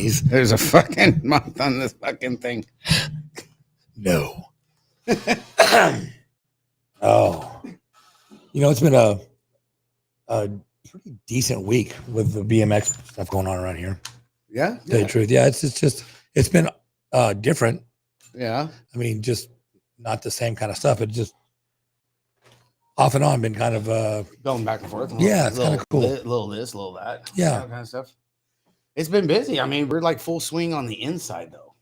Bunnies. There's a fucking month on this fucking thing. No. Oh. It's been a pretty decent week with the BMX stuff going on around here. Yeah. To tell you the truth. Yeah, it's been different. Yeah. I mean, just not the same kind of stuff. It just off and on been kind of going back and forth. Yeah, it's kind of cool. Little this, little that. Yeah. Kind of stuff. It's been busy. I mean, we're like full swing on the inside though.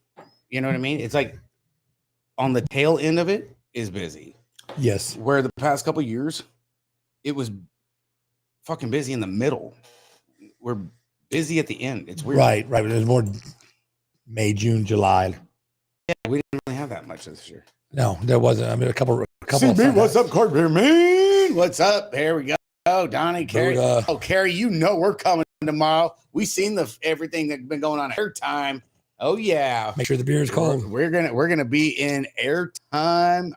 You know what I mean? It's like on the tail end of it is busy. Yes. Where the past couple years, it was fucking busy in the middle. We're busy at the end. It's weird. Right. There's more May, June, July. Yeah, we didn't really have that much this year. No, there wasn't. I mean, a couple. CB, what's up, Carter, man? What's up? Here we go. Donnie, Carrie. Carrie, we're coming tomorrow. We seen everything that's been going on airtime. Oh yeah. Make sure the beer is cold. We're gonna be in airtime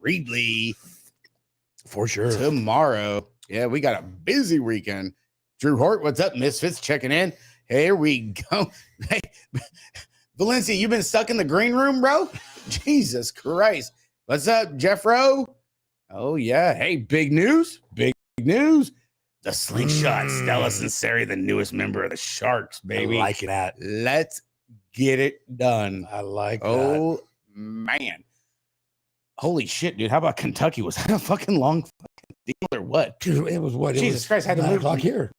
Reedley for sure tomorrow. Yeah, we got a busy weekend. Drew Hort, what's up? Misfits checking in. Here we go. Hey, Valencia, you been stuck in the green room, bro? Jesus Christ. What's up, Jeff Rowe? Oh, yeah. Hey, big news. Big news. The Slingshot, Stella Sinceri, the newest member of the Sharks, baby. I like that. Let's get it done. I like that. Oh, man. Holy shit, dude. How about Kentucky? Was that a fucking long fucking deal or what? It was what? Jesus Christ. Had to move here.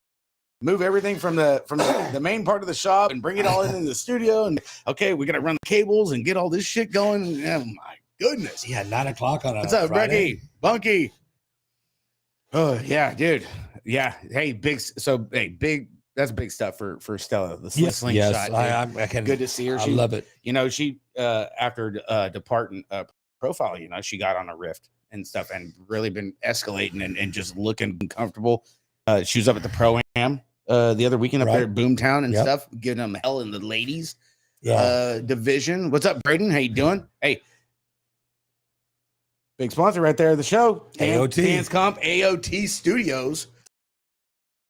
Move everything from the main part of the shop and bring it all into the studio. And okay, we got to run the cables and get all this shit going. Oh my goodness. He had 9 o'clock on a What's up, Friday. Becky? Bunky. Oh yeah, dude. Yeah. Hey, big. That's big stuff for Stella. The slingshot. Yes, I can. Good to see her. I love it. She after departing profile, she got on a rift and stuff and really been escalating and just looking comfortable. She was up at the Pro-Am the other weekend up there at Boomtown and stuff, giving them hell in the ladies division. What's up, Braden? How you doing? Hey, big sponsor right there of the show. AOT. Dance Comp, AOT Studios.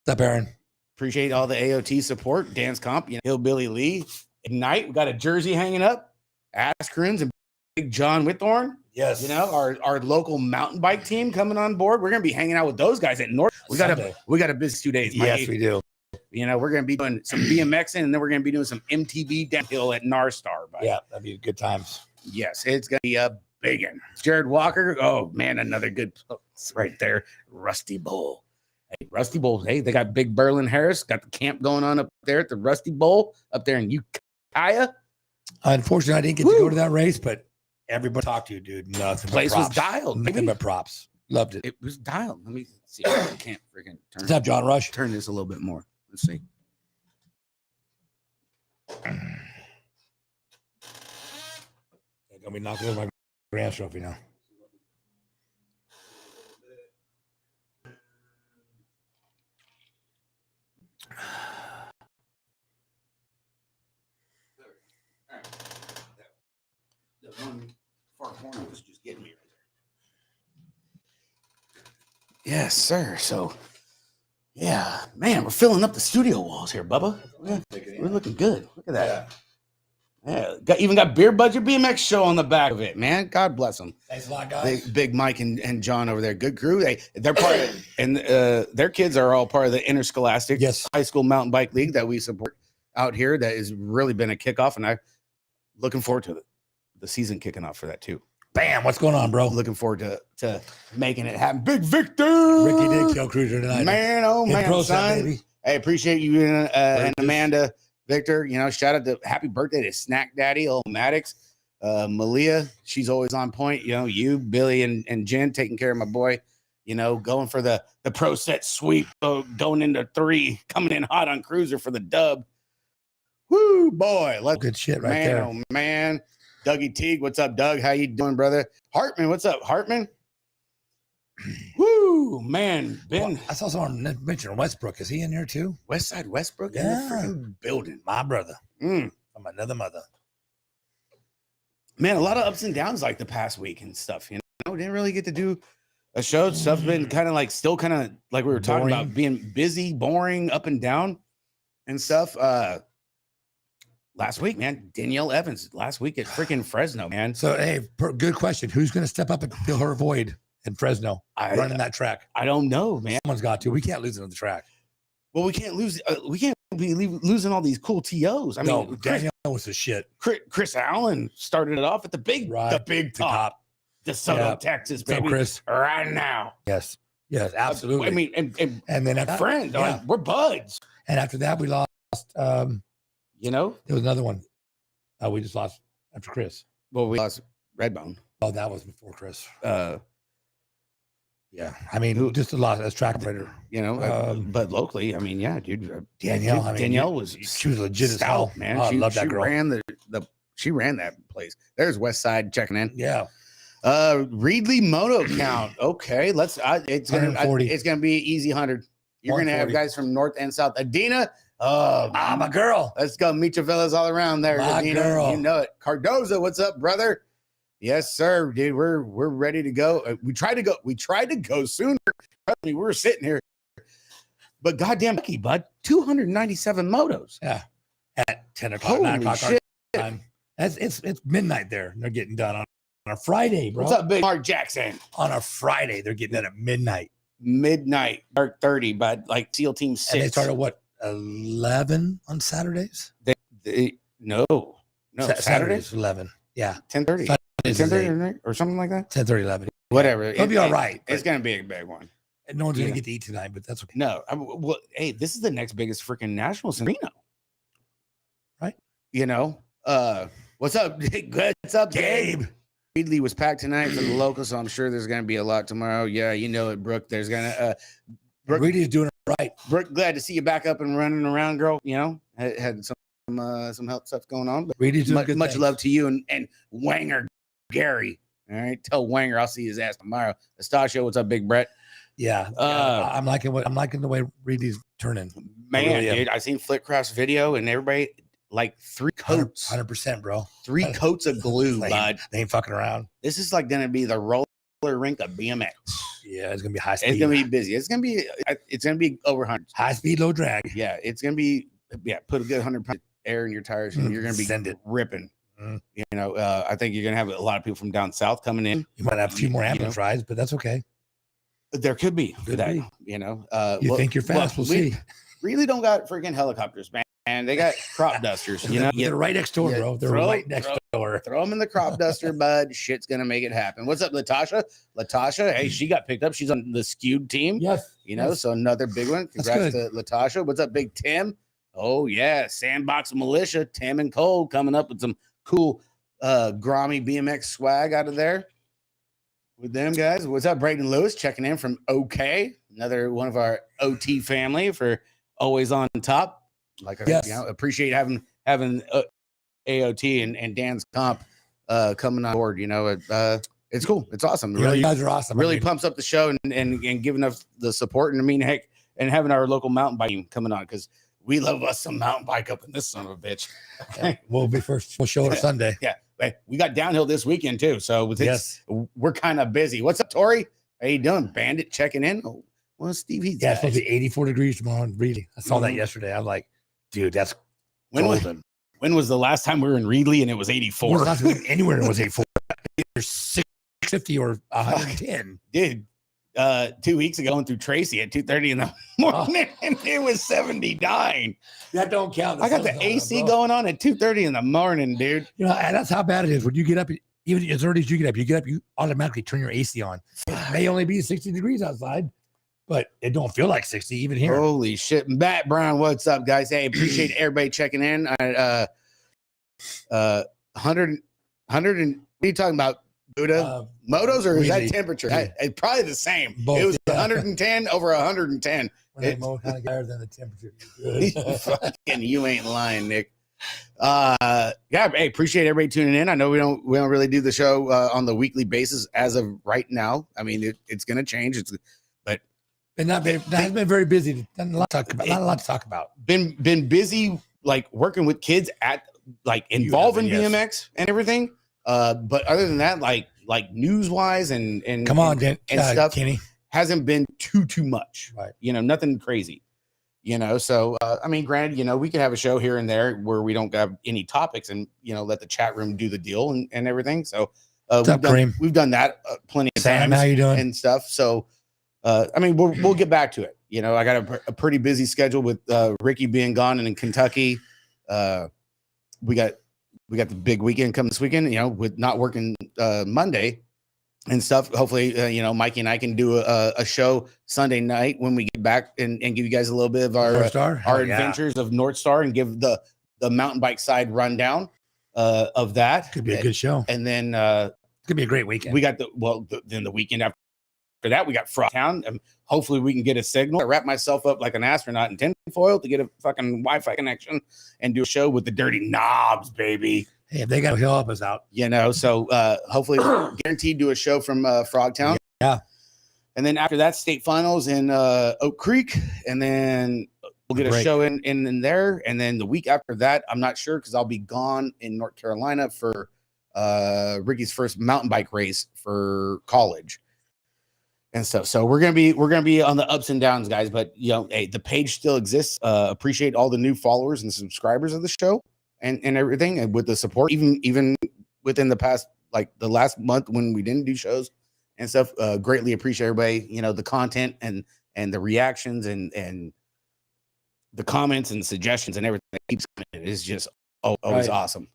What's up, Aaron? Appreciate all the AOT support. Dance Comp, Hillbilly Lee. Ignite, we got a jersey hanging up. Askruns and Big John Whitthorne. Yes. Our local mountain bike team coming on board. We're going to be hanging out with those guys at North. We got a busy 2 days. Yes, we do. We're going to be doing some BMXing and then we're going to be doing some MTB downhill at Narstar. Yeah, that'd be good times. Yes, it's going to be a big one. Jared Walker. Oh, man, another good right there. Rusty Bowl. Hey, Rusty Bowl. Hey, they got Big Berlin Harris. Got the camp going on up there at the Rusty Bowl up there in Ukiah. Unfortunately, I didn't get to go to that race, but everybody talked to you, dude. Nothing. The place was dialed. Nothing but props. Loved it. It was dialed. Let me see if I can't freaking turn. What's up, John Rush? Turn this a little bit more. Let's see. They're gonna be knocking over my grand trophy now. The one far corner was just getting me right there. Yes, sir. So, yeah, man, we're filling up the studio walls here, Bubba. Yeah, we're looking good. Look at that. Yeah, even got Beer Budget BMX show on the back of it, man. God bless them. Thanks a lot, guys. Big Mike and John over there. Good crew. They're part of it. And their kids are all part of the Interscholastic High School Mountain Bike League that we support out here. That has really been a kickoff. And I'm looking forward to the season kicking off for that too. Bam! What's going on, bro? Looking forward to making it happen. Big Victor! Ricky did kill Cruiser tonight. Man, oh man, son. Baby. I appreciate you and Amanda. Victor, shout out to happy birthday to Snack Daddy, old Maddox. Malia, she's always on point. You, Billy, and Jen taking care of my boy. Going for the pro set sweep, going into 3, coming in hot on Cruiser for the dub. Woo, boy. Good shit right there. Oh, man. Dougie Teague, what's up, Doug? How you doing, brother? Hartman, what's up, Hartman? Woo, man. Ben. Well, I saw someone mention Westbrook. Is he in there too? Westside Westbrook in the freaking building. My brother. From another mother. Man, a lot of ups and downs like the past week and stuff. Didn't really get to do a show. Stuff's been kind of like we were talking about being busy, boring, up and down and stuff. last week, man. Danielle Evans last week at freaking Fresno, man. So, hey, good question. Who's going to step up and fill her void in Fresno running that track? I don't know, man. Someone's got to. We can't lose it on the track. Well, we can't lose. We can't be losing all these cool TOs. I mean, Danielle was the shit. Chris Allen started it off at the big top. DeSoto, Texas, baby. Chris, right now. Yes, absolutely. I mean, and then a friend, we're buds. And after that, we lost. You know, there was another one. We just lost after Chris. Well, we lost Redbone. Oh, that was before Chris. Yeah, I mean, just a lot as track operator. You know, but locally, I mean, yeah, dude. Danielle was she was legit as hell, man. I love that girl. She ran that place. There's West Side checking in. Yeah. Reedley Moto count. Okay, it's gonna be an easy 100. You're gonna have guys from north and south. Adina, my girl. Let's go meet your fellas all around there. My Adina, girl. you know it. Cardoza, what's up, brother? Yes, sir, dude. We're ready to go. We tried to go sooner. We were sitting here, but goddamn lucky, bud. 297 motos. Yeah, at 10 o'clock, 9 o'clock time. It's midnight there. And they're getting done on a Friday, bro. What's up, Big Mark Jackson? On a Friday, they're getting done at midnight. Dark 30, but like SEAL Team 6. And they start at what, 11 on Saturdays? No. Saturdays 11. Yeah, 10:30. 10:30 or something like that. 10:30, 11. Whatever. It'll be all right. It's gonna be a big one. And no one's gonna get to eat tonight, but that's okay. No, well, hey, this is the next biggest freaking nationals in Reno, right? You know, what's up? What's up, Gabe? Reedley was packed tonight for the local, so I'm sure there's gonna be a lot tomorrow. Yeah, you know it, Brooke. There's gonna Reedley's doing it right. Brooke, glad to see you back up and running around, girl. You know, had some health stuff going on, but Reedley's doing much love to you and Wanger Gary. All right, tell Wanger I'll see his ass tomorrow. Estasio, what's up, Big Brett? Yeah, I'm liking the way Reedley's turning. Man, really, dude, I seen Flitcraft's video and everybody like 3 coats, 100%, bro. 3 coats of glue, bud. They ain't fucking around. This is like gonna be the roller rink of BMX. Yeah, it's gonna be high speed. It's gonna be busy. It's gonna be over 100. High speed, low drag. Yeah, it's gonna be put a good 100 pounds air in your tires and you're gonna be ripping. You know, I think you're gonna have a lot of people from down south coming in. You might have a few more ambulance rides, but that's okay. There could be that. You know, you think you're fast? We'll see. Really don't got freaking helicopters, man. And they got crop dusters. You know, they're right next door, bro. They're right next door. Throw them in the crop duster, bud. Shit's gonna make it happen. What's up, Latasha? Latasha, hey, she got picked up. She's on the skewed team. Yes. You know, so another big one. Congrats to Latasha. What's up, Big Tim? Oh yeah, Sandbox Militia, Tim and Cole coming up with some cool Grommy BMX swag out of there with them guys. What's up, Braden Lewis checking in from OK, another one of our OT family for always on top. Like I appreciate having AOT and Dan's comp coming on board. You know, it's cool. It's awesome. Really, you guys are awesome. Really pumps up the show and giving us the support. And I mean, heck, and having our local mountain bike team coming on because we love us some mountain bike up in this son of a bitch. Yeah, we'll be first. We'll show it Sunday. Yeah. We got downhill this weekend too. So we're kind of busy. What's up, Tori? How you doing? Bandit checking in. Oh, well, Steve, he's it's supposed to be 84 degrees tomorrow. Really, I saw that yesterday. I'm like, dude, that's when was the last time we were in Reedley and it was 84? When was the last time we were anywhere and it was 84? Either 650 or 110. Dude, 2 weeks ago, going through Tracy at 2:30 in the morning, and it was 79. That don't count. I got the AC going on at 2:30 in the morning, dude. You know, and that's how bad it is. When you get up, even as early as you get up, you automatically turn your AC on. It may only be 60 degrees outside, but it don't feel like 60 even here. Holy shit. Matt Brown, what's up, guys? Hey, appreciate everybody checking in. 100 and what are you talking about? Buddha motos, or is that temperature? It's probably the same. Both, it was 110 over 110. When they mow kind of higher than the temperature. Fucking, you ain't lying, Nick. Hey, appreciate everybody tuning in. I know we don't really do the show on the weekly basis as of right now. I mean, it's going to change. That has been very busy. Not a lot to talk about. Been busy, like working with kids at like involving BMX and everything. But other than that, like news wise and come on, Dan, and stuff, Kenny, hasn't been too much, right? You know, nothing crazy. you know. So I mean, granted, you know, we could have a show here and there where we don't have any topics, and you know, let the chat room do the deal and everything. So we've done that plenty of Sam, times how you doing? and stuff. So I mean, we'll get back to it. You know, I got a pretty busy schedule with Ricky being gone and in Kentucky. We got the big weekend coming this weekend, you know, with not working Monday and stuff. Hopefully, you know, Mikey and I can do a show Sunday night when we get back and give you guys a little bit of our adventures of North Star and give the mountain bike side rundown of that. Could be a good show. And then could be a great weekend. We got then the weekend after that, we got Frogtown, and hopefully we can get a signal. I wrap myself up like an astronaut in tinfoil to get a fucking Wi-Fi connection and do a show with the dirty knobs, baby. Hey, if they got to help us out, you know. So hopefully, guaranteed do a show from Frogtown. Yeah. And then after that, state finals in Oak Creek, and then we'll get a show in there. And then the week after that, I'm not sure because I'll be gone in North Carolina for Ricky's first mountain bike race for college and stuff. So we're gonna be on the ups and downs, guys. But you know, hey, the page still exists. Appreciate all the new followers and subscribers of the show and everything, and with the support, even within the past, like the last month when we didn't do shows and stuff. Greatly appreciate everybody. You know, the content and the reactions and the comments and suggestions and everything that keeps coming. It is just always awesome.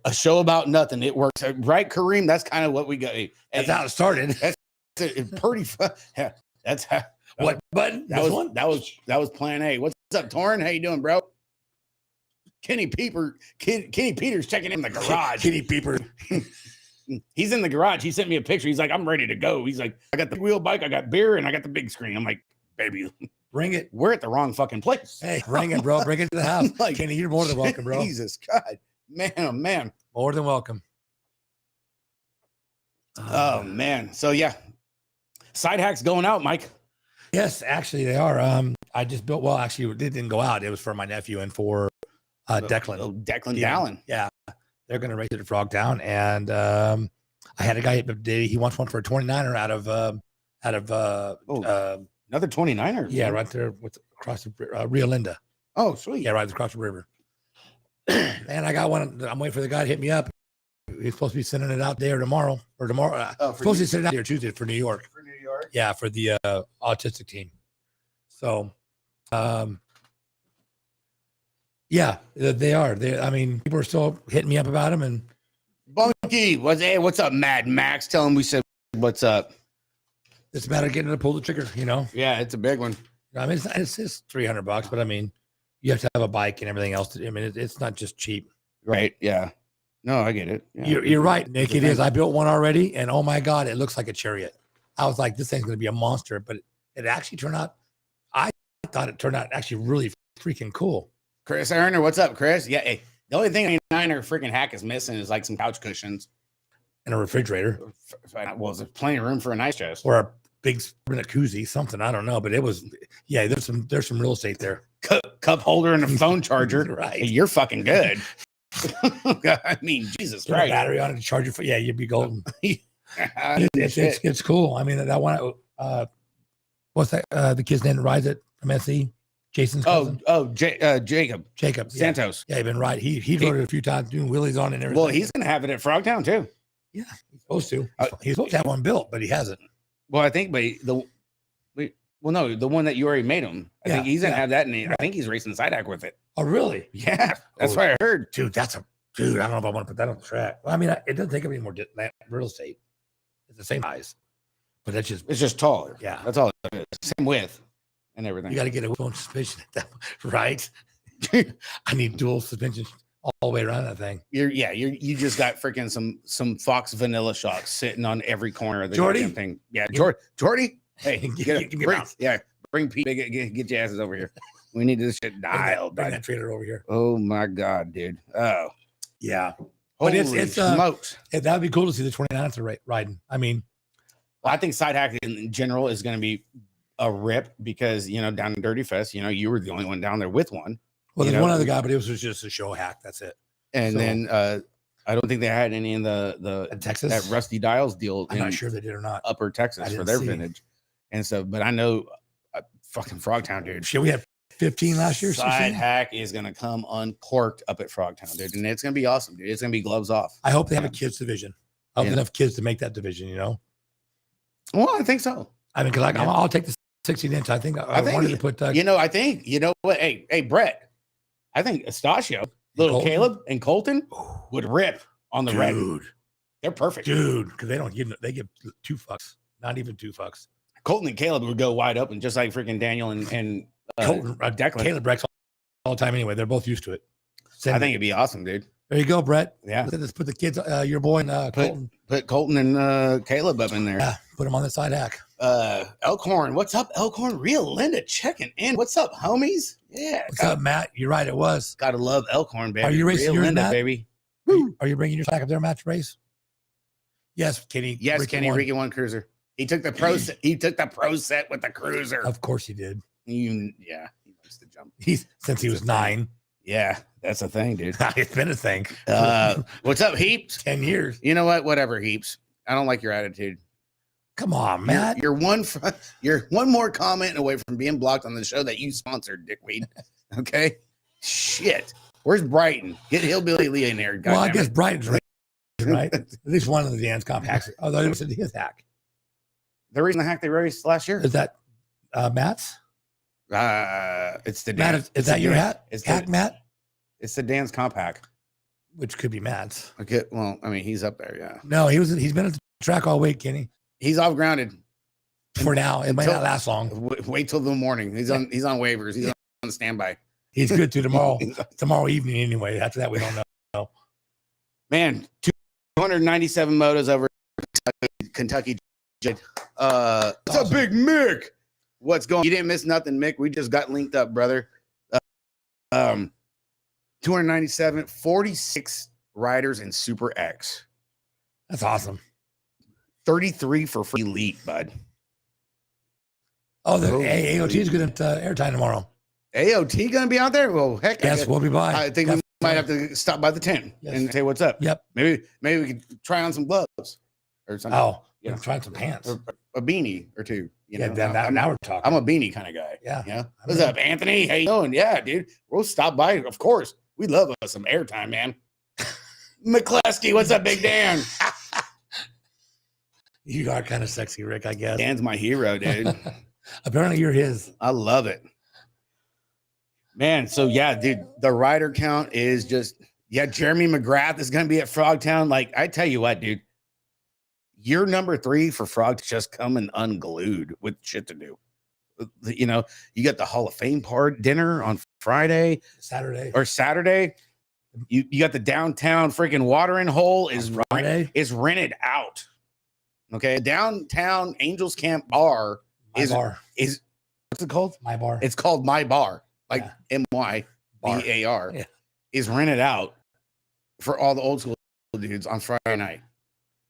A show about nothing. It works, right, Kareem? That's kind of what we got. That's how it started. It's pretty fun. Yeah, that's how, what button? That was plan A. What's up, Torrin? How you doing, bro? Kenny Peter's checking in the garage. Kenny Peeper. He's in the garage. He sent me a picture. He's like, I'm ready to go. He's like, I got the wheel bike, I got beer, and I got the big screen. I'm like, baby, bring it. We're at the wrong fucking place. Hey, bring it, bro. Bring it to the house. Like, Kenny, you're more than welcome, bro. Jesus God. Man, oh man. More than welcome. Oh man. So yeah. Side hacks going out, Mike. Yes, actually they are. I just built, well, actually it didn't go out. It was for my nephew and for Declan. Oh, Declan Dallin. Yeah. They're gonna race it at Frogtown. And I had a guy he wants one for a 29er out of another 29er. Yeah, right there across the Rio Linda. Oh, sweet. Yeah, right across the river. And I got one. I'm waiting for the guy to hit me up. He's supposed to be sending it out there tomorrow. Supposed to send it out here Tuesday for New York. For New York? Yeah, for the autistic team. So, yeah, they are. I mean, people are still hitting me up about them. And Bunky, what's up, Mad Max? Tell him we said what's up. It's a matter of getting to pull the trigger, you know. Yeah, it's a big one. I mean, it's $300, but I mean, you have to have a bike and everything else. I mean, it's not just cheap. Right. Yeah. No, I get it. Yeah. You're right, Nick. It is. I built one already, and oh my God, it looks like a chariot. I was like, this thing's going to be a monster, but it actually turned out, I thought it turned out actually really freaking cool. Chris Erner, what's up, Chris? Yeah. Hey, the only thing a 9er freaking hack is missing is like some couch cushions and a refrigerator. Well, there's plenty of room for a nice chest or a big koozie, something. I don't know, but it was, yeah, there's some real estate there. Cup holder and a phone charger. Right. Hey, you're fucking good. I mean, Jesus Christ. Right. Battery on it to charge your phone. Yeah, you'd be golden. It's cool. I mean, that one, what's that? The kid's name that rides it from SE? Jason's cousin. Jacob Santos. Yeah, he's been right. He rode it a few times doing wheelies on it and everything. Well, he's going to have it at Frogtown too. Yeah, he's supposed to. He's supposed to have one built, but he hasn't. Well, I think, but the one that you already made him. I think he's going to have that, and I think he's racing side hack with it. Oh, really? Yeah, that's what I heard. Dude, I don't know if I want to put that on the track. Well, I mean, it doesn't take up any more real estate. It's the same size, but it's just taller. Yeah, that's all it is. Same width and everything. You got to get a phone suspension at that, right? I need dual suspension all the way around that thing. You just got freaking some Fox vanilla shocks sitting on every corner of the Jordy thing. Yeah, Jordy. Hey, bring Pete. Get your asses over here. We need this shit dialed. Bring that trailer over here. Oh my God, dude. Oh yeah. But it's smokes. That would be cool to see the 29th riding. I mean, I think side hack in general is going to be a rip because, down in Dirty Fest, you were the only one down there with one. Well, there's one other guy, but it was just a show hack. That's it. And then I don't think they had any in the Texas, that Rusty Dials deal. I'm not sure they did or not. Upper Texas for their vintage. And so, but I know fucking Frogtown, dude. Shit, we had 15 last year. Side 16? hack is gonna come uncorked up at Frogtown, dude, and it's gonna be awesome, dude. It's gonna be gloves off. I hope they have a kids division. I hope Yeah. enough kids to make that division. Well, I think so. I mean, because I'll take the 16 inch. I think I wanted to put. You know what? Hey, Brett. I think Estacio, little Colton? Caleb, and Colton would rip on the red. Dude, They're perfect. dude, because they give 2 fucks, not even 2 fucks. Colton and Caleb would go wide open, just like freaking Daniel and Colton, Declan. Caleb wrecks all the time anyway. They're both used to it. I think it'd be awesome, dude. There you go, Brett. Yeah. Let's put the kids, your boy and Colton. Put Colton and Caleb up in there. Yeah, put them on the side hack. Elkhorn, what's up, Elkhorn? Real Linda checking in. What's up, homies? Yeah. What's up, Matt? You're right. It was. Gotta love Elkhorn, baby. Are you racing Real yours, Linda, Matt? baby? Are you bringing your sack up there, Matt, to race? Yes, Kenny. Yes, Ricky Kenny won. Ricky won cruiser. He took the pro set. He took the pro set with the cruiser. Of course he did. He likes to jump. Since he was 9. Yeah, that's a thing, dude. It's been a thing. What's up, Heaps? 10 years. You know what? Whatever, Heaps. I don't like your attitude. Come on, Matt. You're one more comment away from being blocked on the show that you sponsored, dickweed. Okay? Shit. Where's Brighton? Get Hillbilly Lee in there. Well, I guess Brighton's racing, right? At least one of the dance comp hacks. Although it was his hack. The reason the hack they raced last year. Is that Matt's? It's the Matt, dance. is that your hat? It's Hack, Matt? It's the dance comp hack. Which could be Matt's. Okay. Well, I mean, he's up there, yeah. No, he's been at the track all week, Kenny. He's off grounded. For now. It might not last long. Wait till the morning. He's on waivers. He's on standby. He's good to tomorrow evening anyway. After that, we don't know. Man, 297 motos over Kentucky. What's up, Big Mick? What's going on? You didn't miss nothing, Mick. We just got linked up, brother. 297, 46 riders in Super X. That's awesome. 33 for free elite, bud. Oh, the AOT is good at airtime tomorrow. AOT gonna be out there? Well, heck, Yes, we'll be by. I think we might have to stop by the tent and say what's up. Yep. Maybe we could try on some gloves or something. Oh, I'm trying some pants. Or a beanie or two. Now we're talking. I'm a beanie kind of guy. Yeah. What's up, Anthony? How you doing? Yeah, dude. We'll stop by. Of course. We love us some airtime, man. McCleskey, what's up, Big Dan? You are kind of sexy, Rick, I guess. Dan's my hero, dude. Apparently you're his. I love it. Man, so yeah, dude, the rider count is just, Jeremy McGrath is going to be at Frogtown. Like, I tell you what, dude, you're number 3 for Frog to just come and unglued with shit to do. You know, you got the Hall of Fame dinner on Friday, Saturday. You got the downtown freaking watering hole is rented out. Okay, downtown Angels Camp bar is what's it called? My bar. It's called My Bar, like MYBAR. Yeah. Is rented out for all the old school dudes on Friday night.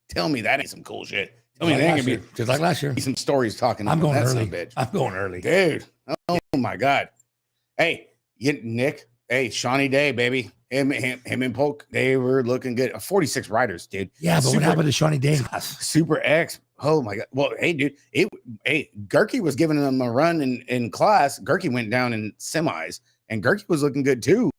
Tell me that ain't some cool shit. Tell me that ain't gonna be just like last year. Some stories talking. I'm going that early. Bitch. I'm going early, dude. Oh my god. Hey, Nick. Hey, Shawnee Day, baby. Him and Polk, they were looking good. 46 riders, dude. Yeah, but what happened to Shawnee Day? Super X. Oh my god. Well, hey, dude. Gerke was giving them a run in class. Gerke went down in semis, and Gerke was looking good too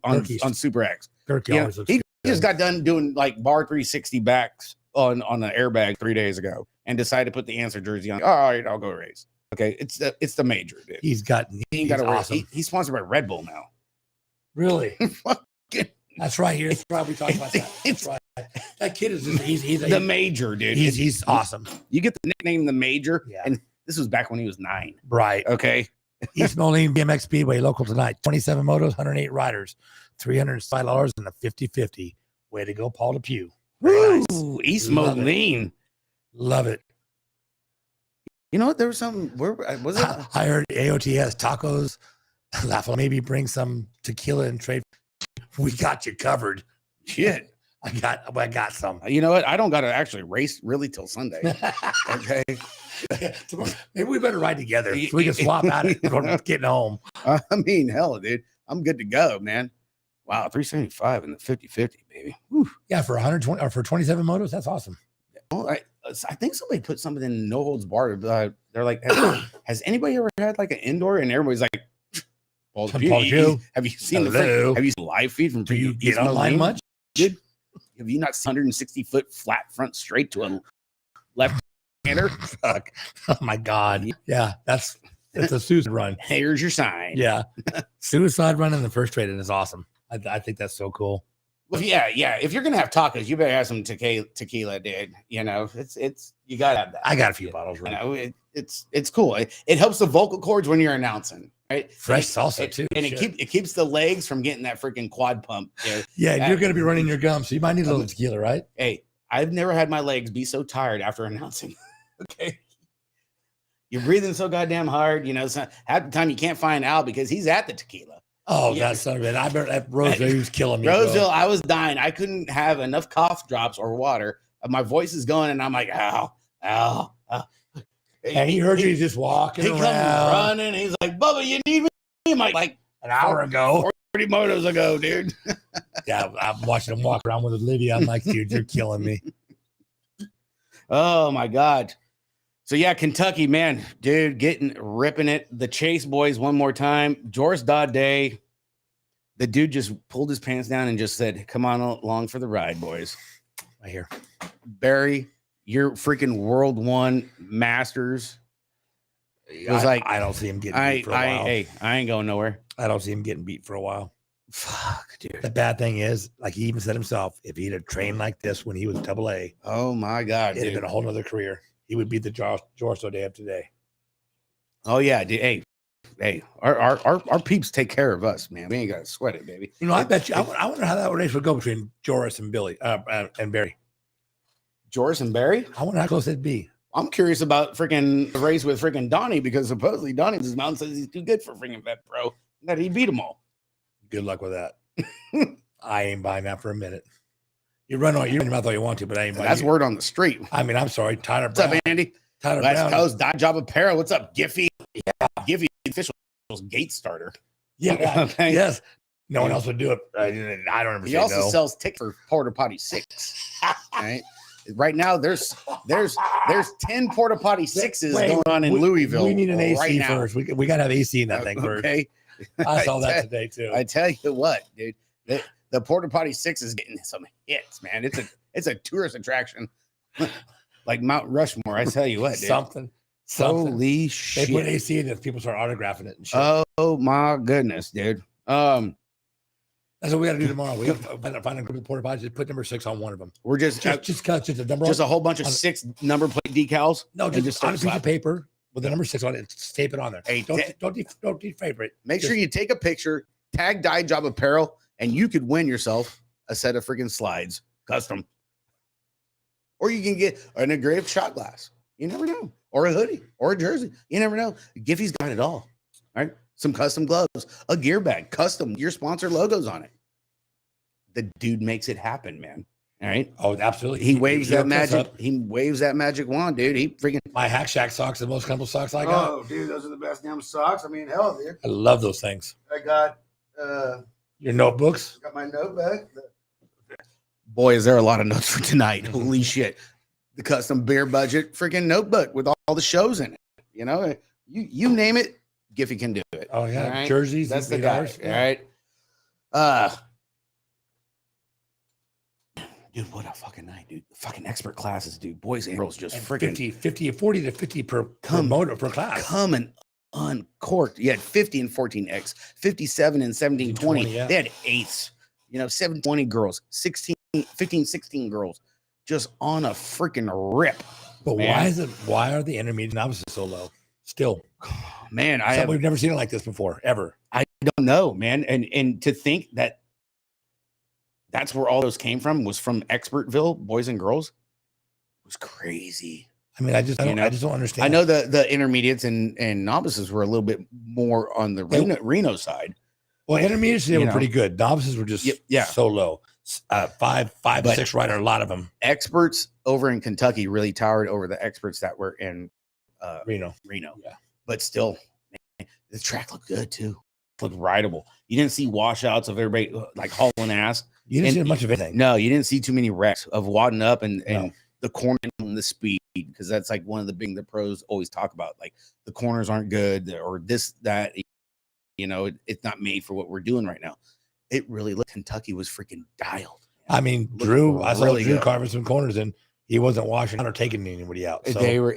on Super X. Gerke always looks good. He just got done doing like bar 360 backs on the airbag 3 days ago, and decided to put the answer jersey on. All right, I'll go race. Okay, it's the major, dude. He's got awesome. He's sponsored by Red Bull now. Really? That's right. Here, that's right. We talked about that. That's right. That kid is he's the major, dude. He's awesome. You get the nickname the major, yeah. And this was back when he was 9. Right. Okay. East Moline BMX Speedway local tonight. 27 motos, 108 riders, $305 in the 50-50. Way to go, Paul Depew. Nice. East Moline. Love it. You know what? There was something. Where was it? I heard AOT has tacos. Maybe bring some tequila and trade. We got you covered. Shit. I got some. You know what? I don't got to actually race really till Sunday. Okay. Maybe we better ride together so we can swap out getting home. I mean, hell, dude. I'm good to go, man. Wow. 375 in the 50-50, baby. Whew. Yeah. For 120 or for 27 motos. That's awesome. Well, I think somebody put something in No Holds Barred. They're like, has anybody ever had like an indoor? And everybody's like, Paul Paul Pew. Pew. Have you seen Hello. have you seen the live feed from Do you East get online Moline? much? Dude, have you not 160-foot flat front straight to a left-hander? Fuck. Oh my God. Yeah, it's a suicide run. Here's your sign. Yeah, suicide run in the first trade, and it's awesome. I think that's so cool. Well, yeah. If you're gonna have tacos, you better have some tequila, dude. You know, it's you gotta have that. I got a few bottles. You Right? know, it's cool. It helps the vocal cords when you're announcing, right? Fresh salsa too, and shit. it keeps the legs from getting that freaking quad pump. You know? Yeah, and you're gonna be running your gums, so you might need a little tequila, right? Hey, I've never had my legs be so tired after announcing. Okay. You're breathing so goddamn hard, you know. So half the time you can't find Al because he's at the tequila. Oh, Yeah. that's son of it. I remember that Roseville, he was killing me. Roseville, I was dying. I couldn't have enough cough drops or water. My voice is going, and I'm like, ow. And he heard you just walking He around. comes running. He's like, Bubba, you need me? I'm like an hour ago. 40 motos ago, dude. Yeah, I'm watching him walk around with Olivia. I'm like, dude, you're killing me. Oh my God. So yeah, Kentucky, man, dude, ripping it. The Chase boys one more time. Joris Day. The dude just pulled his pants down and just said, "Come on along for the ride, boys." Right here. Barry, you're freaking World One Masters. It was I don't see him getting beat for a while. Hey, I ain't going nowhere. I don't see him getting beat for a while. Fuck, dude. The bad thing is, like he even said himself, if he'd have trained like this when he was AA, Oh my God, it'd have dude. been a whole nother career. He would beat the Joris O'Day of today. Oh yeah, dude. Hey, our peeps take care of us, man. We ain't gotta sweat it, baby. You know, I bet you. I wonder how that race would go between Joris and Billy and Barry. Joris and Barry. I wonder how close it'd be. I'm curious about freaking the race with freaking Donnie because supposedly Donnie this mountain says he's too good for freaking Vet Pro. That he beat them all. Good luck with that. I ain't buying that for a minute. You run your mouth all you want to, but I ain't buying. That's word on the street. I mean, I'm sorry, Tyler. What's up, Andy? Tyler West Brown. Coast Dodge Job Apparel. What's up, Giffy? Yeah, Giffy official gate starter. Yeah. Okay. Yes. No one else would do it. I don't ever. He also sells tickets for Porta Potty 6. Right. Right now, there's 10 Porta Potty 6s going on in Louisville. We need an AC right now. first. We got to have AC in that thing first. Okay. I saw that today too. I tell you what, dude, the Porta Potty 6 is getting some hits, man. It's a tourist attraction, like Mount Rushmore. I tell you what, dude. Something. Holy shit! They put AC in it. People start autographing it and shit. Oh my goodness, dude. That's what we got to do tomorrow. We got to find a group of porta potties. Just put number 6 on one of them. We're just Just a number. just a whole bunch of 6 number plate decals. No, just on a piece slap of paper with the number 6 on it. Just tape it on there. Hey, don't defavorite. Make sure you take a picture, tag Dye Job Apparel, and you could win yourself a set of freaking slides, custom. Or you can get an engraved shot glass. You never know. Or a hoodie or a jersey. You never know. Giffy's got it all. All right. Some custom gloves, a gear bag, custom, your sponsor logos on it. The dude makes it happen, man. All right. Oh, absolutely. He waves that magic. He waves that magic wand, dude. He freaking My Hack Shack socks, the most comfortable socks I got. Oh, dude, those are the best damn socks. I mean, hell, dude. I love those things. I got Your notebooks. got my notebook. Boy, is there a lot of notes for tonight. Holy shit. The custom beer budget freaking notebook with all the shows in it. You know, you name it, Giffy can do it. Oh yeah, right? jerseys. That's the guy. Yeah. All right. Dude, what a fucking night, dude. The fucking expert classes, dude. Boys and girls just freaking 50, 40 to 50 per motor per class. coming uncorked. You had 50 and 14X, 57 and 1720. Yeah. They had eighths, 720 girls, 15, 16 girls just on a freaking rip. But man. why are the intermediate novices so low? Still, Man, we've never seen it like this before, ever. I don't know, man. And to think that that's where all those came from was from Expertville, boys and girls, was crazy. I mean, I just don't understand. I know the intermediates and novices were a little bit more on the Reno side. Well, intermediates they were pretty good. Novices were just so low. 5 to 6 rider, a lot of them. Experts over in Kentucky really towered over the experts that were in Reno. Yeah, but still, man, the track looked good too. It looked rideable. You didn't see washouts of everybody like hauling ass. You didn't see much of anything. No, you didn't see too many wrecks of wadding up and the corner and the speed, because that's like one of the pros always talk about. Like the corners aren't good or this, that. it's not made for what we're doing right now. It really looked, Kentucky was freaking dialed. I mean, Drew, I saw Drew carving some corners, and he wasn't washing out or taking anybody out. So they were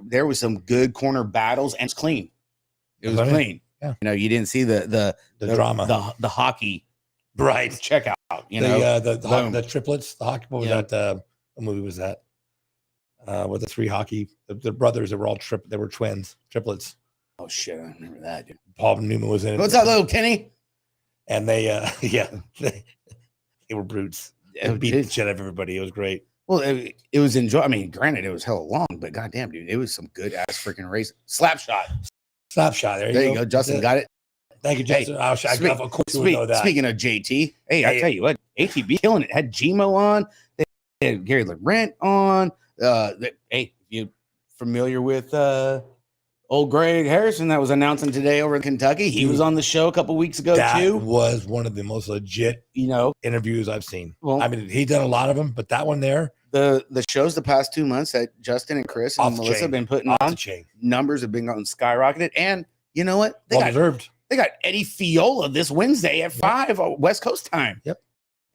there was some good corner battles, and it's clean. It was clean. Yeah. You didn't see the drama, the hockey checkout. The triplets, the hockey. What was that? What movie was that? With the three hockey, the brothers that were all they were twins, triplets. Oh shit, I remember that. Dude. Paul Newman was in it. What's up, little Kenny? And they, they were brutes. They beat the shit out of everybody. It was great. Well, it was I mean, granted, it was hella long, but goddamn, dude, it was some good ass freaking race. Slap shot. There you go. Justin got it. Thank you, Justin. Hey, of course you would know that. Speaking of JT, I tell you what, ATB killing it. Had Gmo on. They had Gary Laurent on. Hey, you familiar with old Greg Harrison that was announcing today over in Kentucky? He was on the show a couple weeks ago too. That was one of the most legit, interviews I've seen. Well, I mean, he's done a lot of them, but that one there, the shows the past 2 months that Justin and Chris and Melissa have been putting on, numbers have been skyrocketed, and you know what? They got Eddie Fiola this Wednesday at 5 West Coast time. Yep,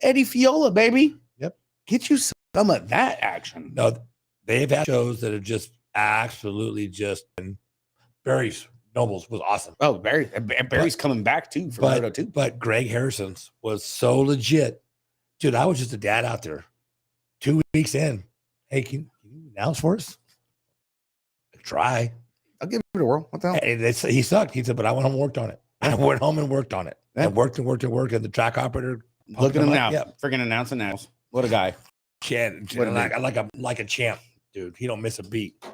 Eddie Fiola, baby. Yep, get you some of that action. No, they've had shows that have just absolutely just been. Barry's Nobles was awesome. Oh, Barry's coming back too for Moto too. But Greg Harrison's was so legit, dude. I was just a dad out there. 2 weeks in, hey, can you announce for us? Try. I'll give it a whirl. What the hell? And he sucked. He said, but I went home and worked on it. I went home and worked on it. Yeah. And worked. And the track operator. Look at him now. Yeah. Freaking announcing now. What a guy. Like a champ, dude. He don't miss a beat.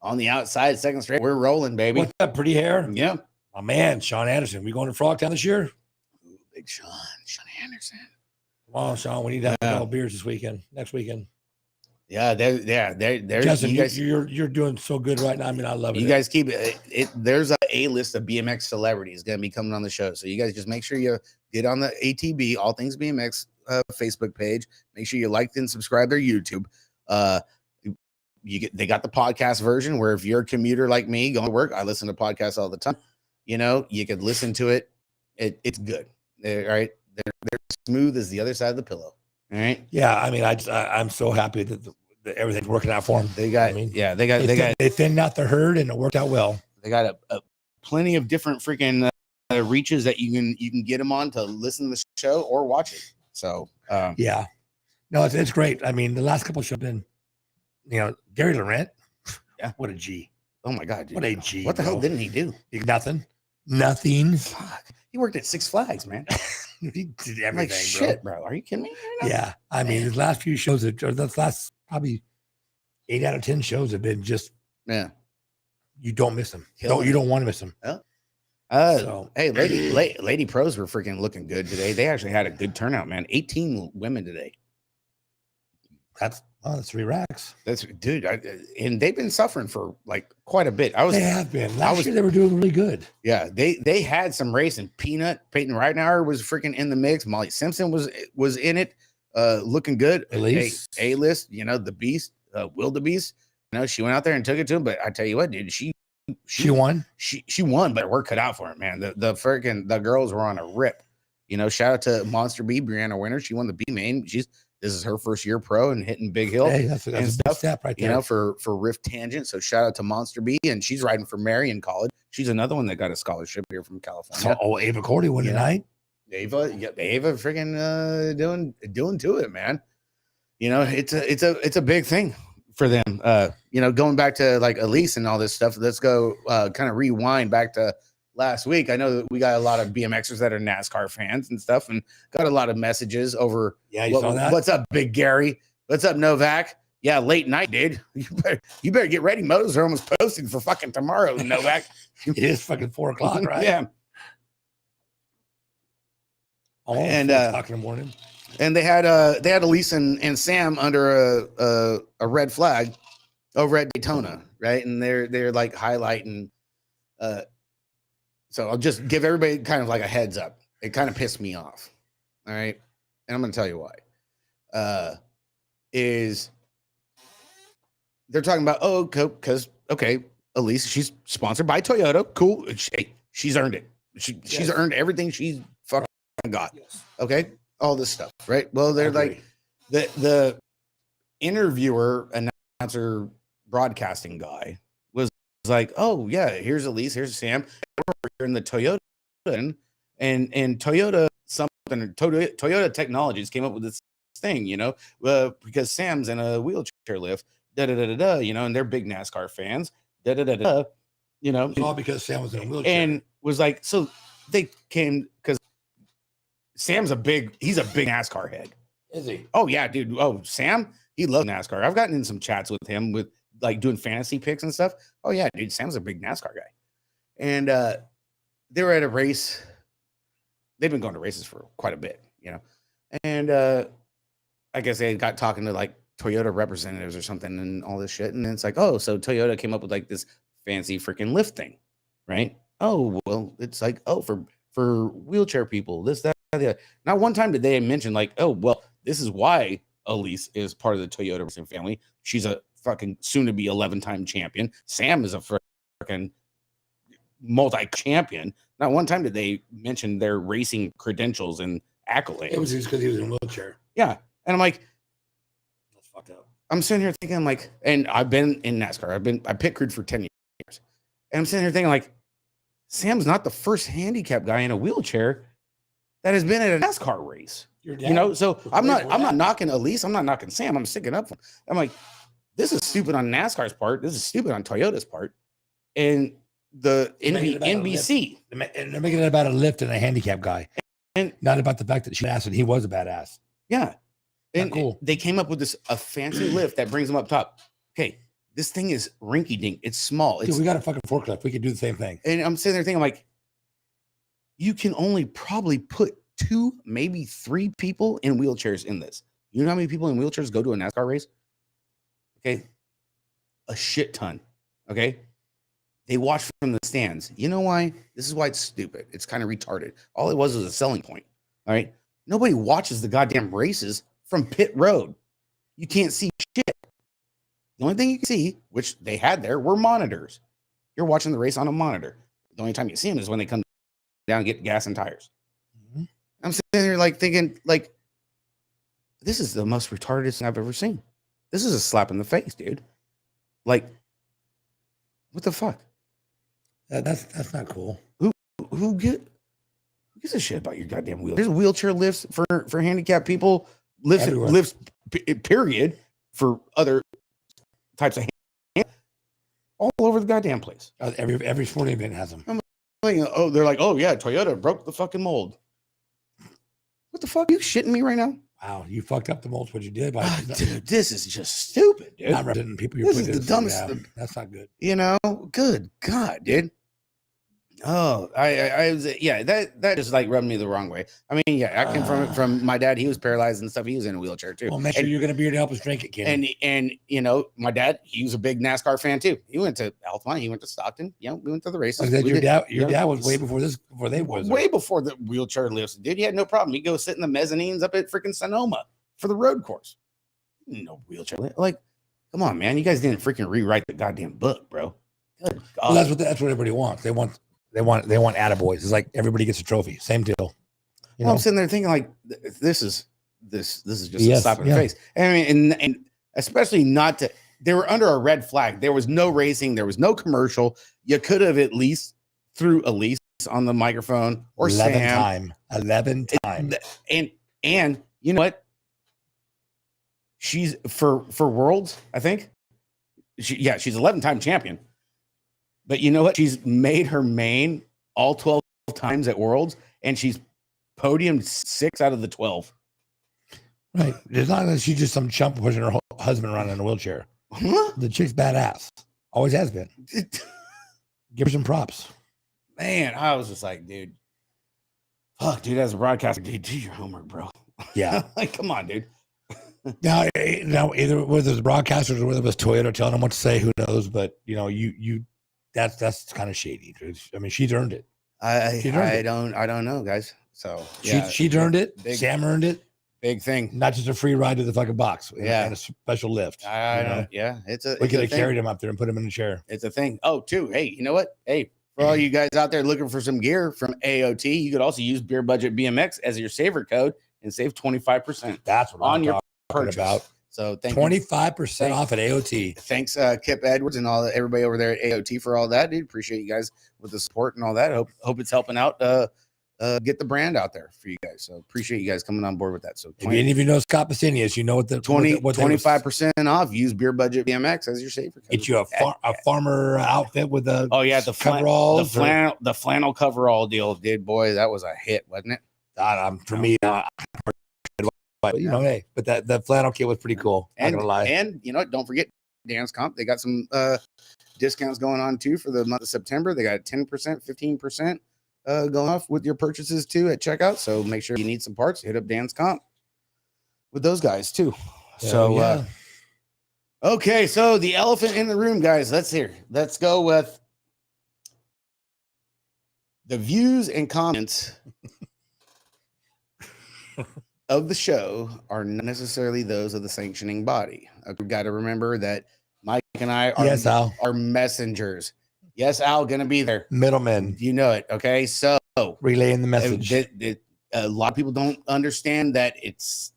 On the outside, second straight, we're rolling, baby. What's up, pretty hair? Yeah. My man, Sean Anderson. We going to Frogtown this year? Ooh, big Sean Anderson. Come on, Sean. We need to have a couple beers next weekend. Yeah, there's Justin, you're doing so good right now. I mean, I love it. You guys keep it. There's a list of BMX celebrities going to be coming on the show. So you guys just make sure you get on the ATB, All Things BMX Facebook page. Make sure you like and subscribe their YouTube. They got the podcast version where if you're a commuter like me going to work, I listen to podcasts all the time. You could listen to it. It's good. They're smooth as the other side of the pillow. All right. Yeah. I mean, I'm so happy that everything's working out for them. They thinned out the herd and it worked out well. They got a plenty of different freaking reaches that you can get them on to listen to the show or watch it. So yeah, no, it's great. I mean, the last couple of shows have been, Gary Laurent. Yeah. What a G. Oh my God. Dude. What a G. What the hell didn't he do? Nothing. Fuck. He worked at Six Flags, man. He did everything, shit, bro. Are you kidding me? Yeah. I mean, his last few shows, the last probably 8 out of 10 shows have been just, you don't miss them. You don't want to miss them. Yeah. Hey, lady pros were freaking looking good today. They actually had a good turnout, man. 18 women today. That's 3 racks. Dude, and they've been suffering for like quite a bit. They have been. Last year they were doing really good. Yeah, they had some racing. Peyton Reitnauer was freaking in the mix. Molly Simpson was in it, looking good. A-list, the Beast, Wildebeest. She went out there and took it to him. But I tell you what, dude, she won. She won, but work cut out for it, man. The girls were on a rip. Shout out to Monster B, Brianna Winter. She won the B main. This is her first year pro and hitting Big Hill. Hey, that's a big step right there. For Rift Tangent. So shout out to Monster B, and she's riding for Marion College. She's another one that got a scholarship here from California. Ava Cordy won tonight. Ava freaking doing to it, man. It's a big thing for them. Going back to like Elise and all this stuff. Let's go kind of rewind back to last week. I know that we got a lot of BMXers that are NASCAR fans and stuff, and got a lot of messages over. Yeah, you saw that? What's up, Big Gary? What's up, Novak? Yeah, late night, dude. You better get ready. Motos are almost posted for fucking tomorrow, Novak. It is fucking 4:00, right? Yeah. And 4:00 in the morning. And they had Elise and Sam under a red flag over at Daytona, right? And they're like highlighting. So I'll just give everybody kind of like a heads up. It kind of pissed me off. All right. And I'm going to tell you why. Is they're talking about, because, okay, Elise, she's sponsored by Toyota. Cool. She's earned it. She's earned everything she's fucking got. Yes. Okay, all this stuff, right? Well, they're like the interviewer, announcer, broadcasting guy was like, "Oh yeah, here's Elise, here's Sam, we're in the Toyota, and Toyota Toyota Technologies came up with this thing, because Sam's in a wheelchair lift, and they're big NASCAR fans, It's all because Sam was in a wheelchair and was like, so they came because he's a big NASCAR head. Is he? Oh yeah, dude. Oh, Sam, he loves NASCAR. I've gotten in some chats with him with like doing fantasy picks and stuff. Oh yeah, dude, Sam's a big NASCAR guy. And they were at a race. They've been going to races for quite a bit, And I guess they got talking to like Toyota representatives or something and all this shit. And then it's like, oh, so Toyota came up with like this fancy freaking lift thing, right? Oh, well, it's like, oh, for wheelchair people, this, that, the. Not one time did they mention like, oh, well, this is why Elise is part of the Toyota racing family. She's a fucking soon-to-be 11-time champion. Sam is a freaking multi-champion. Not one time did they mention their racing credentials and accolades. It was just because he was in a wheelchair. Yeah. And I'm like, that's fucked up. I'm sitting here thinking, like, and I've been in NASCAR. I pit crewed for 10 years. And I'm sitting here thinking, like, Sam's not the first handicapped guy in a wheelchair that has been at a NASCAR race. So I'm not knocking Elise. I'm not knocking Sam. I'm sticking up for him. I'm like, this is stupid on NASCAR's part. This is stupid on Toyota's part. And the NBC. And they're making it about a lift and a handicap guy. And not about the fact that she asked and he was a badass. Yeah. And cool. They came up with a fancy lift that brings them up top. Okay. This thing is rinky dink. It's small. Dude, we got a fucking forklift. We could do the same thing. And I'm sitting there thinking, like, you can only probably put 2, maybe 3 people in wheelchairs in this. You know how many people in wheelchairs go to a NASCAR race? Okay. A shit ton. Okay. They watch from the stands. You know why? This is why it's stupid. It's kind of retarded. All it was a selling point. All right. Nobody watches the goddamn races from pit road. You can't see shit. The only thing you can see, which they had there, were monitors. You're watching the race on a monitor. The only time you see them is when they come down and get gas and tires. Mm-hmm. I'm sitting there like thinking, like, this is the most retarded thing I've ever seen. This is a slap in the face, dude. Like, what the fuck? That's not cool. Who gives a shit about your goddamn wheel? There's wheelchair lifts for handicapped people, lifts period, for other types of all over the goddamn place. Every sporting event has them. Oh, they're like, oh yeah, Toyota broke the fucking mold. What the fuck? Are you shitting me right now? Wow, you fucked up the mold. What you did, dude, this is just stupid, dude. Not representing people. This is the dumbest. That's not good. Good God, dude. Oh, that just like rubbed me the wrong way. I mean, yeah, I came from my dad. He was paralyzed and stuff. He was in a wheelchair too. Well, make sure you're going to be here to help us drink it, kid. And my dad, he was a big NASCAR fan too. He went to Altamont. He went to Stockton. We went to the races. Your dad was way before this. Before they was way before the wheelchair lifts. Dude, he had no problem. He'd go sit in the mezzanines up at freaking Sonoma for the road course. No wheelchair lift. Like, come on, man. You guys didn't freaking rewrite the goddamn book, bro. Good God. Well, that's what everybody wants. They want attaboys. It's like everybody gets a trophy. Same deal. I'm sitting there thinking like, this is just a slap in the face. I mean, and especially not to. They were under a red flag. There was no racing. There was no commercial. You could have at least threw Elise on the microphone or 11 times. And you know what? She's for Worlds, I think. She's 11-time champion. But you know what? She's made her main all 12 times at Worlds, and she's podiumed 6 out of the 12. Right. It's not that she's just some chump pushing her husband around in a wheelchair. Huh? The chick's badass. Always has been. Give her some props. Man, I was just like, dude. Fuck, dude, as a broadcaster, dude, do your homework, bro. Yeah. Like, come on, dude. Now, either whether it's broadcasters or whether it was Toyota telling them what to say, who knows? But, that's kind of shady. Dude. I mean, she's earned it. I don't know, guys. So yeah, she earned it. Sam earned it. Big thing. Not just a free ride to the fucking box. And a special lift. Yeah, we could have carried him up there and put him in the chair. It's a thing. Oh, too. Hey, you know what? Hey, For all you guys out there looking for some gear from AOT, you could also use Beer Budget BMX as your saver code and save 25%. That's what on I'm your talking purchase. about. So thank you. 25% off at AOT. Thanks, Kip Edwards and everybody over there at AOT for all that, dude. Appreciate you guys with the support and all that. Hope it's helping out. Get the brand out there for you guys. So appreciate you guys coming on board with that. So if any of you know Scott Pasinius, you know what the 25% off. Use Beer Budget BMX as your saver code. Get you a farmer outfit with the the flannel coverall deal, dude. Boy, that was a hit, wasn't it? For me, but you know, hey, but that flannel kit was pretty cool. And, not gonna lie. And you know, don't forget Dance Comp. They got some discounts going on too for the month of September. They got 10%, 15% going off with your purchases too at checkout. So make sure you need some parts, hit up Dance Comp with those guys too. Okay, so the elephant in the room, guys. Let's go with the views and comments of the show are not necessarily those of the sanctioning body. We've got to remember that Mike and I are messengers. Yes, Al, gonna be there. Middlemen. You know it. Okay, so relaying the message. A lot of people don't understand that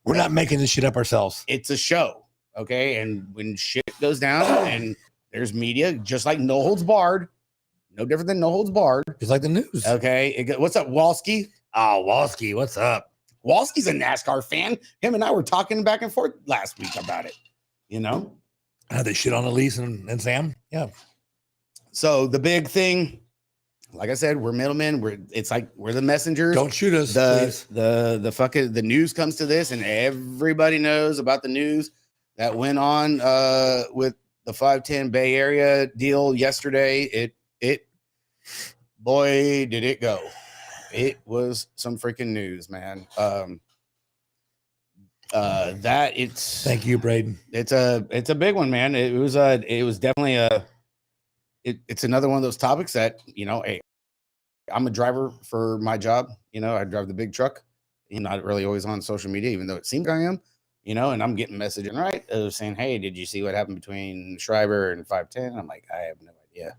we're not making this shit up ourselves. It's a show. Okay, and when shit goes down and there's media, just like No Holds Barred, no different than No Holds Barred. It's like the news. Okay, what's up, Walsky? Oh, Walsky, what's up? Walsky's a NASCAR fan. Him and I were talking back and forth last week about it. You know, how they shit on Elise and Sam. Yeah. So the big thing, like I said, we're middlemen. We're the messengers. Don't shoot us, please. The news comes to this, and everybody knows about the news that went on with the 510 Bay Area deal yesterday. Boy, did it go. It was some freaking news, man. Thank you, Braden. It's a big one, man. It was definitely it's another one of those topics that, you know, hey, I'm a driver for my job. You know, I drive the big truck. I'm not really always on social media, even though it seems I am, you know, and I'm getting messaging saying, hey, did you see what happened between Schreiber and 510? I'm like, I have no idea.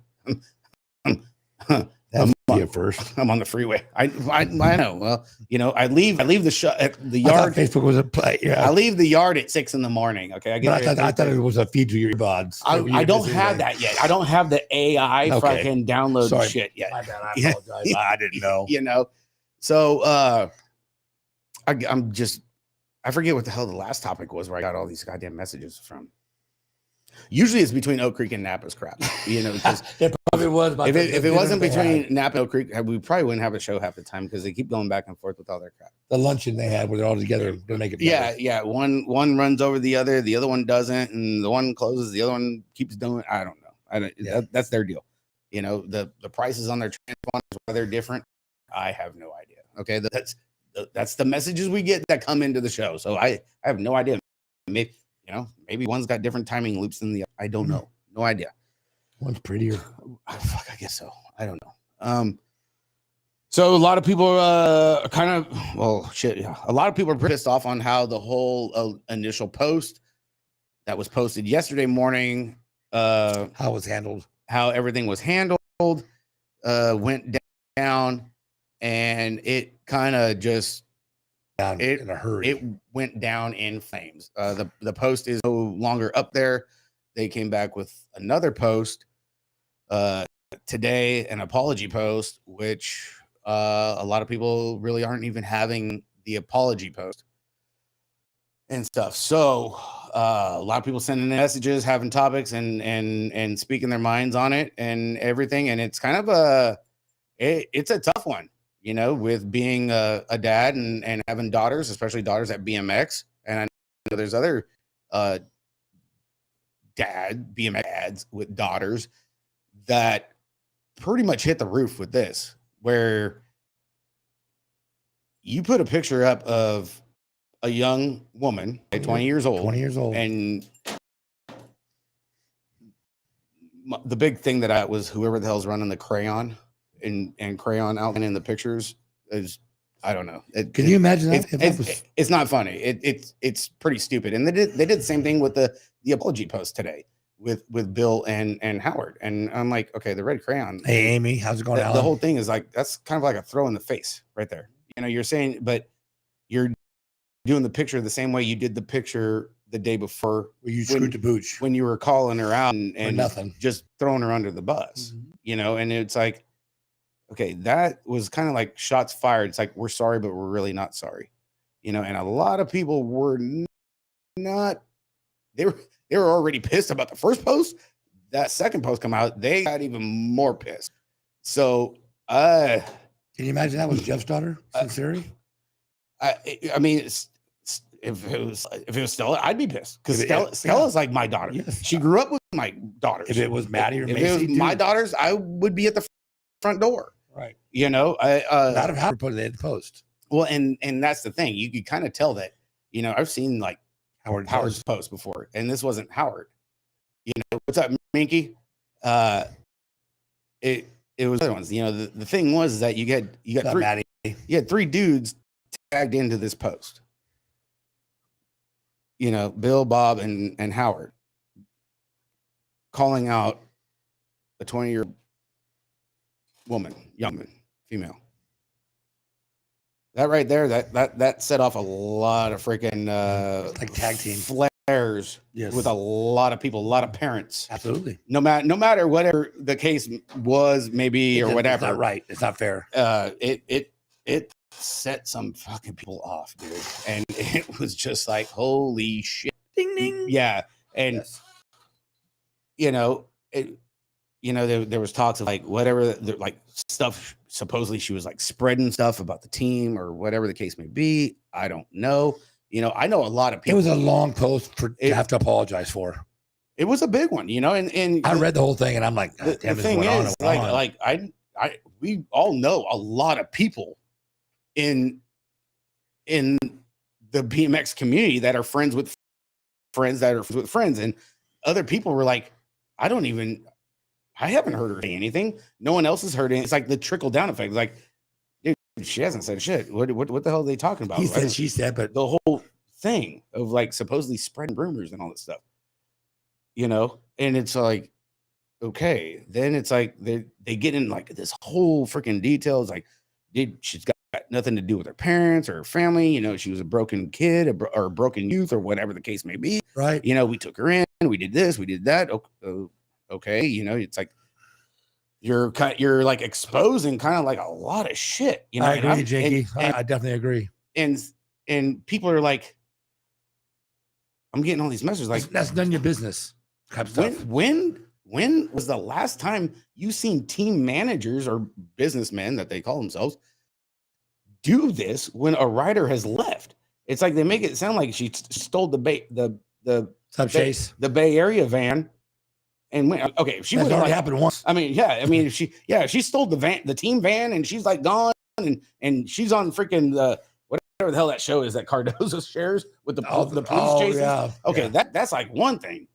First, I'm on the freeway. I know. Well, you know, I leave the the yard. Facebook was a play. Yeah, I leave the yard at 6 a.m. Okay, I thought it was a feed to your buds. I don't have that yet. I don't have the AI fucking download shit yet. My bad. I apologize. I didn't know. You know, so I'm just I forget what the hell the last topic was where I got all these goddamn messages from. Usually it's between Oak Creek and Napa's crap, you know, because it probably was. If it wasn't between Napa and Oak Creek, we probably wouldn't have a show half the time because they keep going back and forth with all their crap. The luncheon they had where they're all together to make it better. Yeah. One runs over the other one doesn't, and the one closes, the other one keeps doing. I don't know. That's their deal. You know, the prices on their transponders, why they're different, I have no idea. Okay, that's the messages we get that come into the show. So I have no idea. Maybe, you know, maybe one's got different timing loops than the other. I don't know. No idea. One's prettier. I guess so. I don't know. So a lot of people are a lot of people are pissed off on how the whole initial post that was posted yesterday morning, how it was handled, how everything was handled, went down, and it kind of just in a hurry. It went down in flames. The post is no longer up there. They came back with another post today, an apology post, which a lot of people really aren't even having the apology post and stuff. So a lot of people sending messages, having topics, and speaking their minds on it and everything. And it's kind of it's a tough one. You know, with being a dad and having daughters, especially daughters at BMX. And I know there's other BMX dads with daughters that pretty much hit the roof with this, where you put a picture up of a young woman at 20 years old. And the big thing that was whoever the hell's running the crayon and crayon outline in the pictures is, I don't know. Can you imagine that? It's not funny. It's pretty stupid. And they did the same thing with the apology post today, with Bill and Howard. And I'm like, okay, the red crayon. Hey, Amy, how's it going? The whole thing is like, that's kind of like a throw in the face right there. You know, you're saying, but you're doing the picture the same way you did the picture the day before. Well, you screwed the booch when you were calling her out and nothing, just throwing her under the bus, you know. And it's like, okay, that was kind of like shots fired. It's like, we're sorry, but we're really not sorry, you know. And a lot of people were not, they were already pissed about the first post. That second post come out, they got even more pissed. So can you imagine that was Jeff's daughter, Sinceri? I mean, if it was Stella, I'd be pissed, because Stella's like my daughter. Yes. She grew up with my daughters. If it was Maddie or Macy, if it was my daughters, I would be at the front door. Right. You know, not of how put it in the post. Well, and that's the thing. You could kind of tell that, you know, I've seen like Howard's post before, and this wasn't Howard. You know, what's up, Minky? It was other ones. You know, the thing was that you got three, Maddie. You had three dudes tagged into this post. You know, Bill, Bob, and Howard, calling out a 20-year-old woman, young woman, female. That right there, that set off a lot of freaking like tag team flares. Yes. With a lot of people, a lot set. Absolutely. No matter whatever the case was, maybe, or whatever. It's not right. It's not fair. It set some fucking people off, dude. And it was just like, holy shit. Ding ding. Yeah. And yes. You know, there was talks of like whatever, like stuff. Supposedly she was like spreading stuff about the team or whatever the case may be. I don't know. You know, I know a lot of people. It was a long post to have to apologize for. It was a big one, you know, and I read the whole thing and I'm like, the thing is, we all know a lot of people in the BMX community that are friends with friends that are friends with friends, and other people were like, I haven't heard her say anything. No one else has heard it. It's like the trickle down effect. It's like, dude, she hasn't said shit. What the hell are they talking about? He said, she said, but the whole thing of like supposedly spreading rumors and all this stuff, you know. And it's like, okay, then it's like they get in like this whole freaking details. Like, dude, she's got nothing to do with her parents or her family. You know, she was a broken kid or a broken youth or whatever the case may be. Right. You know, we took her in. We did this. We did that. Okay, you know, it's like you're like exposing kind of like a lot of shit. You know, I agree, Jakey. I definitely agree. And people are like, I'm getting all these messages like, that's none of your business. Type stuff. When was the last time you seen team managers or businessmen that they call themselves do this when a rider has left? It's like they make it sound like she stole the Bay Area van. And went, okay, if she would have happened once. I mean, if she stole the team van and she's like gone and she's on freaking whatever the hell that show is that Cardozo shares with the police chases. Yeah, okay, yeah. That's like one thing,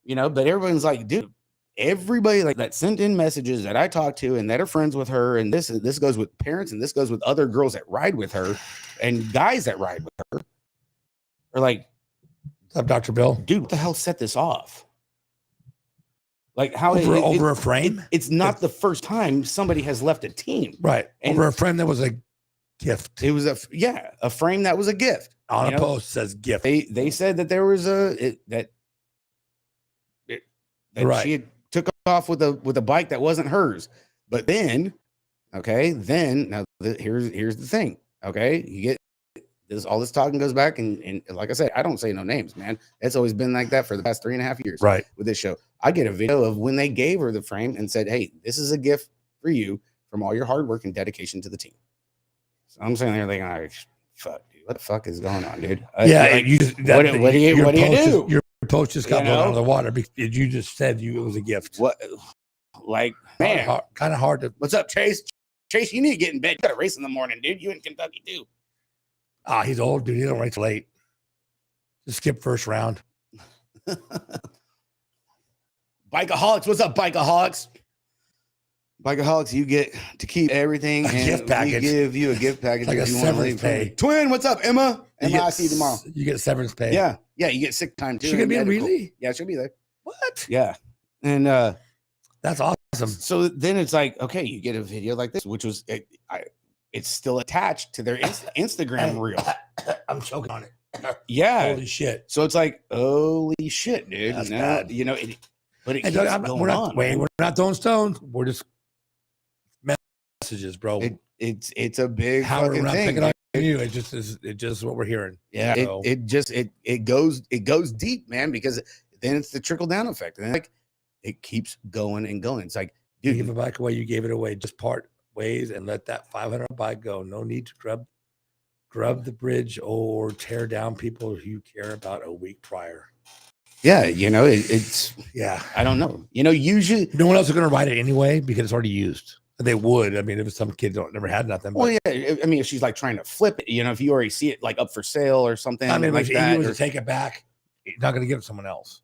you know. But everyone's like, dude, everybody like that sent in messages that I talked to and that are friends with her, and this goes with parents and this goes with other girls that ride with her and guys that ride with her, are like, what's up, Dr. Bill? Dude, what the hell set this off? Like how over a frame? It's not the first time somebody has left a team. Right. And over a frame that was a gift. It was a frame that was a gift. On a post says gift. They said that there was that right. She had took off with a bike that wasn't hers. But then, okay, now here's the thing. Okay, you get all this talking goes back and like I said, I don't say no names, man. It's always been like that for the past 3.5 years. Right. With this show. I get a video of when they gave her the frame and said, hey, this is a gift for you from all your hard work and dedication to the team. So I'm sitting there thinking, like, fuck, dude, what the fuck is going on, dude? Yeah, what do you do? Your post just got blown out of the water because you just said it was a gift. What? Like, man, kind of hard to. What's up, Chase? Chase, you need to get in bed. You got a race in the morning, dude. You in Kentucky too. He's old, dude. He don't race late. Just skip first round. Bikeaholics, what's up, Bikeaholics? Bikeaholics, you get to keep everything. A gift package. We give you a gift package. Like a severance pay. Twin, what's up, Emma? Emma, I'll see you tomorrow. You get severance pay. Yeah, you get sick time too. She gonna be in Wheelie? Yeah, she'll be there. What? Yeah. And That's awesome. so then it's like, okay, you get a video like this, which was it's still attached to their Instagram reel. I'm choking on it. Yeah. Holy shit. So it's like, holy shit, dude. That's now, bad. you know, but it And keeps going we're not, on. wait, we're not throwing stones. We're just messages, bro. It's a big Howard, we're fucking not thing. picking on you. It's just what we're hearing. Yeah, So, it goes deep, man, because then it's the trickle down effect, and like it keeps going and going. It's like, you dude, give it back away, you gave it away. Just part ways and let that 500 bike go. No need to grub the bridge or tear down people who you care about a week prior. yeah, you know, it's Yeah. I don't know. You know, usually No one else is going to ride it anyway because it's already used. They would. I mean, if some kids never had nothing. But, well, yeah. I mean, if she's like trying to flip it, you know, if you already see it like up for sale or something, I mean, like if that, you were to take it back, you're not going to give it to someone else.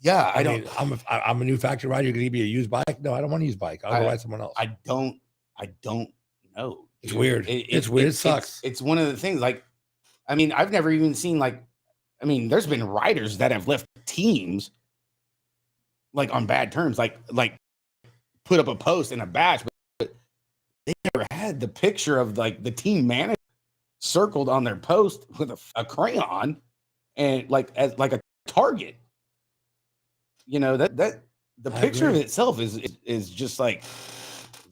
yeah, I mean, I'm a new factory rider. You're going to give me a used bike? No, I don't want a used bike. I'll go ride someone else. I don't know. It's weird. It's weird. It sucks. It's one of the things. Like, I mean, I've never even seen like, I mean, there's been riders that have left teams like on bad terms, like put up a post and a badge, but they never had the picture of like the team manager circled on their post with a crayon and like as like a target. You know, that the picture of itself is just like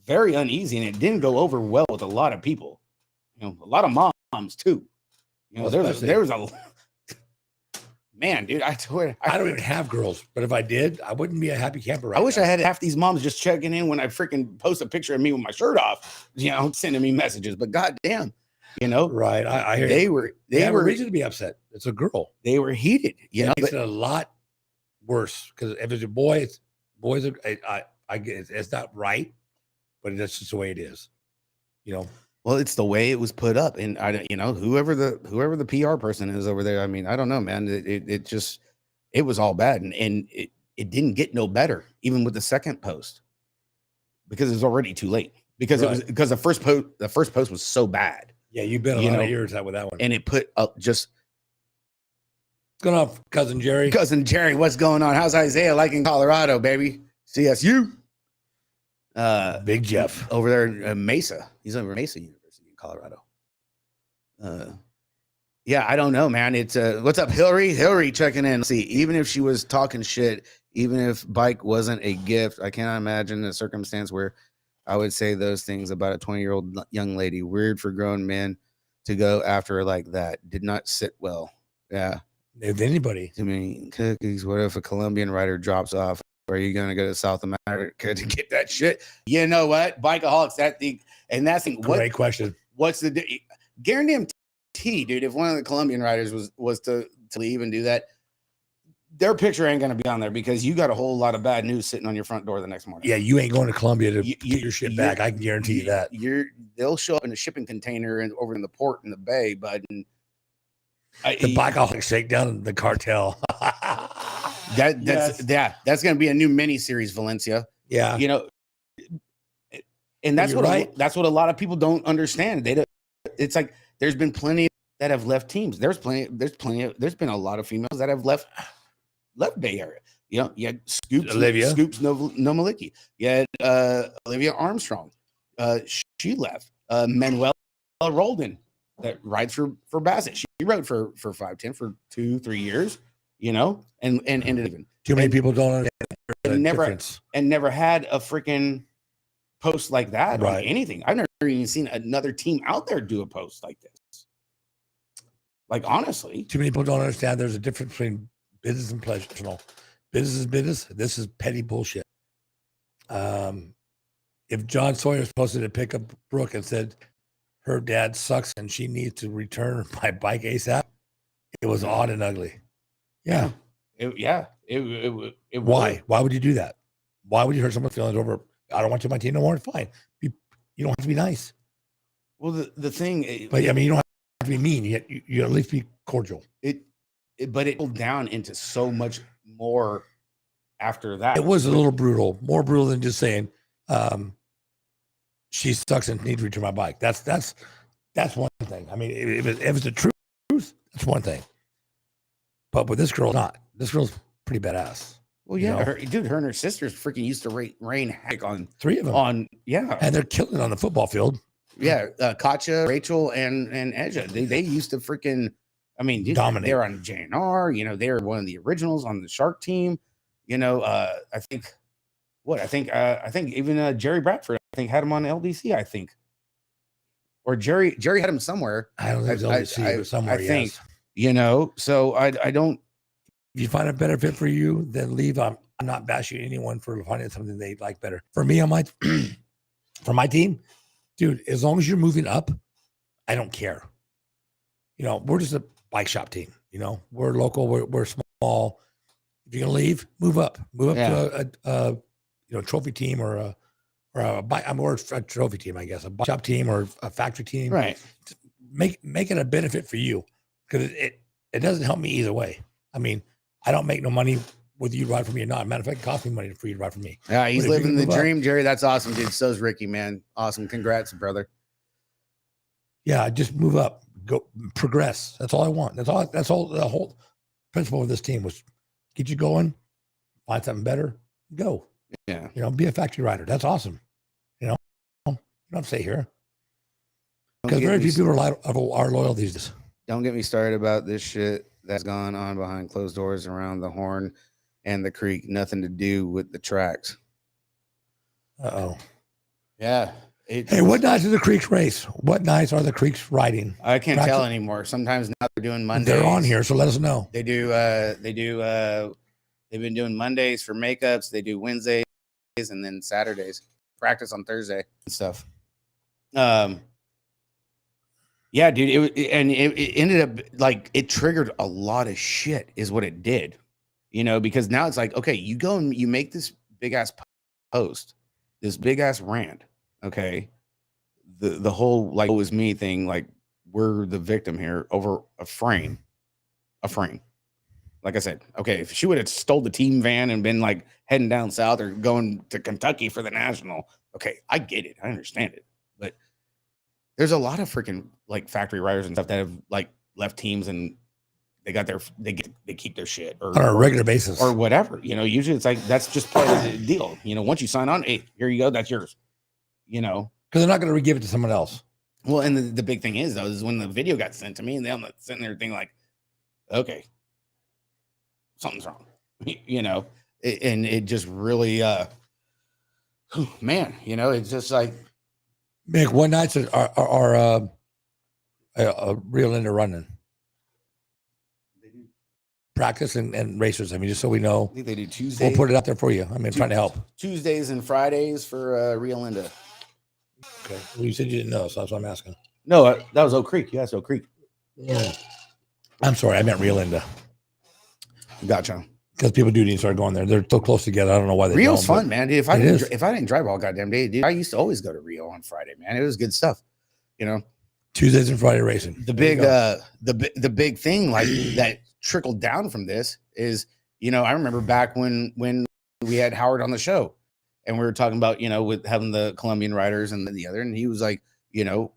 very uneasy, and it didn't go over well with a lot of people. You know, a lot of moms too. You know, there was a man, dude. I don't even have girls, but if I did, I wouldn't be a happy camper. I wish I had half these moms just checking in when I freaking post a picture of me with my shirt off, you know, sending me messages. But goddamn, you know, right? I hear they have were a reason to be upset. It's a girl. They were heated. You know, it makes it a lot worse because if it's a boy, boys are. I get it's not right, but that's just the way it is. You know. Well, it's the way it was put up, and you know, whoever the PR person is over there. I mean, I don't know, man. It was all bad, and it didn't get no better, even with the second post, because it was already too late. Because it was because the first post was so bad. Yeah, you've been a lot of years out with that one, and it put up just. What's going on, cousin Jerry? Cousin Jerry, what's going on? How's Isaiah like in Colorado, baby? CSU. Big Jeff over there in Mesa. He's over Mesa University in Colorado. Yeah, I don't know, man. It's what's up, Hillary? Hillary checking in. See, even if she was talking shit, even if bike wasn't a gift, I cannot imagine a circumstance where I would say those things about a 20-year-old young lady. Weird for grown men to go after her like that. Did not sit well. Yeah. If anybody. Too many cookies. What if a Colombian rider drops off? Are you going to go to South America to get that shit? You know what? Bikeaholics, that thing. And that's the great question. What's the guarantee, dude? If one of the Colombian riders was to leave and do that, their picture ain't going to be on there because you got a whole lot of bad news sitting on your front door the next morning. Yeah, you ain't going to Colombia to get your shit back. I can guarantee you that. They'll show up in a shipping container and over in the port in the bay, bud. And the bikeaholic shakedown and the cartel. That's going to be a new mini series, Valencia. Yeah, you know, and that's what that's what a lot of people don't understand. They don't. It's like there's been plenty that have left teams. There's been a lot of females that have left Bay Area. You know, you had Scoops Nomalicki. You had Olivia Armstrong. She left. Manuel Roldan that rides for Bassett. She rode for 510 for 2-3 years. You know, and even too many people don't understand and never had a freaking post like that on anything. I've never even seen another team out there do a post like this. Like, honestly, too many people don't understand there's a difference between business and pleasure. Business is business. This is petty bullshit. If John Sawyer posted a pickup Brooke and said her dad sucks and she needs to return my bike ASAP, it was odd and ugly. Yeah. Why? Why would you do that? Why would you hurt someone's feelings over, I don't want you on my team no more? Fine. You don't have to be nice. Well, the thing. But I mean, you don't have to be mean. You at least be cordial. But it pulled down into so much more after that. It was a little brutal. More brutal than just saying, she sucks and needs to return my bike. That's one thing. I mean, if it's the truth, that's one thing. But with this girl, not. This girl's pretty badass. Well, you yeah, know? her and her sisters freaking used to rain havoc on 3 of them. Yeah, And they're killing it on the football field. yeah. Katja, Rachel, and Edja. They used to freaking. I mean, dude, Dominate. they're on JNR. You know, they're one of the originals on the Shark team. You know, I think even Jerry Bradford, I think, had him on LDC. I think, or Jerry had him somewhere. I don't think it was LDC, but somewhere, I think, yes. you know. So I don't. If you find a better fit for you, then leave. I'm not bashing anyone for finding something they like better. For me, on my for my team, dude, as long as you're moving up, I don't care. You know, we're just a bike shop team. You know, we're local, we're small. If you're gonna leave, move up to a trophy team or a bike. I'm more a trophy team, I guess, a bike shop team or a factory team. Right. Make it a benefit for you, because it doesn't help me either way. I mean, I don't make no money whether you ride for me or not. Matter of fact, it costs me money for you to ride for me. Yeah, he's But if you living the move up- dream, Jerry. That's awesome, dude. So's Ricky, man. Awesome. Congrats, brother. Yeah, just move up, go progress. That's all I want. That's all. The whole principle of this team was get you going, find something better, go. Yeah. You know, be a factory rider. That's awesome. You know, you don't stay here because very few people are loyal these days. Don't get me started about this shit that's gone on behind closed doors around the Horn and the Creek. Nothing to do with the tracks. Uh-oh. Yeah. Hey, what nights are the Creeks race? What nights are the Creeks riding? I can't tell anymore. Sometimes now they're doing Mondays. They're on here, so let us know. They've been doing Mondays for makeups. They do Wednesdays and then Saturdays. Practice on Thursday and stuff. Yeah, dude. It ended up like it triggered a lot of shit, is what it did. You know, because now it's like, okay, you go and you make this big ass post, this big ass rant. Okay, the whole like "woe is me" thing, like we're the victim here over a frame. Like I said, okay, if she would have stole the team van and been like heading down south or going to Kentucky for the national, okay, I get it, I understand it, but there's a lot of freaking like factory riders and stuff that have like left teams and they keep their shit on a regular basis or whatever. You know, usually it's like that's just part of the deal. You know, once you sign on, hey, here you go, that's yours. You know, because they're not going to give it to someone else. Well, and the big thing is though, is when the video got sent to me, and I'm sitting there thinking like, okay, something's wrong. You know, and it just really, man, you know, it's just like, Mick, what nights are Real Linda running? Practice and racers. I mean, just so we know. I think they do Tuesdays. We'll put it out there for you. I mean, trying to help. Tuesdays and Fridays for Real Linda. Okay. Well, you said you didn't know, so that's what I'm asking. No, that was Oak Creek. You asked Oak Creek. Yeah. I'm sorry, I meant Real Linda. Gotcha. Because people do need to start going there. They're so close together. I don't know why they Rio's don't, fun, man. Dude, if I didn't drive all goddamn day, dude, I used to always go to Rio on Friday, man. It was good stuff. You know, Tuesdays and Friday racing. The big thing like that trickled down from this is, you know, I remember back when we had Howard on the show and we were talking about, you know, with having the Colombian riders and the other, and he was like, you know,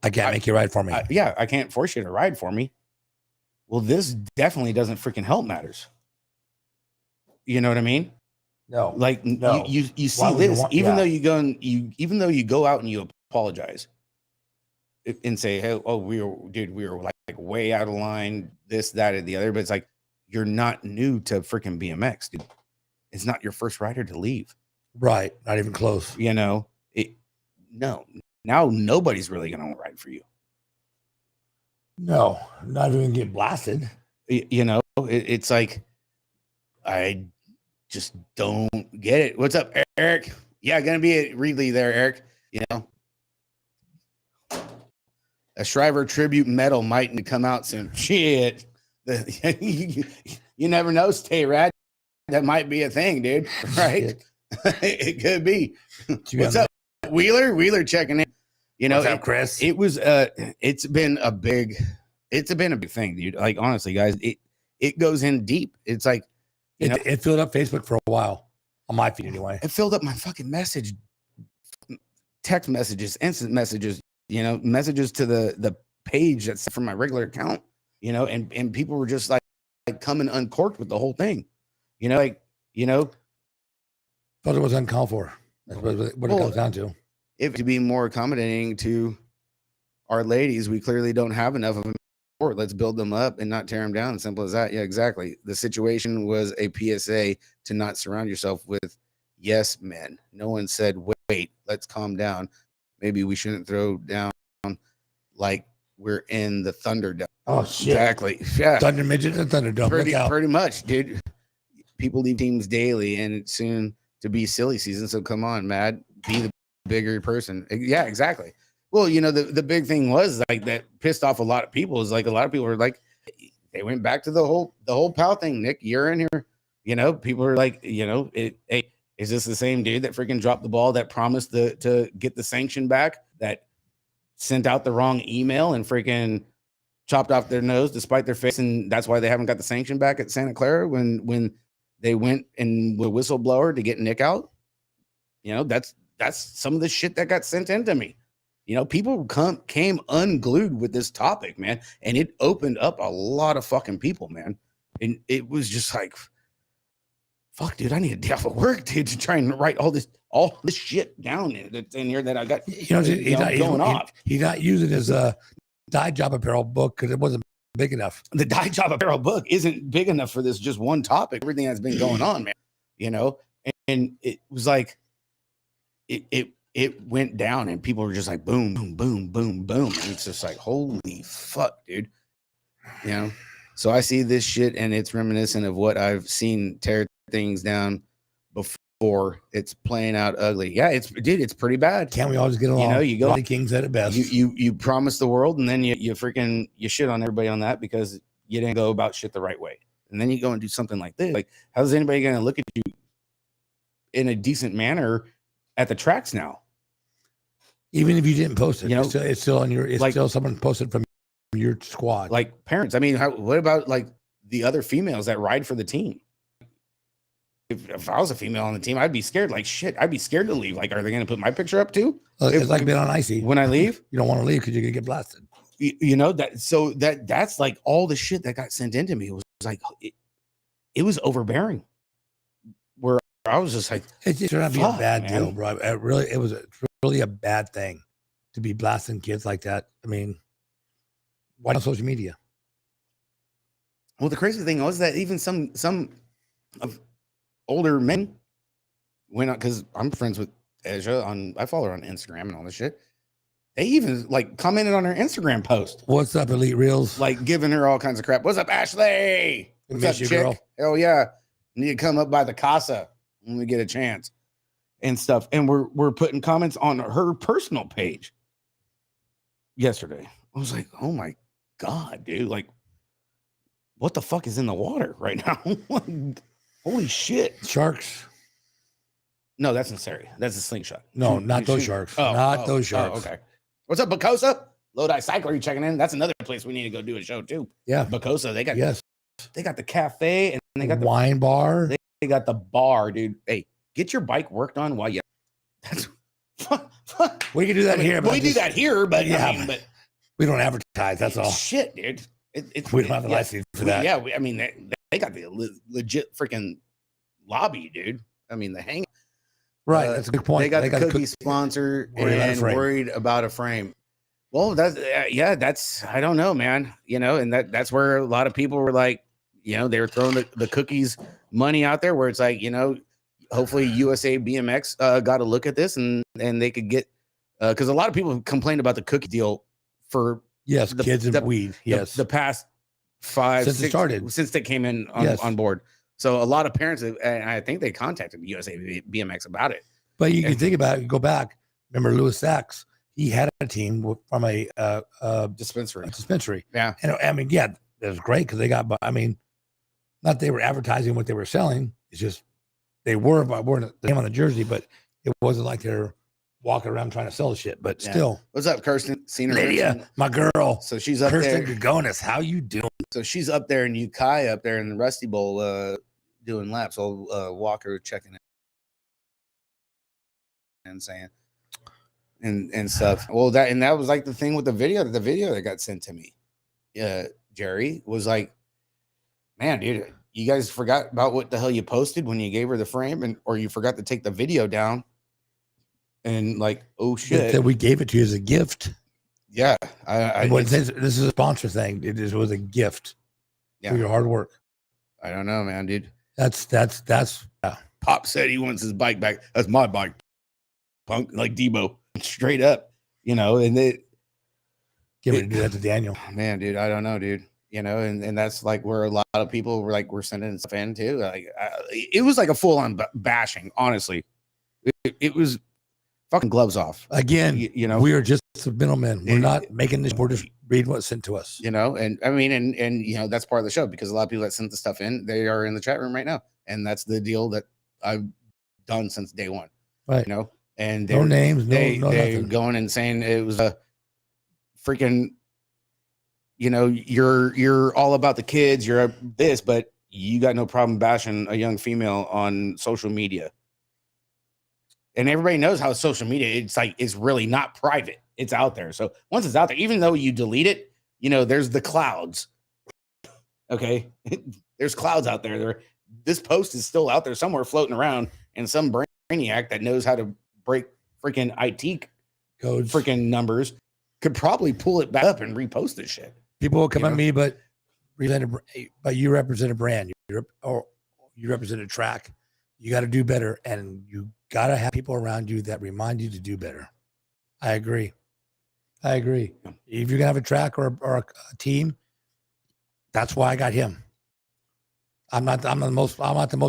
I can't make you ride for me. I can't force you to ride for me. Well, this definitely doesn't freaking help matters. You know what I mean? No, like no. You see this, even though you go out and you apologize and say, hey, oh, we were like way out of line, this, that, and the other. But it's like, you're not new to freaking BMX, dude. It's not your first rider to leave. Right. Not even close. You know, no. Now nobody's really going to ride for you. No, not even get blasted. You know, it's like, I just don't get it. What's up, Eric? Yeah, gonna be at Reedley there, Eric. You know, a Shriver tribute medal might come out soon. Shit, you never know. Stay rad. That might be a thing, dude. Right? It could be. What's up, Wheeler? Wheeler checking in. You know, what's up, Chris? It was. It's been a big thing, dude. Like honestly, guys, it goes in deep. It's like. It filled up Facebook for a while on my feed anyway. It filled up my fucking text messages, instant messages, you know, messages to the page that's from my regular account, you know, and people were just like coming uncorked with the whole thing, you know, like You know, Thought it was uncalled for. That's what it comes down to. If to be more accommodating to our ladies, we clearly don't have enough of them. Let's build them up and not tear them down. Simple as that. Yeah, exactly. The situation was a PSA to not surround yourself with yes men. No one said, wait, let's calm down. Maybe we shouldn't throw down like we're in the Thunderdome. Oh, shit. Exactly. Yeah. Thunder Midget and Thunderdome. Pretty much, dude. People leave teams daily, and it's soon to be silly season. So come on, Mad. Be the bigger person. Yeah, exactly. Well, you know, the big thing was like that pissed off a lot of people is like a lot of people were like, they went back to the whole pal thing. Nick, you're in here. You know, people are like, you know, hey, is this the same dude that freaking dropped the ball that promised to get the sanction back, that sent out the wrong email and freaking chopped off their nose despite their face, and that's why they haven't got the sanction back at Santa Clara when they went and with a whistleblower to get Nick out? You know, that's some of the shit that got sent into me. You know, people came unglued with this topic, man, and it opened up a lot of fucking people, man. And it was just like, fuck, dude, I need a day off of work, dude, to try and write all this shit down that's in here that I got. You know, going off. He's not using his dye job apparel book because it wasn't big enough. The dye job apparel book isn't big enough for this just one topic. Everything that's been going on, man. You know, and it was like it went down, and people were just like boom, boom, boom, boom, boom. And it's just like, holy fuck, dude. You know, so I see this shit, and it's reminiscent of what I've seen tear things down before. It's playing out ugly. Yeah, it's pretty bad. Can't we always get along? You know, you go. The King said it best. You promise the world, and then you freaking shit on everybody on that because you didn't go about shit the right way. And then you go and do something like this. Like, how's anybody going to look at you in a decent manner at the tracks now? Even if you didn't post it, you know, it's still on your. It's like, still someone posted from your squad. Like parents. I mean, what about like the other females that ride for the team? If I was a female on the team, I'd be scared. Like shit, I'd be scared to leave. Like, are they going to put my picture up too? It's like being on icy. When I leave, you don't want to leave because you're going to get blasted. You know that. So that's like all the shit that got sent into me. It was like it was overbearing. Where I was just like, it turned out to be a bad deal, bro. It was really a bad thing to be blasting kids like that. I mean, why on social media? Well, the crazy thing was that even some of older men went on, because I'm friends with Asia I follow her on Instagram and all this shit. They even like commented on her Instagram post. What's up, Elite Reels? Like giving her all kinds of crap. What's up, Ashley? What's up, chick? Girl? Hell yeah. You need to come up by the casa when we get a chance and stuff. And we're putting comments on her personal page yesterday. I was like, oh my God, dude. Like, what the fuck is in the water right now? Holy shit. Sharks. No, that's necessary. That's a slingshot. No, not those sharks. Not those sharks. Okay. What's up, Bacosa? Lodi Cycler, you checking in? That's another place we need to go do a show too. Yeah. Bacosa, they got the cafe and they got the wine bar. They got the bar, dude. Hey, get your bike worked on while you. That's we can do that here. We do that here, but yeah, but we don't advertise. That's all. Shit, dude. We don't have the license for that. Yeah, I mean, they got the legit freaking lobby, dude. I mean, the hang. Right, that's a good point. They got the cookie sponsor and worried about a frame. Well, that's I don't know, man. You know, and that's where a lot of people were like, you know, they were throwing the cookies money out there, where it's like, you know, hopefully USA BMX got to look at this and they could get because a lot of people have complained about the cookie deal for kids and weed. The past 5 since 6, it started, since they came in on board. So a lot of parents, and I think they contacted USA BMX about it. But you can think about it. You go back. Remember Louis Sachs? He had a team from a dispensary. Yeah, and I mean, yeah, it was great because they got. I mean, not they were advertising what they were selling. It's just they were wearing the name on the jersey, but it wasn't like they're walking around trying to sell the shit. But still, what's up, Kirsten? Seen her, Lydia, my girl. So she's up Kirsten there. Gagonis, how you doing? So she's up there in Ukiah, up there in the Rusty Bowl, doing laps. Old Walker checking it and saying and stuff. Well, that was like the thing with the video that got sent to me. Jerry was like, man, dude, you guys forgot about what the hell you posted when you gave her the frame, or you forgot to take the video down. And like, oh shit, that we gave it to you as a gift. Yeah, this is a sponsor thing. It was a gift for your hard work. I don't know, man, dude. That's Pop said he wants his bike back. That's my bike, punk, like Debo, straight up, and they give it to do that to Daniel. Man, dude, I don't know, dude. And that's like where a lot of people were sending stuff in too. Like, it was like a full on bashing. Honestly, it was fucking gloves off. Again, we are just middlemen. We're not making this. We're just reading what's sent to us. And I mean, and that's part of the show, because a lot of people that sent the stuff in, they are in the chat room right now, and that's the deal that I've done since day one. Right. And no names, they're nothing. Going and saying it was a freaking, you're all about the kids, you're this, but you got no problem bashing a young female on social media. And everybody knows how social media, it's really not private. It's out there. So once it's out there, even though you delete it, there's the clouds. Okay. There's clouds out there. This post is still out there somewhere floating around, and some brainiac that knows how to break freaking IT codes, freaking numbers, could probably pull it back up and repost this shit. People will come at me, but you represent a brand. You represent a track. You got to do better, and you got to have people around you that remind you to do better. I agree. If you're gonna have a track or a team, that's why I got him. I'm not the most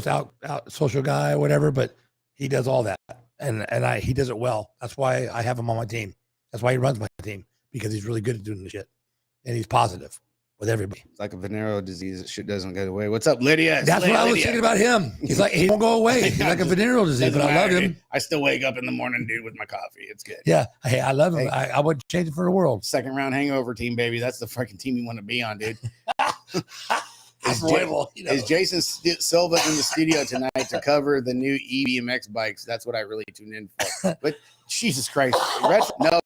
out social guy or whatever, but he does all that, and he does it well. That's why I have him on my team. That's why he runs my team, because he's really good at doing the shit, and he's positive with everybody. It's like a venereal disease. That shit doesn't go away. What's up, Lydia? That's what I was thinking about him. He's like, he won't go away. He's like a venereal disease, but I love him. I still wake up in the morning, dude, with my coffee. It's good. Yeah. Hey, I love him. I wouldn't change it for the world. Second round hangover team, baby. That's the fucking team you want to be on, dude. Is Jason Silva in the studio tonight to cover the new BMX bikes? That's what I really tuned in for. But Jesus Christ, no.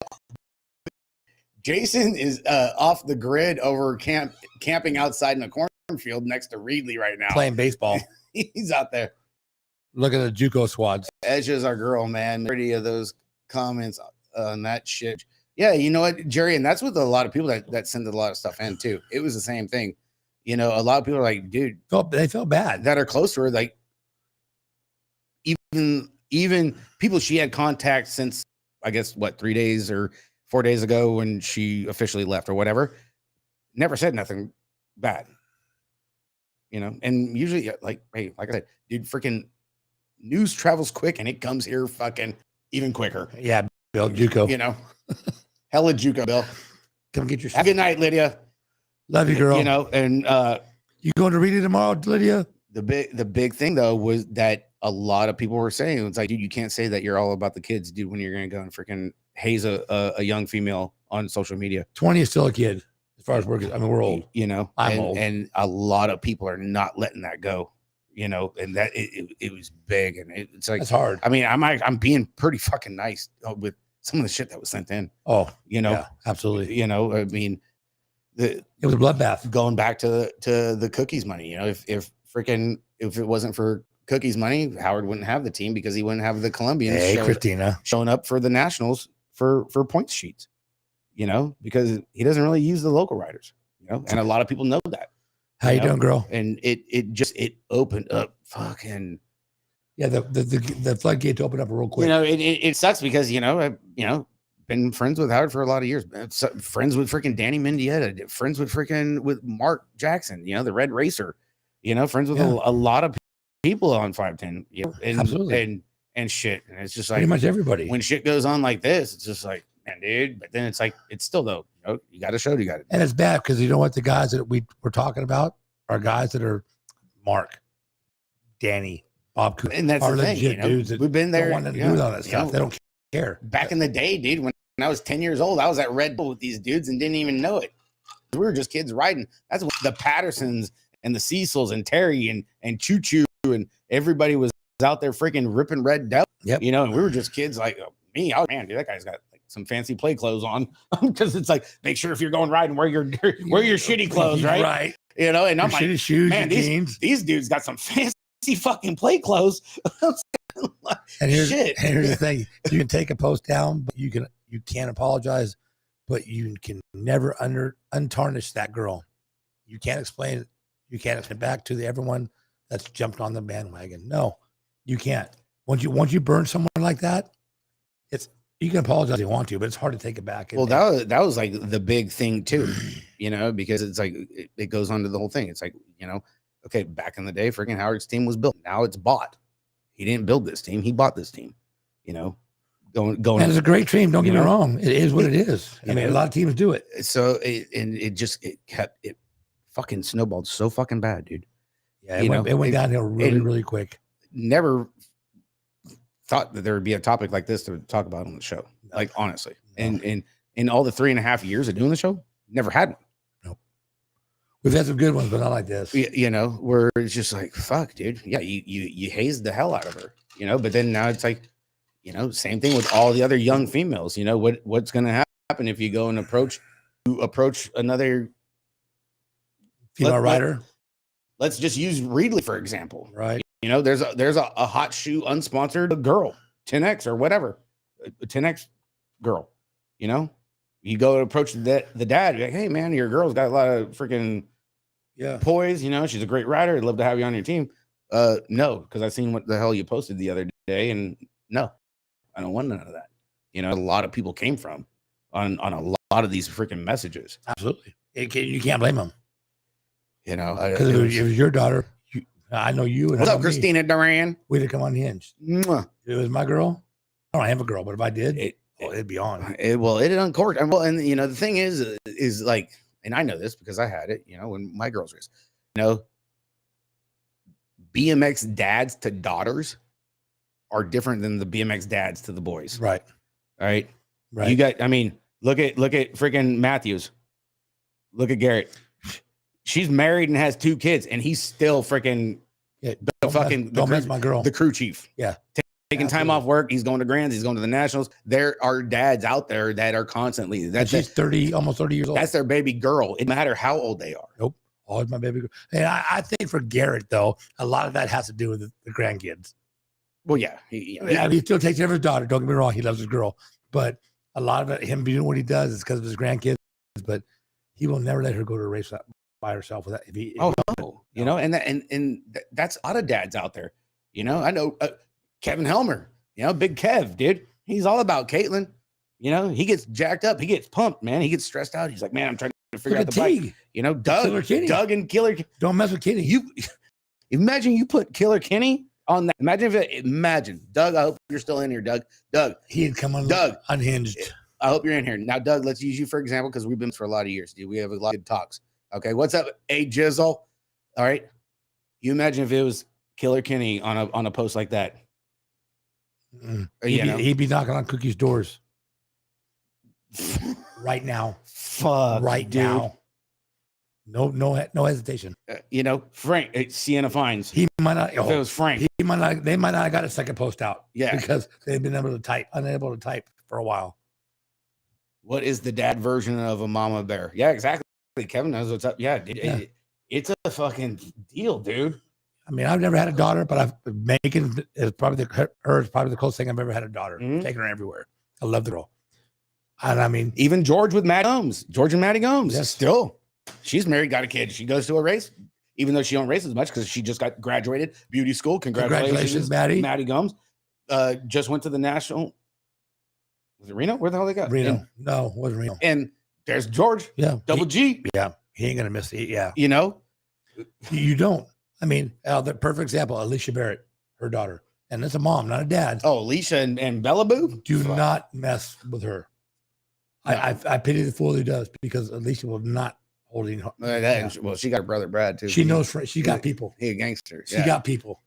Jason is off the grid over camping outside in a cornfield next to Reedley right now, playing baseball. He's out there. Look at the JUCO squads. Edge is our girl, man. Pretty of those comments on that shit. Yeah, you know what, Jerry, and that's with a lot of people that send a lot of stuff in too. It was the same thing. A lot of people are like, dude, they felt bad that are close to her. Like, even people she had contact since, I guess, 3 days or 4 days ago when she officially left or whatever, never said nothing bad. And usually, like I said, dude, freaking news travels quick, and it comes here fucking even quicker. Yeah, Bill JUCO. Hella JUCO, Bill. Come get your. Have a good night, Lydia. Love you, girl. And you going to read it tomorrow, Lydia? The big thing though was that a lot of people were saying, it's like, dude, you can't say that you're all about the kids, dude, when you're gonna go and freaking haze a young female on social media. 20 is still a kid as far as we're old. I'm old. And a lot of people are not letting that go. And that it was big, and it's like, it's hard. I mean, I'm being pretty fucking nice with some of the shit that was sent in. Oh, yeah, absolutely. I mean, it was a bloodbath. Going back to the Cookies money, if it wasn't for Cookies money, Howard wouldn't have the team, because he wouldn't have the Colombians Christina showing up for the nationals for points sheets, because he doesn't really use the local riders, and a lot of people know that. How you doing, girl? And it opened up fucking. Yeah, the floodgates opened up real quick. It sucks because been friends with Howard for a lot of years. Friends with freaking Danny Mendieta, friends with Mark Jackson, the Red Racer, friends with a lot of people on 510, and, absolutely, and shit. And it's just like pretty much everybody. When shit goes on like this, it's just like, man, dude. But then it's like, it's still though, you got to show, you got it. And it's bad because you know what, the guys that we're talking about are guys that are Mark, Danny, Bob, and that's the thing, dudes that we've been there. Want to do all that stuff. They don't care. Back in the day, dude, when I was 10 years old, I was at Red Bull with these dudes and didn't even know it. We were just kids riding. That's when the Pattersons and the Cecils and Terry and Choo Choo and everybody was out there freaking ripping Red Devil. Yep. And we were just kids like me. I was, man, dude, that guy's got like some fancy play clothes on because it's like, make sure if you're going riding, wear your shitty clothes, right? Right. You know, and I'm Your like, shitty shoes, man, your jeans. these dudes got some fancy fucking play clothes. And here's Shit. the thing: you can take a post down, but you can't apologize, but you can never untarnish that girl. You can't explain it. You can't explain it back to everyone that's jumped on the bandwagon. No, you can't. Once you burn someone like that, you can apologize if you want to, but it's hard to take it back. Well, that was like the big thing too, you know, because it's like it goes on to the whole thing. It's like, you know, okay, back in the day, freaking Howard's team was built. Now it's bought. He didn't build this team; he bought this team. You know, going. And it's a great team. Don't get me wrong; it is what it is. I mean, a lot of teams do it. So it fucking snowballed so fucking bad, dude. Yeah, it went downhill really quick. Never thought that there would be a topic like this to talk about on the show. No. Like, honestly. No. And in all the 3.5 years of doing the show, never had one. Nope. We've had some good ones, but not like this. You know, where it's just like, fuck, dude. Yeah, you hazed the hell out of her, you know, but then now it's like, you know, same thing with all the other young females. You know, what's gonna happen if you go and approach another female rider? Let's just use Reedley, for example. Right. You know, there's a hot shoe unsponsored girl, 10X or whatever, a 10X girl. You know, you go to approach the dad, you're like, hey man, your girl's got a lot of freaking poise. You know, she's a great rider. I'd love to have you on your team. No, because I seen what the hell you posted the other day, and no, I don't want none of that. You know, a lot of people came from on a lot of these freaking messages. Absolutely, you can't blame them. You know, because it was your daughter. I know you. And what's up, Christina Duran? We'd have come unhinged. Mwah. If it was my girl. I don't have a girl, but if I did, it'd be on. It uncorked. And you know, the thing is like, and I know this because I had it. You know, when my girls race, you know, BMX dads to daughters are different than the BMX dads to the boys. Right. All right. Right. You got. I mean, look at freaking Matthews. Look at Garrett. She's married and has 2 kids, and he's still freaking don't mess my girl. The crew chief. Yeah. Taking time off work. He's going to Grands. He's going to the Nationals. There are dads out there that are constantly. She's 30, almost 30 years old. That's their baby girl. It doesn't matter how old they are. Nope. Always my baby girl. And I think for Garrett, though, a lot of that has to do with the grandkids. Well, yeah. He still takes care of his daughter. Don't get me wrong. He loves his girl. But a lot of it, him doing what he does is because of his grandkids. But he will never let her go to a race by herself with that. You know, and that's a lot of dads out there. You know, I know Kevin Helmer, you know, Big Kev, dude. He's all about Caitlin. You know, he gets jacked up. He gets pumped, man. He gets stressed out. He's like, man, I'm trying to figure out the bike. You know, Doug and Killer. Don't mess with Kenny. You imagine you put Killer Kenny on that. Imagine, Doug. I hope you're still in here, Doug. He'd come on. Doug, unhinged. I hope you're in here now, Doug. Let's use you for example because we've been for a lot of years, dude. We have a lot of good talks. Okay, what's up, Jizzle? All right, you imagine if it was Killer Kenny on a post like that. He'd be knocking on Cookie's doors right now. Fuck, right dude. Now. No hesitation. You know, Frank, Sienna Fines. He might not. If it was Frank, they might not have got a second post out. Yeah, because they've been unable to type for a while. What is the dad version of a mama bear? Yeah, exactly. Kevin knows what's up. Yeah, it's a fucking deal, dude. I mean, I've never had a daughter, but Megan is probably the closest thing I've ever had a daughter. Mm-hmm. Taking her everywhere. I love the girl. And I mean, even George with Maddie Gomes. George and Maddie Gomes. Yes. Still, she's married, got a kid. She goes to a race, even though she don't race as much because she just got graduated beauty school. Congratulations, Maddie Gomes. Just went to the national. Was it Reno? Where the hell they got? Reno. No, it wasn't Reno. And there's George. Yeah. Double G. Yeah. He ain't gonna miss it. Yeah. You know, you don't. I mean, the perfect example, Alicia Barrett, her daughter, and it's a mom, not a dad. Oh, Alicia and Bella Boo. Do not mess with her. No. I pity the fool who does because Alicia will not hold in. Well, she got her brother Brad too. She knows. She got people. He a gangster. She got people.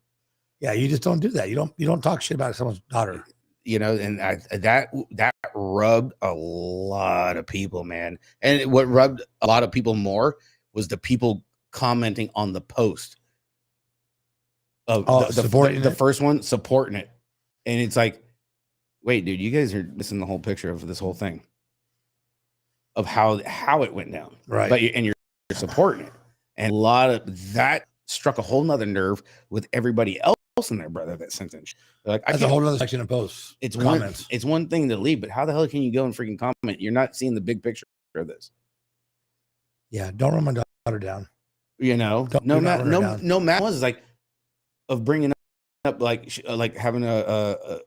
Yeah, you just don't do that. You don't talk shit about someone's daughter. You know, and that rubbed a lot of people, man. And what rubbed a lot of people more was the people commenting on the post of the first one supporting it. And it's like, Wait, dude, you guys are missing the whole picture of this whole thing, of how it went down, Right. But you're supporting it, and a lot of that struck a whole nother nerve with everybody else in there, brother. That sentence, like, That's a whole other section of posts. It's comments. It's one thing to leave, but how the hell can you go and freaking comment? You're not seeing the big picture of this. Yeah, don't run my daughter down. You know, no matter was like of bringing up like having a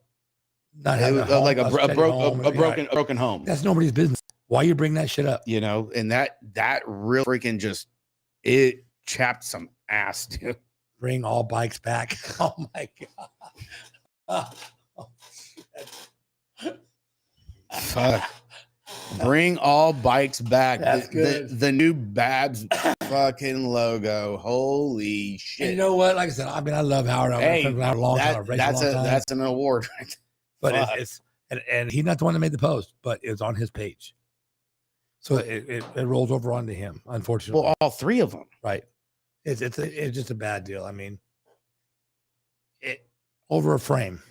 broken home. That's nobody's business. Why you bring that shit up? You know, and that real freaking just it chapped some ass, dude. Bring all bikes back. Oh my god. Fuck. Bring all bikes back. That's good. The new Babs fucking logo. Holy shit. And you know what? Like I said, I mean, I love Howard. That's an award. But it's and he's not the one that made the post, but it's on his page. So it rolls over onto him, unfortunately. Well, all three of them. Right. It's just a bad deal. I mean, it over a frame.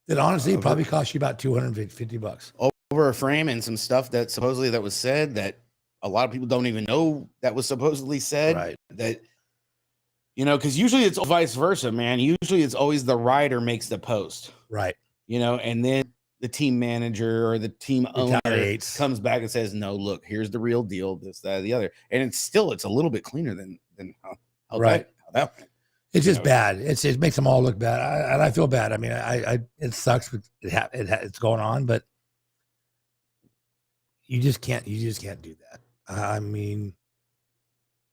It honestly probably cost you about $250. Over a frame and some stuff that supposedly that was said that a lot of people don't even know that was supposedly said. Right. That, you know, because usually it's vice versa, man. Usually it's always the rider makes the post. Right. You know, and then the team manager or the team owner comes back and says, no, look, here's the real deal, this, that, the other. And it's a little bit cleaner than how right. that went. It's just bad. It makes them all look bad. And I feel bad. I mean, it sucks. It's going on, but you just can't do that. I mean,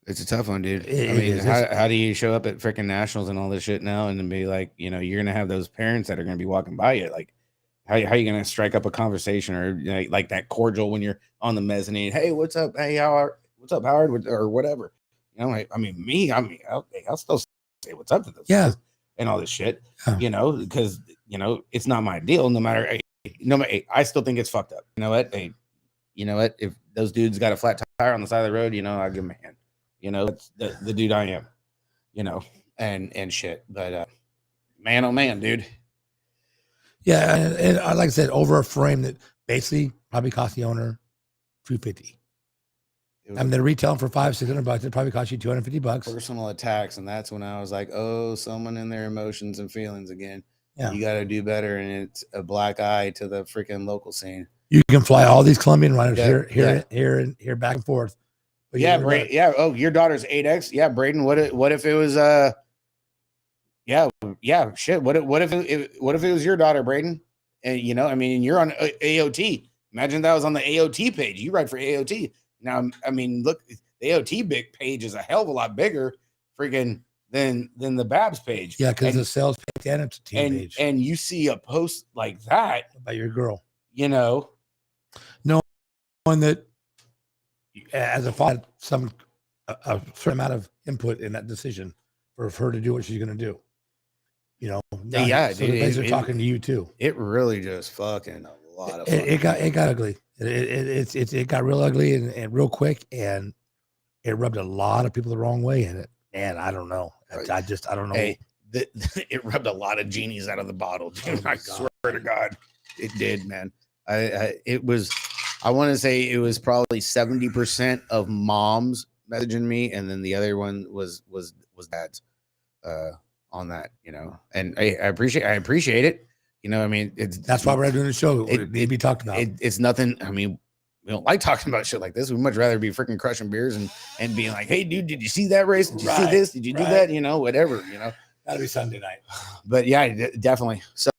it's a tough one, dude. How do you show up at freaking nationals and all this shit now and then be like, you know, you're going to have those parents that are going to be walking by you. Like, how are you going to strike up a conversation or like that cordial when you're on the mezzanine? Hey, what's up? Hey, what's up, Howard? Or whatever. You know, I'll still say what's up to those guys and all this shit, you know, because, you know, it's not my deal. No matter, I still think it's fucked up. You know what? If those dudes got a flat tire on the side of the road, you know, I'll give them a hand. You know, that's the dude I am, you know, and shit. But man, oh man, dude. Yeah, and like I said, over a frame that basically probably cost the owner $250. I mean, they're retailing for $500-$600. It probably cost you $250. Personal attacks, and that's when I was like, oh, someone in their emotions and feelings again. Yeah, you got to do better, and it's a black eye to the freaking local scene. You can fly all these Colombian riders here, back and forth. But oh, your daughter's 8X. Yeah, Braden. What if it was shit. What if it was your daughter, Braden? And you know, I mean, you're on AOT. Imagine that was on the AOT page. You ride for AOT. Now, I mean, look, the AOT big page is a hell of a lot bigger freaking than the Babs page. Yeah, because the sales page and it's a team page. And you see a post like that about your girl, you know, knowing that as a father, a certain amount of input in that decision for her to do what she's going to do. You know, so the guys are talking to you too. It really just fucking a lot of fun. It got ugly. It got real ugly and real quick, and it rubbed a lot of people the wrong way in it. And I don't know. I don't know. Hey, it rubbed a lot of genies out of the bottle. Dude. I swear to God, it did, man. I want to say it was probably 70% of moms messaging me, and then the other one was dads on that, you know. And I appreciate it. You know, I mean, that's why we're doing the show. It be talked about. It's nothing. I mean, we don't like talking about shit like this. We'd much rather be freaking crushing beers and being like, hey, dude, did you see that race? Did you see this? Did you do that? You know, whatever, you know. That'll be Sunday night. But yeah, definitely. So,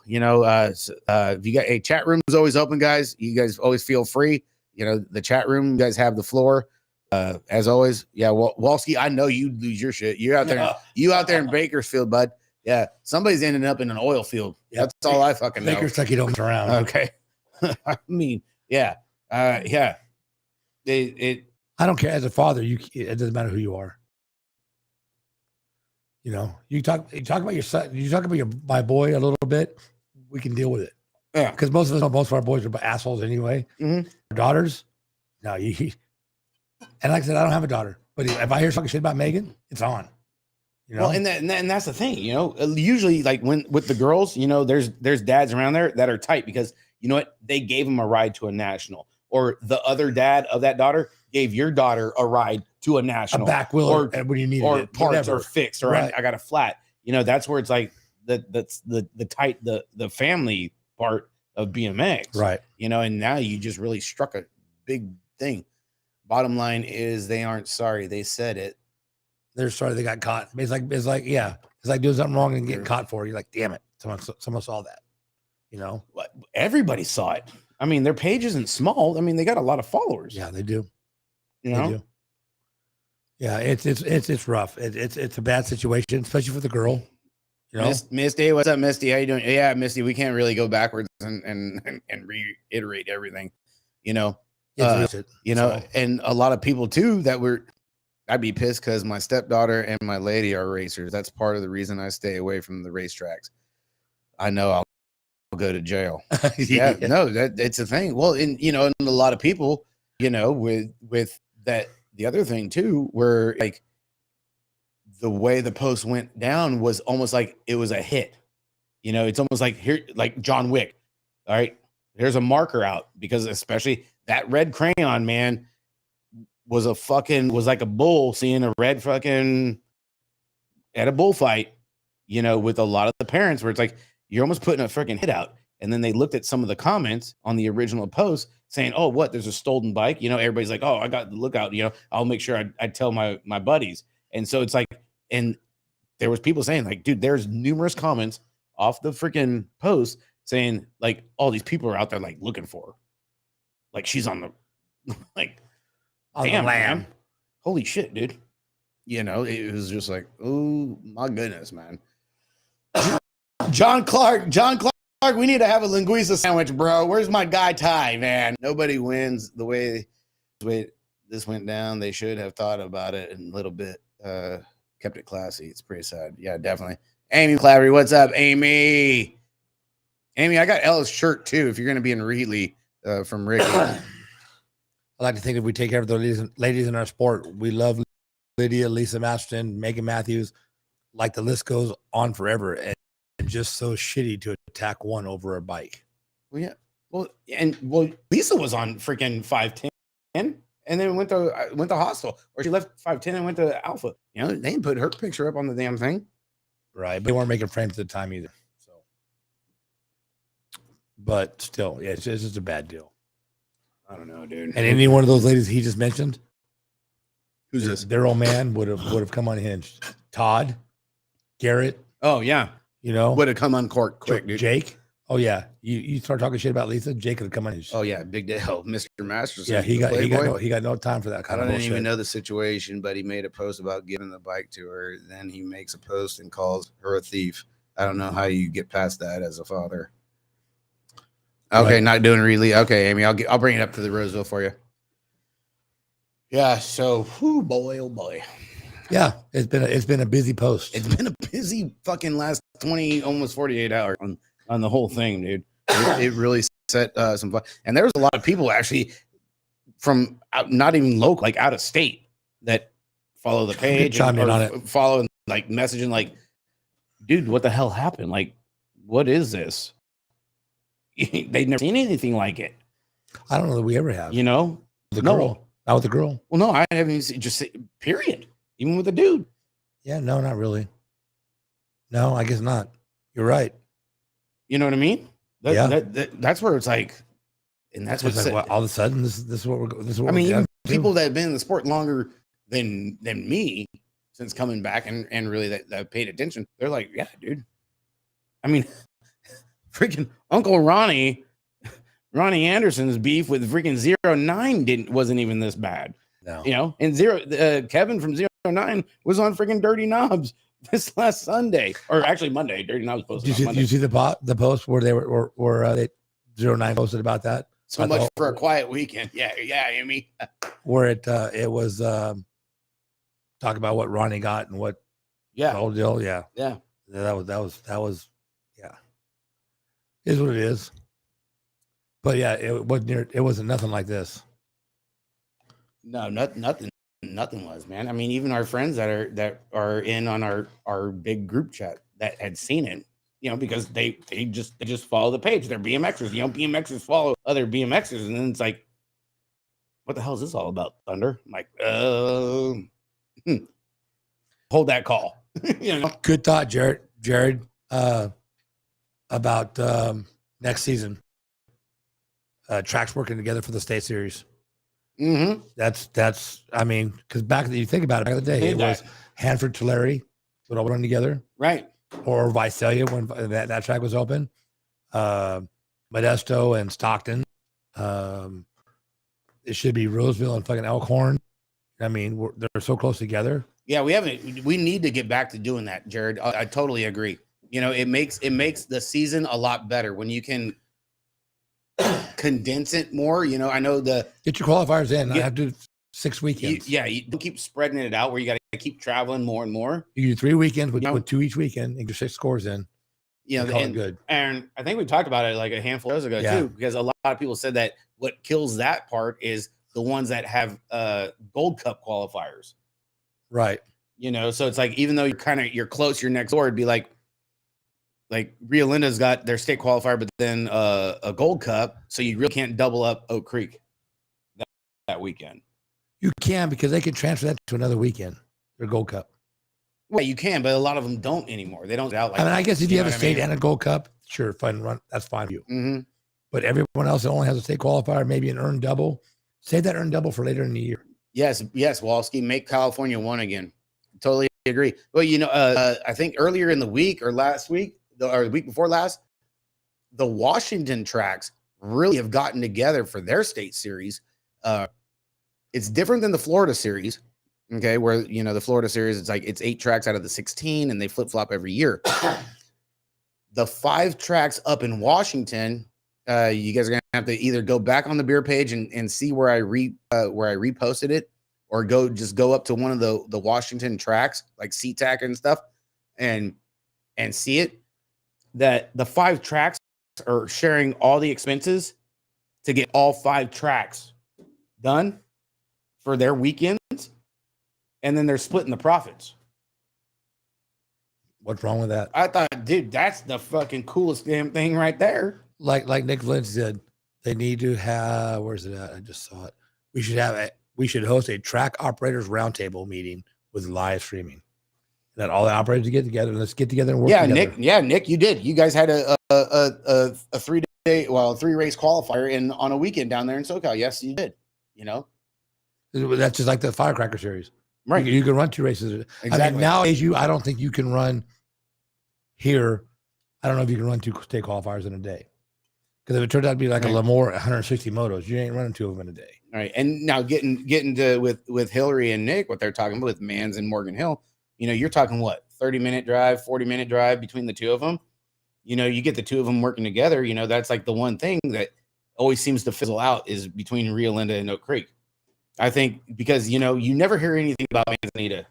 you know, if you got a chat room is always open, guys. You guys always feel free. You know, the chat room, you guys have the floor. As always, yeah. Walski, I know you lose your shit. You're out there. You out there in Bakersfield, bud. Yeah, somebody's ending up in an oil field. Yep. That's all I fucking know. Baker's Kentucky don't around. Okay. I mean, yeah. Yeah. I don't care. As a father, it doesn't matter who you are. You know, you talk about your son. You talk about my boy a little bit. We can deal with it. Yeah. Because most of our boys are assholes anyway. Mm-hmm. Our daughters, no. And like I said, I don't have a daughter, but if I hear something shit about Megan, it's on. You know, Well, and that's the thing, you know. Usually, like when with the girls, you know, there's dads around there that are tight because you know what, they gave him a ride to a national, or the other dad of that daughter gave your daughter a ride to a national, back wheel, or when you needed or it, parts whatever. or fixed, or Right. I got a flat. You know, that's where it's like that's the tight the family part of BMX, Right. you know. And now you just really struck a big thing. Bottom line is they aren't sorry. They said it. They're sorry they got caught. It's like yeah, it's like doing something wrong and getting caught for it. You're like, damn it, someone saw that. You know, Everybody saw it. I mean, their page isn't small. I mean, they got a lot of followers. yeah, they do. You know? They do. Yeah, it's rough. It's a bad situation, especially for the girl. You know, Misty, what's up, Misty? How you doing? Yeah, Misty, we can't really go backwards and reiterate everything. You know, you know, so. And a lot of people too that were. I'd be pissed because my stepdaughter and my lady are racers. That's part of the reason I stay away from the racetracks. I know I'll go to jail. Yeah, no, it's a thing. Well, and you know, and a lot of people, you know, with that, the other thing too, where like the way the post went down was almost like it was a hit. You know, it's almost like here, like John Wick. All right, there's a marker out because especially that red crayon, man, was like a bull seeing a red fucking at a bullfight, you know, with a lot of the parents where it's like you're almost putting a freaking hit out. And then they looked at some of the comments on the original post saying, oh, what, there's a stolen bike. You know, everybody's like, oh, I got the lookout, you know, I'll make sure I tell my buddies. And so it's like, and there was people saying like, dude, there's numerous comments off the freaking post saying like all these people are out there like looking for her. Like she's on the like On damn, the lam. man. Holy shit, dude. You know, it was just like, oh my goodness, man. John Clark, we need to have a linguiça sandwich, bro. Where's my guy Ty, man? Nobody wins the way this went down. They should have thought about it a little bit, kept it classy. It's pretty sad. Yeah, definitely. Amy Clavery, what's up, Amy? Amy, I got Ella's shirt too. If you're gonna be in Reedley from Ricky. I like to think if we take care of the ladies in our sport, we love Lydia, Lisa Masterton, Megan Matthews, like the list goes on forever, and just so shitty to attack one over a bike. Well, yeah. Well, Lisa was on freaking 5'10" and then went to hostel, or she left 5'10" and went to Alpha. You know, they didn't put her picture up on the damn thing. Right. But they weren't making friends at the time either. So, but still, yeah, it's just a bad deal. I don't know, dude. And any one of those ladies he just mentioned, who's this? Their old man would have come unhinged. Todd, Garrett. Oh yeah, you know, would have come uncorked quick, dude. Jake. Oh yeah, you start talking shit about Lisa, Jake could have come unhinged. Oh yeah, big deal, Mr. Masterson. Yeah, he got no time for that kind of bullshit. I don't even know the situation, but he made a post about giving the bike to her. Then he makes a post and calls her a thief. I don't know how you get past that as a father. Okay, right. Not doing really. Okay, Amy, I'll bring it up to the Roseville for you. Yeah. So, oh boy. Yeah, it's been a busy post. It's been a busy fucking last 20, almost 48 hours on the whole thing, dude. It really set some fun. And there was a lot of people actually from not even local, like out of state, that follow the page and follow and like messaging, like, dude, what the hell happened? Like, what is this? They've never seen anything like it. I don't know that we ever have. You know, not with the girl. Well, no, I haven't seen, just period. Even with the dude. Yeah, no, not really. No, I guess not. You're right. You know what I mean? That's where it's like, and that's what's like, well, all of a sudden this is what we're. I mean, even people that have been in the sport longer than me since coming back and really that paid attention, they're like, yeah, dude. I mean, freaking Uncle Ronnie Anderson's beef with freaking 09 wasn't even this bad. No, you know, and Kevin from 09 was on freaking Dirty Knobs this last Sunday, or actually Monday. Dirty Knobs posted. Did you see the post where they were 09 posted about that? So much for a quiet weekend. Yeah, Amy. Where it was talk about what Ronnie got and what the whole deal. Yeah. That was yeah. Is what it is. But yeah, it wasn't nothing like this. No, nothing nothing was, man. I mean, even our friends that are in on our big group chat that had seen it, because they just follow the page. They're BMXers, BMXers follow other BMXers, and then it's like, what the hell is this all about, Thunder? I'm like, hold that call. Good thought, Jared. About next season. Tracks working together for the state series. Mm-hmm. That's. I mean, because you think about it, back in the day, it was Hanford, Tulare would all run together, right? Or Visalia when that track was open. Modesto and Stockton. It should be Roseville and fucking Elkhorn. I mean, they're so close together. Yeah, we need to get back to doing that, Jared. I totally agree. It makes the season a lot better when you can condense it more. I know get your qualifiers in. I have to do 6 weekends. You keep spreading it out where you got to keep traveling more and more. You do 3 weekends with 2 each weekend and get 6 scores in. And good. And I think we talked about it like a handful of years ago too, because a lot of people said that what kills that part is the ones that have Gold Cup qualifiers. Right. So it's like, even though you're close, you're next door, it'd be like Rio Linda's got their state qualifier, but then a Gold Cup. So you really can't double up Oak Creek that weekend. You can, because they can transfer that to another weekend, their Gold Cup. Well, you can, but a lot of them don't anymore. They don't out like I guess if you have a state and a Gold Cup, sure, fun run. That's fine for you. Mm-hmm. But everyone else that only has a state qualifier, maybe an earned double, save that earned double for later in the year. Yes, Walski, make California one again. Totally agree. Well, I think earlier in the week or last week, or the week before last, the Washington tracks really have gotten together for their state series. It's different than the Florida series, okay, where, the Florida series, it's 8 tracks out of the 16, and they flip-flop every year. The 5 tracks up in Washington, you guys are going to have to either go back on the beer page and see where I reposted it, or go up to one of the Washington tracks, like SeaTac and stuff, and see it. That the 5 tracks are sharing all the expenses to get all 5 tracks done for their weekends, and then they're splitting the profits. What's wrong with that? I thought, dude, that's the fucking coolest damn thing right there. Like Nick Lynch said, they need to have, where's it at? I just saw it. We should host a track operators roundtable meeting with live streaming. That all the operators get together. Let's get together and work together. Nick, you did. You guys had a 3-day, 3-race qualifier on a weekend down there in SoCal. Yes, you did. That's just like the Firecracker series, right? You can run 2 races. Exactly. I mean, nowadays, I don't think you can run here. I don't know if you can run 2 state qualifiers in a day, because if it turns out to be like a Lemoore 160 motos, you ain't running 2 of them in a day. All right. And now getting to with Hillary and Nick, what they're talking about with Mans and Morgan Hill. You're talking what, 30-minute drive, 40-minute drive between the 2 of them. You get the 2 of them working together. That's like the one thing that always seems to fizzle out is between Rio Linda and Oak Creek. I think because you never hear anything about Manzanita.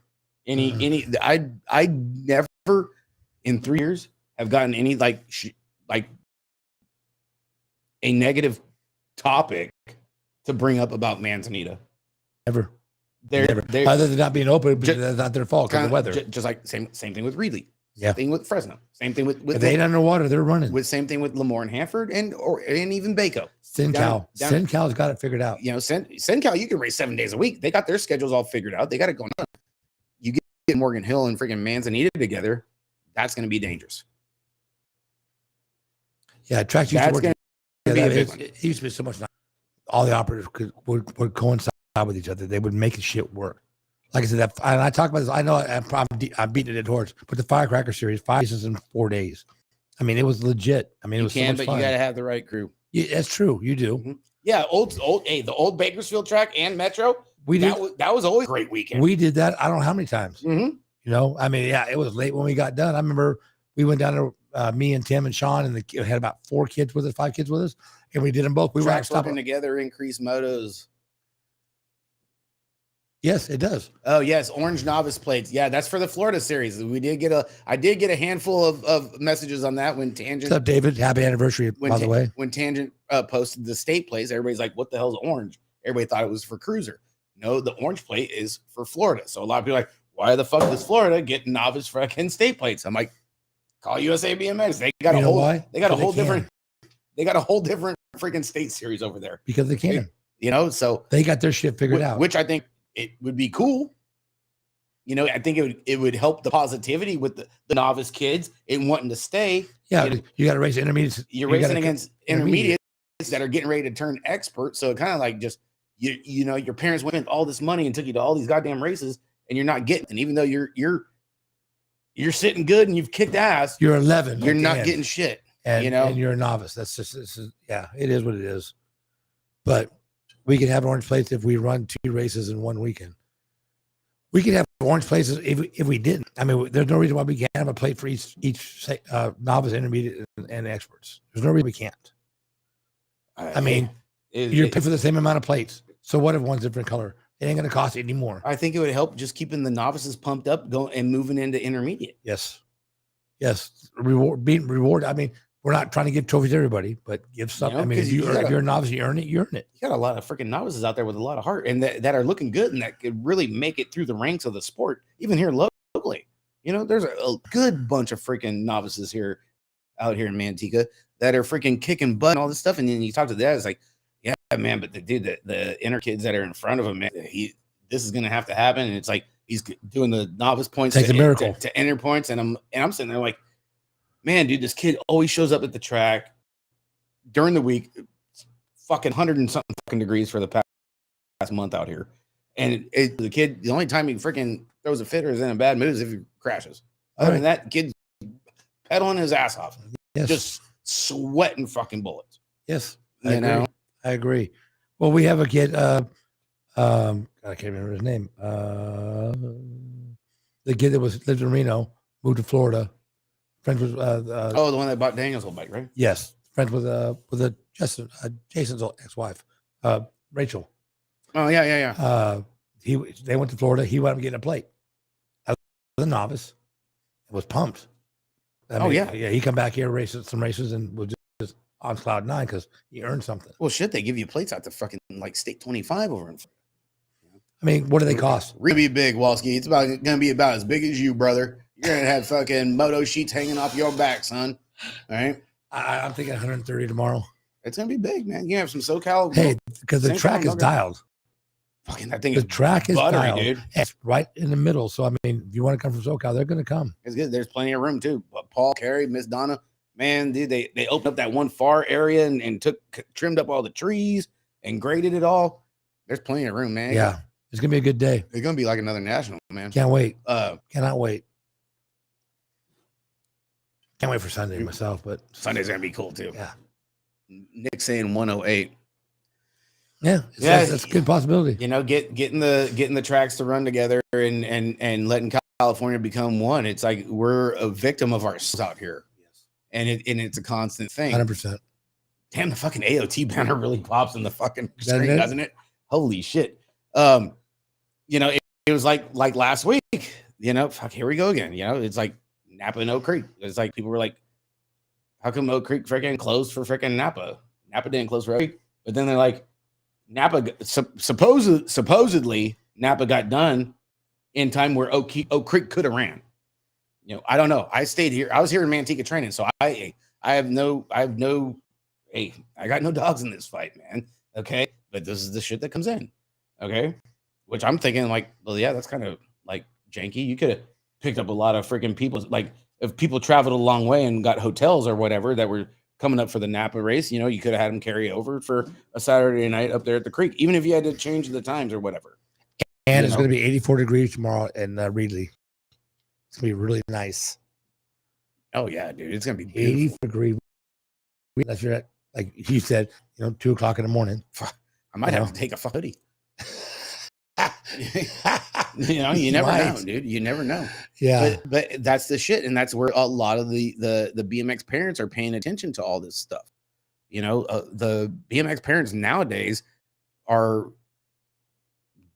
I never in 3 years have gotten any like a negative topic to bring up about Manzanita. Never. They're other than not being open, but that's not their fault because of the weather. Just like same thing with Reedley. Yeah. Same thing with Fresno. Same thing with if they ain't underwater, they're running. With same thing with Lemoore and Hanford and even Baco. SenCal's got it figured out. SenCal, you can race 7 days a week. They got their schedules all figured out. They got it going on. You get Morgan Hill and freaking Manzanita together, that's going to be dangerous. Yeah, tracks used to work. It used to be so much. All the operators would coincide with each other. They would make the shit work. Like I said, and I talk about this. I know I'm beating a dead horse, but the Firecracker series, 5 races in 4 days. I mean, it was legit. I mean, it was so much fun. You got to have the right crew. Yeah, that's true. You do. Mm-hmm. Yeah, the old Bakersfield track and Metro. That was always a great weekend. We did that. I don't know how many times. Mm-hmm. I mean, yeah, it was late when we got done. I remember we went down to me and Tim and Sean, and had about 5 kids with us, and we did them both. We were working together, increase motos. Yes, it does. Oh, yes. Orange novice plates. Yeah, that's for the Florida series. I did get a handful of messages on that when Tangent. What's up, David? Happy anniversary, by the way. When Tangent posted the state plates, everybody's like, what the hell's orange? Everybody thought it was for Cruiser. No, the orange plate is for Florida. So a lot of people are like, why the fuck does Florida get novice fucking state plates? I'm like, call USA BMX. They got a whole, they got a whole different, they got a whole different freaking state series over there because they can. You know, so they got their shit figured out, which I think it would be cool. You know, I think it would help the positivity with the novice kids in wanting to stay. Yeah, you got to race intermediates. You're racing against intermediates that are getting ready to turn experts. So it kind of like just you know, your parents went all this money and took you to all these goddamn races, and you're not getting. And even though you're sitting good and you've kicked ass, you're 11. You're not getting shit. And, you know, and you're a novice. That's just yeah, it is what it is. But we can have orange plates if we run 2 races in one weekend. We could have orange plates if we didn't. I mean, there's no reason why we can't have a plate for each novice, intermediate, and experts. There's no reason we can't. I mean, you're paying for the same amount of plates. So what if one's different color? It ain't going to cost any more. I think it would help just keeping the novices pumped up, going and moving into intermediate. Yes. Being rewarded. I mean, we're not trying to give trophies to everybody, but give something. You know, I mean, if you're a novice, you earn it. You earn it. You got a lot of freaking novices out there with a lot of heart and that are looking good and that could really make it through the ranks of the sport, even here locally. You know, there's a good bunch of freaking novices out here in Manteca that are freaking kicking butt and all this stuff. And then you talk to that, it's like, yeah, man, but the inner kids that are in front of him, man, this is gonna have to happen. And it's like he's doing the novice points to enter points, and I'm sitting there like, man, dude, this kid always shows up at the track during the week, fucking 100 and something fucking degrees for the past month out here. And the kid, the only time he freaking throws a fit or is in a bad mood is if he crashes. Other than that, kid's pedaling his ass off. Yes. Just sweating fucking bullets. Yes. I agree. Well, we have a kid, I can't remember his name. The kid that lived in Reno, moved to Florida. Friends with the one that bought Daniel's old bike, right? Yes, friends with Jason's ex-wife, Rachel. Oh yeah. They went to Florida. He wound up getting a plate. As a novice, and was pumped. I mean, yeah. He come back here, raced some races, and was just on cloud 9 because he earned something. Well, shit, they give you plates out to fucking like state 25 over in. I mean, what do they cost? Really big, Walski. It's gonna be about as big as you, brother. You're gonna have fucking moto sheets hanging off your back, son. All right. I'm thinking 130 tomorrow. It's gonna be big, man. You have some SoCal. Hey, because the track is dialed. Fucking that thing. The track is buttery, dialed. Dude. It's right in the middle. So I mean, if you want to come from SoCal, they're gonna come. It's good. There's plenty of room too. But Paul, Carrie, Miss Donna, man, dude, they opened up that one far area and trimmed up all the trees and graded it all. There's plenty of room, man. Yeah. It's gonna be a good day. It's gonna be like another national, man. Can't wait. Cannot wait. Can't wait for Sunday myself, but Sunday's gonna be cool too. Yeah. Nick saying 108. Yeah, that's a good possibility. You know, getting the tracks to run together and letting California become one. It's like we're a victim of ourselves out here. Yes. And it's a constant thing. 100%. Damn, the fucking AOT banner really pops in the fucking screen, doesn't it? Holy shit. You know, it was like last week, you know, fuck, here we go again. You know, it's like Napa and Oak Creek. It's like people were like, how come Oak Creek freaking closed for freaking Napa? Napa didn't close for Oak Creek. But then they're like, Napa, supposedly Napa got done in time where Oak Creek could have ran. You know, I don't know. I stayed here. I was here in Manteca training. So I got no dogs in this fight, man. Okay. But this is the shit that comes in. Okay. Which I'm thinking like, well, yeah, that's kind of like janky. You could have picked up a lot of freaking people. Like if people traveled a long way and got hotels or whatever that were coming up for the Napa race, you know, you could have had them carry over for a Saturday night up there at the creek, even if you had to change the times or whatever. And it's going to be 84 degrees tomorrow in Reedley. It's going to be really nice. Oh yeah, dude. It's going to be 84 degrees. Unless you're at, like you said, 2 o'clock in the morning. I might have to take a hoodie. You never know, dude. You never know. Yeah. But that's the shit. And that's where a lot of the BMX parents are paying attention to all this stuff. The BMX parents nowadays are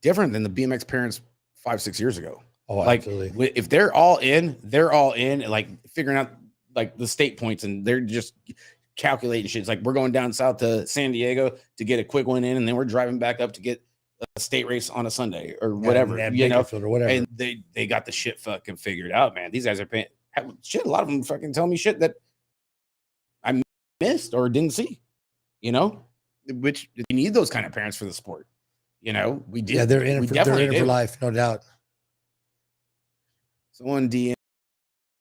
different than the BMX parents 5-6 years ago. Oh, absolutely. If they're all in, like figuring out like the state points and they're just calculating shit. It's like we're going down south to San Diego to get a quick one in, and then we're driving back up to get a state race on a Sunday or Yeah, whatever, and you know, Bakersfield or whatever. and they got the shit fucking figured out, man. These guys are paying shit. A lot of them fucking tell me shit that I missed or didn't see, you know, which you need those kind of parents for the sport. You know, we did. Yeah, they're in it for life, no doubt. Someone DM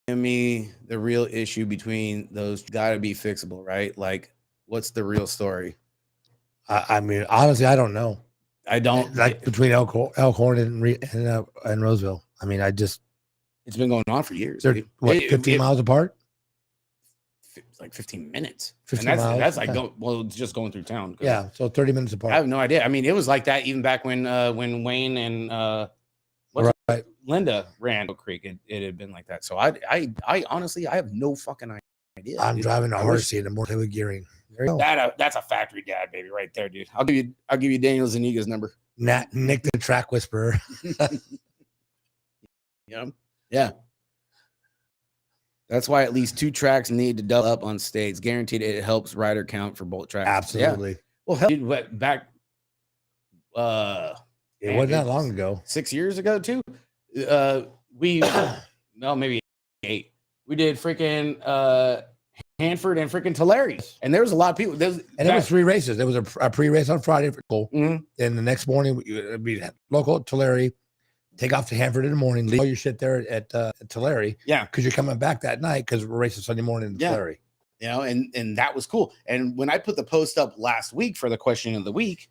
me the real issue between those got to be fixable, right? Like, what's the real story? I mean, honestly, I don't know. I don't like between Elkhorn and Roseville. I mean, it's been going on for years. They're 15 miles apart. It's like 15 minutes. 15 and miles. That's like it's just going through town. Yeah, so 30 minutes apart. I have no idea. I mean, it was like that even back when Wayne and Linda ran Oak Creek. It had been like that. So I honestly I have no fucking idea. I'm driving a Horsey in a more heavy gearing. There you go. That's a factory dad, baby, right there, dude. I'll give you Daniel Zuniga's number. Nick the track whisperer. Yeah. That's why at least 2 tracks need to double up on states. Guaranteed it helps rider count for both tracks. Absolutely. Yeah. Well, hell, dude, back it wasn't that long ago. 6 years ago, too. We maybe 8. We did freaking Hanford and freaking Tulare. And there was a lot of people. It was 3 races. There was a pre-race on Friday for school. Mm-hmm. Then the next morning, we local at Tulare. Take off to Hanford in the morning, leave all your shit there at Tulare. Yeah. Because you're coming back that night because we're racing Sunday morning in Tulare. You know, and that was cool. And when I put the post up last week for the question of the week,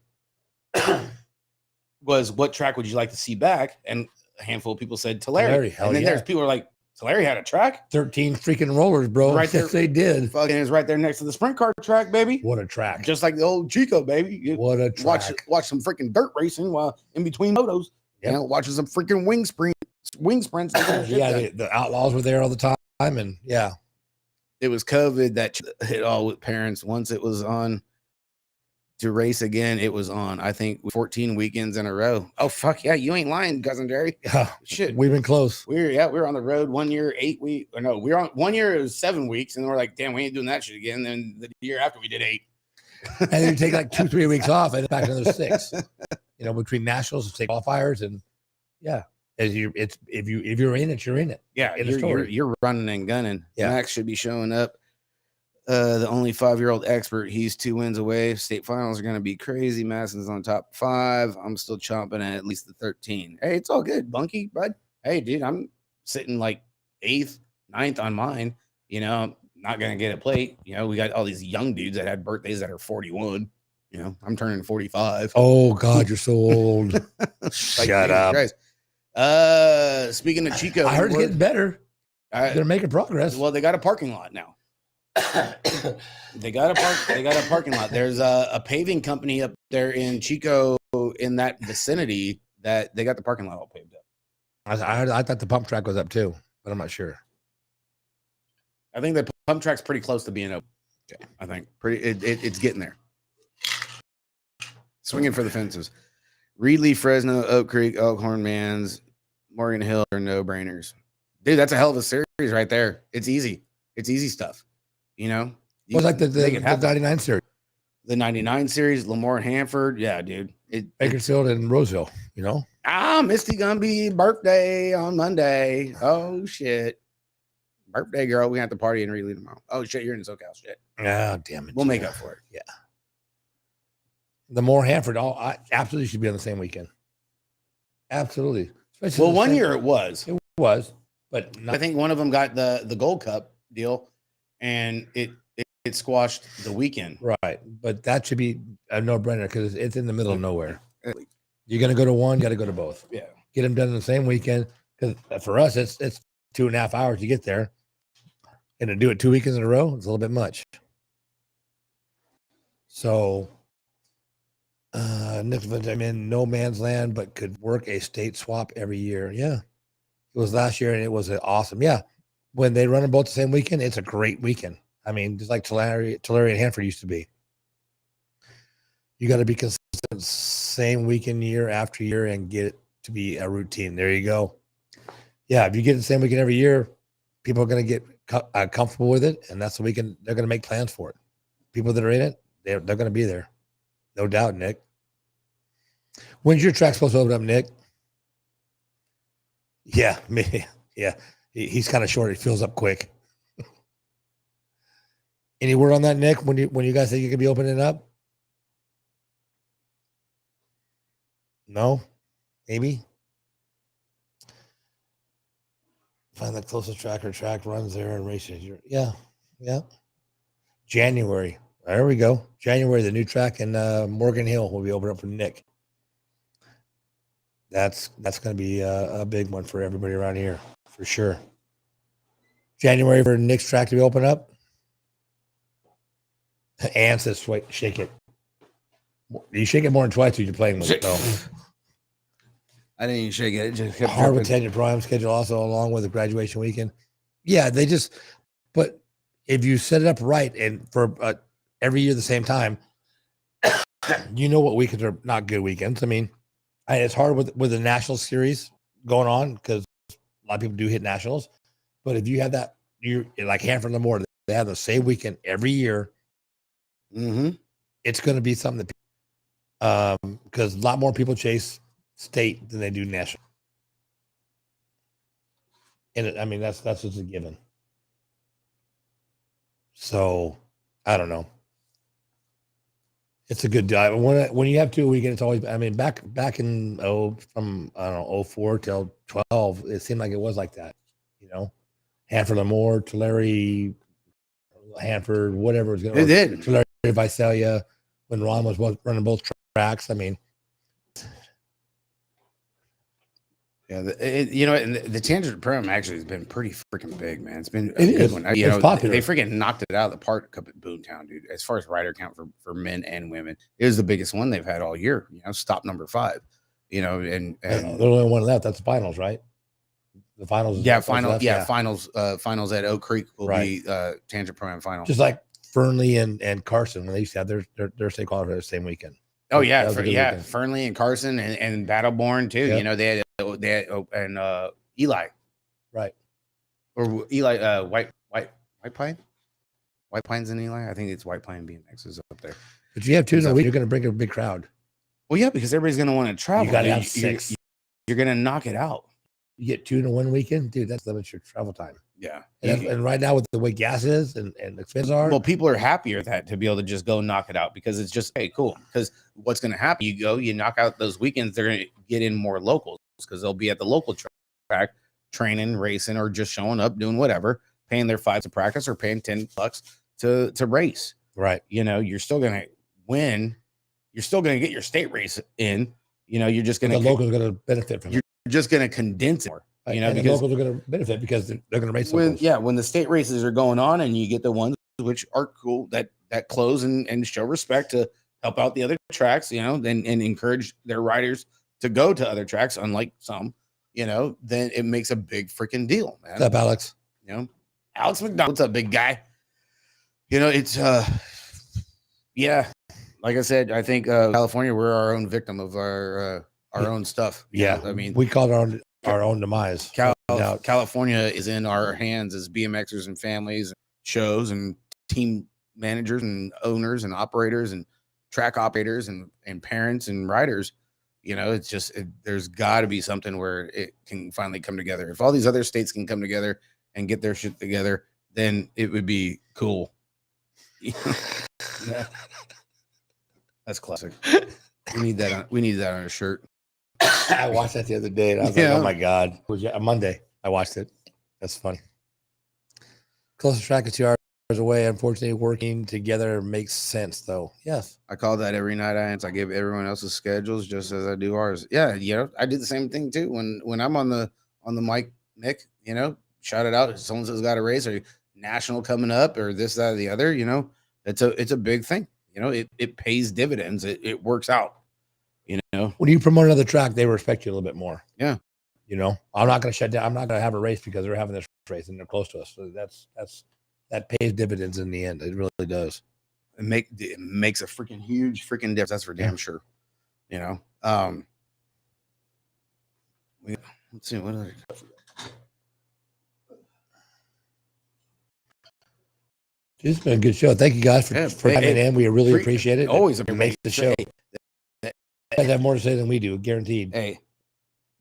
was what track would you like to see back? And a handful of people said Tulare. And then there's people who are like, Tulare had a track? 13 freaking rollers, bro. Right there. Yes, they did. Fucking is right there next to the sprint car track, baby. What a track. Just like the old Chico, baby. What a track. Watch some freaking dirt racing while in between motos. Yep. You know, watching some freaking wing sprints. Yeah, the Outlaws were there all the time. And yeah. It was COVID that hit all with parents. Once it was on to race again, it was on. I think 14 weekends in a row. Oh fuck yeah, you ain't lying, cousin Jerry. Yeah, shit, we've been close. We were on the road 1 year, 8 weeks. Or no, we were on 1 year. It was 7 weeks, and we're like, damn, we ain't doing that shit again. Then the year after, we did 8. And then you take like 2-3 weeks off, and back another 6. You know, between nationals and state qualifiers, and yeah, if you're in it, you're in it. Yeah, you're running and gunning. Yeah. Max should be showing up. The only 5-year-old expert. He's 2 wins away. State finals are going to be crazy. Madison's on top 5. I'm still chomping at least the 13. Hey, it's all good, Bunky, bud. Hey, dude, I'm sitting like 8th, 9th on mine. You know, I'm not going to get a plate. You know, we got all these young dudes that had birthdays that are 41. You know, I'm turning 45. Oh, God, you're so old. Shut up. Christ. Speaking of Chico, I heard it's getting better. They're making progress. Well, they got a parking lot now. They got a parking lot. There's a paving company up there in Chico in that vicinity that they got the parking lot all paved up. I thought the pump track was up too, but I'm not sure. I think the pump track's pretty close to being open. Okay. I think it's getting there. Swinging for the fences. Reedley, Fresno, Oak Creek, Elkhorn, Mans, Morgan Hill are no-brainers. Dude, that's a hell of a series right there. It's easy. It's easy stuff. You know? It was like the 99 series. The 99 series, Lamore and Hanford. Yeah, dude. Bakersfield and Roseville, you know? Misty Gumby birthday on Monday. Oh, shit. Birthday girl. We have to party in Reedley tomorrow. Oh, shit. You're in SoCal. Shit. Ah, damn it. We'll make up for it. Yeah. The Moore Hanford absolutely should be on the same weekend. Absolutely. Well, 1 year it was. It was, but I think one of them got the Gold Cup deal, and it squashed the weekend. Right, but that should be a no-brainer because it's in the middle of nowhere. You're gonna go to one, you got to go to both. Yeah, get them done in the same weekend. Because for us, it's 2.5 hours to get there, and to do it 2 weekends in a row, it's a little bit much. So. I'm in no man's land, but could work a state swap every year. Yeah. It was last year and it was awesome. Yeah. When they run them both the same weekend, it's a great weekend. I mean, just like Tulare and Hanford used to be. You got to be consistent same weekend year after year and get it to be a routine. There you go. Yeah. If you get the same weekend every year, people are going to get comfortable with it. And that's the weekend they're going to make plans for it. People that are in it, they're going to be there. No doubt, Nick. When's your track supposed to open up, Nick? Yeah, yeah. He's kind of short. It fills up quick. Any word on that, Nick? When you guys think you could be opening up? No, maybe. Find the closest track or track runs there and races. Yeah. January. There we go. January, the new track in Morgan Hill will be open up for Nick. That's going to be a big one for everybody around here for sure. January for Nick's track to be open up. Ann says, "Wait, shake it." You shake it more than twice when you're playing with it. No. I didn't even shake it. It just kept Hard with tenure prime schedule also along with the graduation weekend. Yeah, but if you set it up right and for every year the same time, you know what weekends are not good weekends. I mean, it's hard with the national series going on because a lot of people do hit nationals. But if you have that, you're like Hanford and Lemoore, they have the same weekend every year. Mm-hmm. It's going to be something that because a lot more people chase state than they do national. And I mean, that's just a given. So I don't know. It's a good deal. When you have two a weekend, it's always. I mean, back in from I don't know 04 till 12, it seemed like it was like that. You know, Hanford Lemoore, Tulare, Hanford, whatever was going to. It did. Tulare, Visalia, when Ron was running both tracks. I mean, yeah, and the Tangent program actually has been pretty freaking big, man. It's been a good one. It's popular. They freaking knocked it out of the park up at Boontown, dude. As far as rider count for men and women, it was the biggest one they've had all year. Stop number 5. And there's only one left. That's the finals, right? The finals. Finals at Oak Creek will be Tangent Pro Am final. Just like Fernley and Carson when they used to have their state qualifier the same weekend. Oh yeah, Fernley and Carson and Battleborn too. Yep. They had and Eli, right? Or Eli White Pine. White Pines and Eli. I think it's White Pine BMX is up there. But you have 2 in a week. You're going to bring a big crowd. Well, yeah, because everybody's going to want to travel. You got to have 6. You're going to knock it out. You get 2 in one weekend, dude. That's limits your travel time. Yeah, and right now with the way gas is and expenses are, well, people are happier to be able to just go knock it out because it's just cool. Because what's going to happen? You knock out those weekends. They're going to get in more locals because they'll be at the local track training, racing, or just showing up doing whatever, paying their $5 to practice or paying $10 to race. Right. You're still going to win. You're still going to get your state race in. You're just going to the locals are going to benefit from it. You're just going to condense it more. And because the locals are going to benefit because they're going to race when the state races are going on and you get the ones which are cool that close and show respect to help out the other tracks, and encourage their riders to go to other tracks, unlike some, then it makes a big freaking deal, man. What's up, Alex? Alex McDonald, what's up, big guy? It's yeah, like I said, I think California, we're our own victim of our own stuff. Yeah, I mean, we called our own demise. California is in our hands as BMXers and families, shows and team managers and owners and operators and track operators and parents and riders. It's just there's got to be something where it can finally come together. If all these other states can come together and get their shit together, then it would be cool. Yeah. That's classic. We need that on a shirt. I watched that the other day and I was like, oh my God. It was Monday. I watched it. That's funny. Closest track is 2 hours away. Unfortunately, working together makes sense though. Yes. I call that every night I give everyone else's schedules just as I do ours. Yeah, I do the same thing too. When I'm on the mic, Nick, shout it out. If someone says got a race or national coming up or this, that, or the other, it's a big thing. It pays dividends. It works out. When you promote another track, they respect you a little bit more. Yeah. I'm not going to shut down. I'm not going to have a race because they're having this race and they're close to us. So that pays dividends in the end. It really does. It makes a freaking huge freaking difference. That's for damn sure. Let's see what other. It's been a good show. Thank you guys for coming in. We really appreciate it. Always it makes the show. guys have more to say than we do, guaranteed. Hey,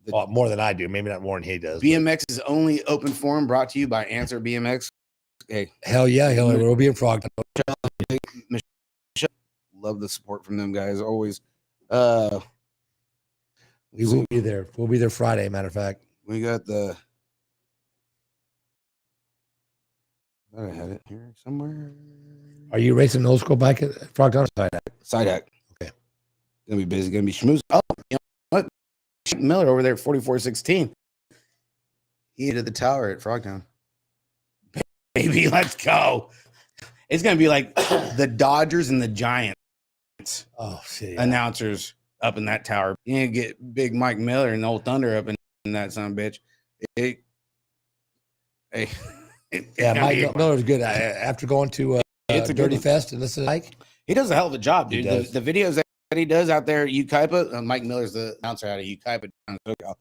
Well, more than I do. Maybe not more than he does. BMX's only open forum brought to you by Answer BMX. Hey, hell yeah, we'll be in Frog. Love the support from them guys always. We will be there. We'll be there Friday. Matter of fact, we got the. I had it here somewhere. Are you racing an old school bike at Frogtown or Side Hack? Side Hack. Okay. Gonna be busy. Gonna be schmooze. Oh, you know what? Miller over there at 4416. He hit the tower at Frogtown. Baby, let's go. It's gonna be like the Dodgers and the Giants. Oh, shit. Announcers up in that tower. You ain't get big Mike Miller and old Thunder up in that son of a bitch. Yeah, Mike Miller's good. After going to it's a Dirty Fest and listen to Mike, he does a hell of a job, dude. The videos that he does out there, Ukaipa, Mike Miller's the announcer out of Ukaipa. The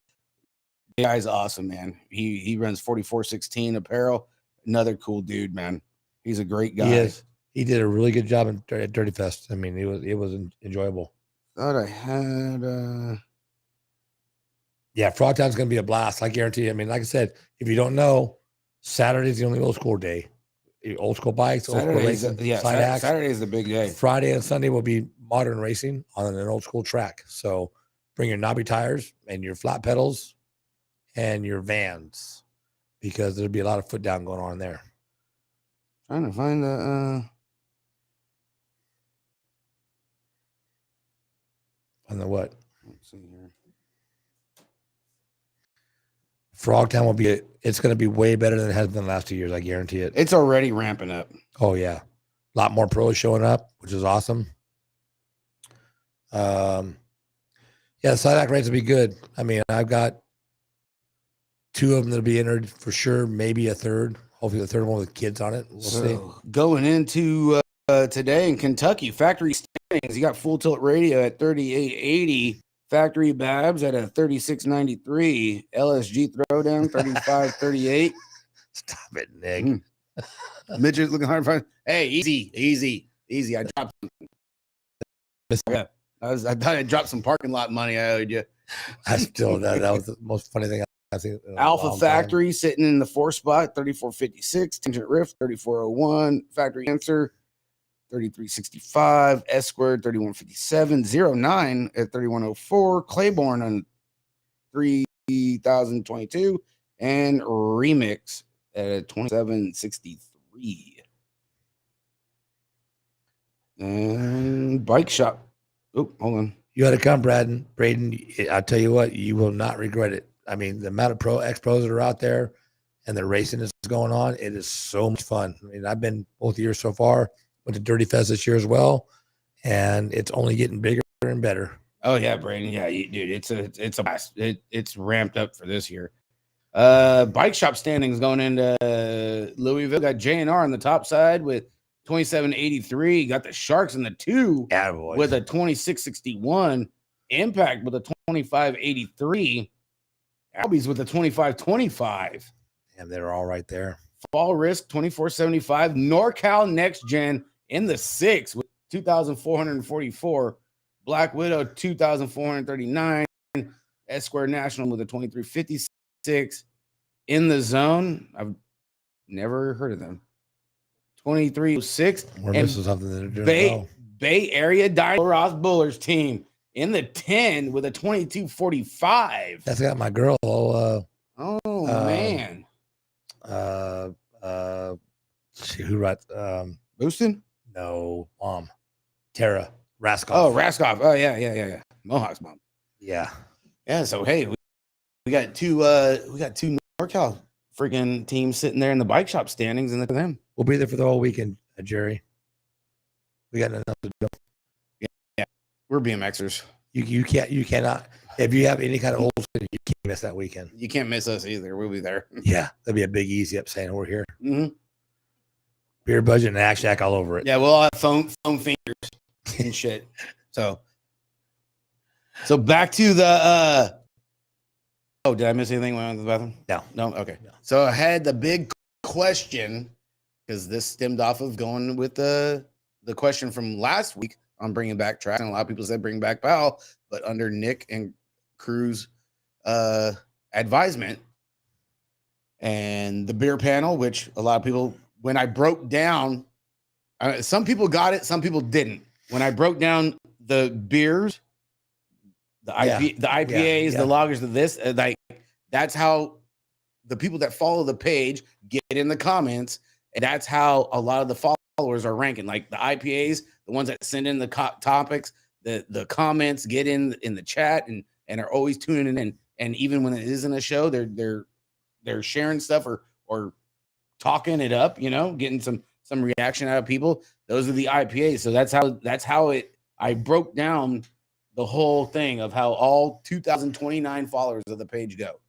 guy's awesome, man. He runs 4416 apparel. Another cool dude, man. He's a great guy. He is. He did a really good job at Dirty Fest. I mean, it was enjoyable. Thought I had. Yeah, Frogtown's going to be a blast. I guarantee you. I mean, like I said, if you don't know, Saturday's the only old school day. Old school bikes, old school racing, Saturday is the big day. Friday and Sunday will be modern racing on an old school track. So bring your knobby tires and your flat pedals and your vans because there'll be a lot of foot down going on there. Trying to find the. On the what? Let's see here. Frogtown will be. It's going to be way better than it has been the last 2 years. I guarantee it. It's already ramping up. Oh yeah, a lot more pros showing up, which is awesome. Yeah, the side act race will be good. I mean, I've got 2 of them that'll be entered for sure. Maybe a third. Hopefully, the third one with kids on it. We'll see. Going into today in Kentucky, factory standings. You got Full Tilt Radio at 3880. Factory Babs at a 3693. LSG Throwdown 3538. Stop it, Nick. Midget looking hard to find. Hey, easy. I dropped something. Yeah, I thought I dropped some parking lot money I owed you. I still that was the most funny thing I think. Alpha Factory sitting in the 4th spot, 3456. Tangent Rift 3401. Factory Answer 3365, S Squared 3157, 09 at 3104, Claiborne on 3022, and Remix at 2763. And Bike Shop. Oh, hold on. You had to come, Braden. I tell you what, you will not regret it. I mean, the amount of ex-pros that are out there and the racing is going on, it is so much fun. I mean, I've been both years so far. Went to Dirty Fest this year as well, and it's only getting bigger and better. Oh yeah, Brandon. Yeah, dude, it's a blast. It's ramped up for this year. Bike shop standings going into Louisville. Got JNR on the top side with 2783. Got the Sharks in the 2 with a 2661. Impact with a 2583. Albies with a 2525. And they're all right there. Fall Risk 2475. NorCal Next Gen in the 6 with 2,444. Black Widow 2,439. S Square National with a 2356. In the Zone, I've never heard of them. 2306. We're missing something that they're doing Bay Area Dino Ross Bullers team in the 10 with a 2245. That's got my girl. Man. Who writes Booston? No, mom. Tara Raskoff. Oh, Raskoff. Oh, yeah. Mohawk's mom. Yeah. So hey, we got two NorCal freaking teams sitting there in the bike shop standings, and look at them. We'll be there for the whole weekend, Jerry. We got enough to do. Yeah. We're BMXers. You cannot. If you have any kind of old, you can't miss that weekend. You can't miss us either. We'll be there. Yeah, that'd be a big easy up saying we're here. Mm-hmm. Beer budget and Act Shack all over it. Yeah, we'll have foam fingers and shit. So back to the oh, did I miss anything when I went to the bathroom? No. Okay. No. So I had the big question because this stemmed off of going with the question from last week on bringing back track, and a lot of people said bring back Powell, but under Nick and Crew's advisement, and the beer panel, which a lot of people, when I broke down, some people got it, some people didn't. When I broke down the beers, the IPAs, the lagers, this, like that's how the people that follow the page get in the comments, and that's how a lot of the followers are ranking. Like the IPAs, the ones that send in the topics, the comments, get in the chat, and are always tuning in. And even when it isn't a show, they're sharing stuff or talking it up, getting some reaction out of people. Those are the IPAs. So that's how I broke down the whole thing of how all 2,029 followers of the page go.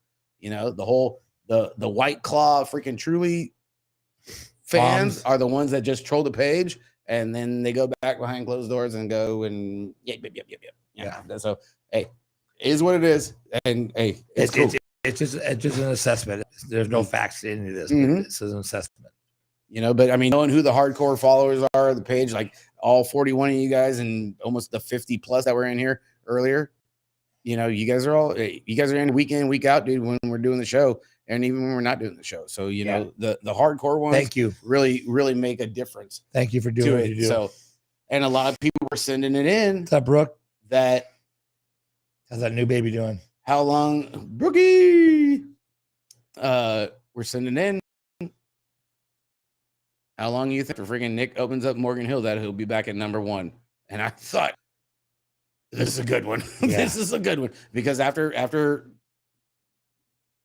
The whole the White Claw freaking Truly fans are the ones that just troll the page, and then they go back behind closed doors and go and yeah. So hey, it is what it is, and hey, it's cool. It's just an assessment. There's no facts in any of this. This is an assessment. But I mean, knowing who the hardcore followers are of the page, like all 41 of you guys and almost the 50 plus that were in here earlier, you guys are in week in, week out, dude, when we're doing the show, and even when we're not doing the show. So, the hardcore ones, thank you, really, really make a difference. Thank you for doing what you do. So, and a lot of people were sending it in. What's up, Brooke? How's that new baby doing? How long, Brookie? We're sending in. How long do you think for freaking Nick opens up Morgan Hill that he'll be back at number 1? And I thought, this is a good one. Yeah. This is a good one, because after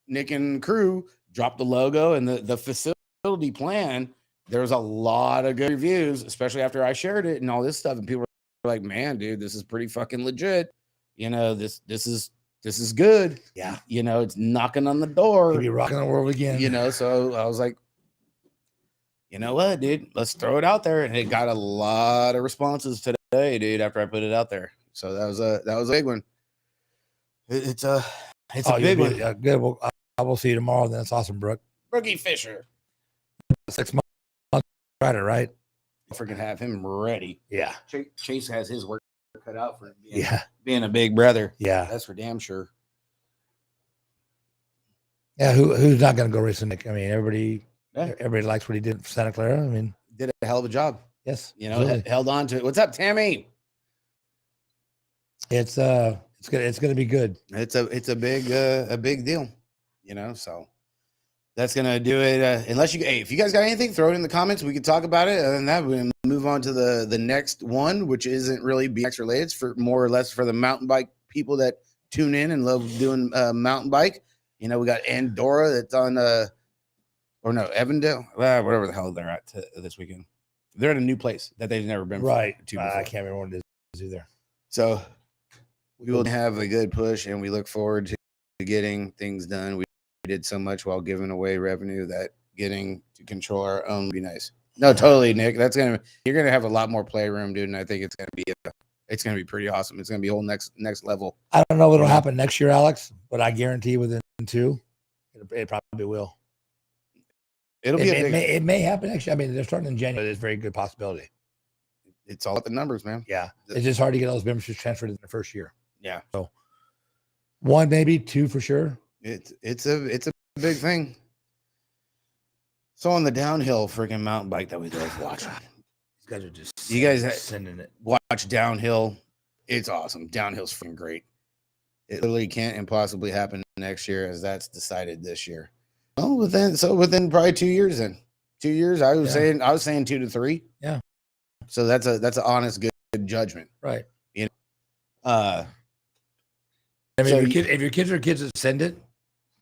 Nick and Crew dropped the logo and the facility plan, there was a lot of good reviews, especially after I shared it and all this stuff. And people were like, man, dude, this is pretty fucking legit. This is good. Yeah. It's knocking on the door. Could be rocking the world again. So I was like, you know what, dude? Let's throw it out there. And it got a lot of responses today, dude, after I put it out there. So that was a big one. It's a big one. Good. Well, I will see you tomorrow. Then it's awesome, Brooke. Brookie Fisher. 6 months rider, right? Freaking have him ready. Yeah. Chase has his work cut out for him being a big brother. Yeah. That's for damn sure. Yeah. Who's not going to go racing Nick? I mean, everybody likes what he did for Santa Clara. I mean, did a hell of a job. Yes. Held on to it. What's up, Tammy? It's going to be good. It's a big deal, so that's going to do it. Unless if you guys got anything, throw it in the comments. We can talk about it. Other than that, we're going to move on to the next one, which isn't really BMX related. It's for more or less for the mountain bike people that tune in and love doing mountain bike. We got Andorra that's on, Evandale, whatever the hell they're at this weekend. They're at a new place that they've never been right. to. I can't remember what it is either. So we will have a good push, and we look forward to getting things done. We did so much while giving away revenue that getting to control our own would be nice. No, totally, Nick. You're gonna have a lot more playroom, dude, and I think it's gonna be pretty awesome. It's gonna be a whole next level. I don't know what'll happen next year, Alex, but I guarantee within 2, it probably will. It may happen next year. I mean, they're starting in January. There's a very good possibility. It's all about the numbers, man. Yeah. It's just hard to get all those memberships transferred in the first year. Yeah. So 1, maybe 2 for sure. It's a big thing. So on the downhill freaking mountain bike that we love watching. These guys are just sending it. Watch downhill. It's awesome. Downhill's freaking great. It literally can't impossibly happen next year, as that's decided this year. Oh, within probably 2 years then. 2 years, I was saying 2 to 3. Yeah. So that's an honest, good judgment. Right. I mean, if your kids are kids that send it,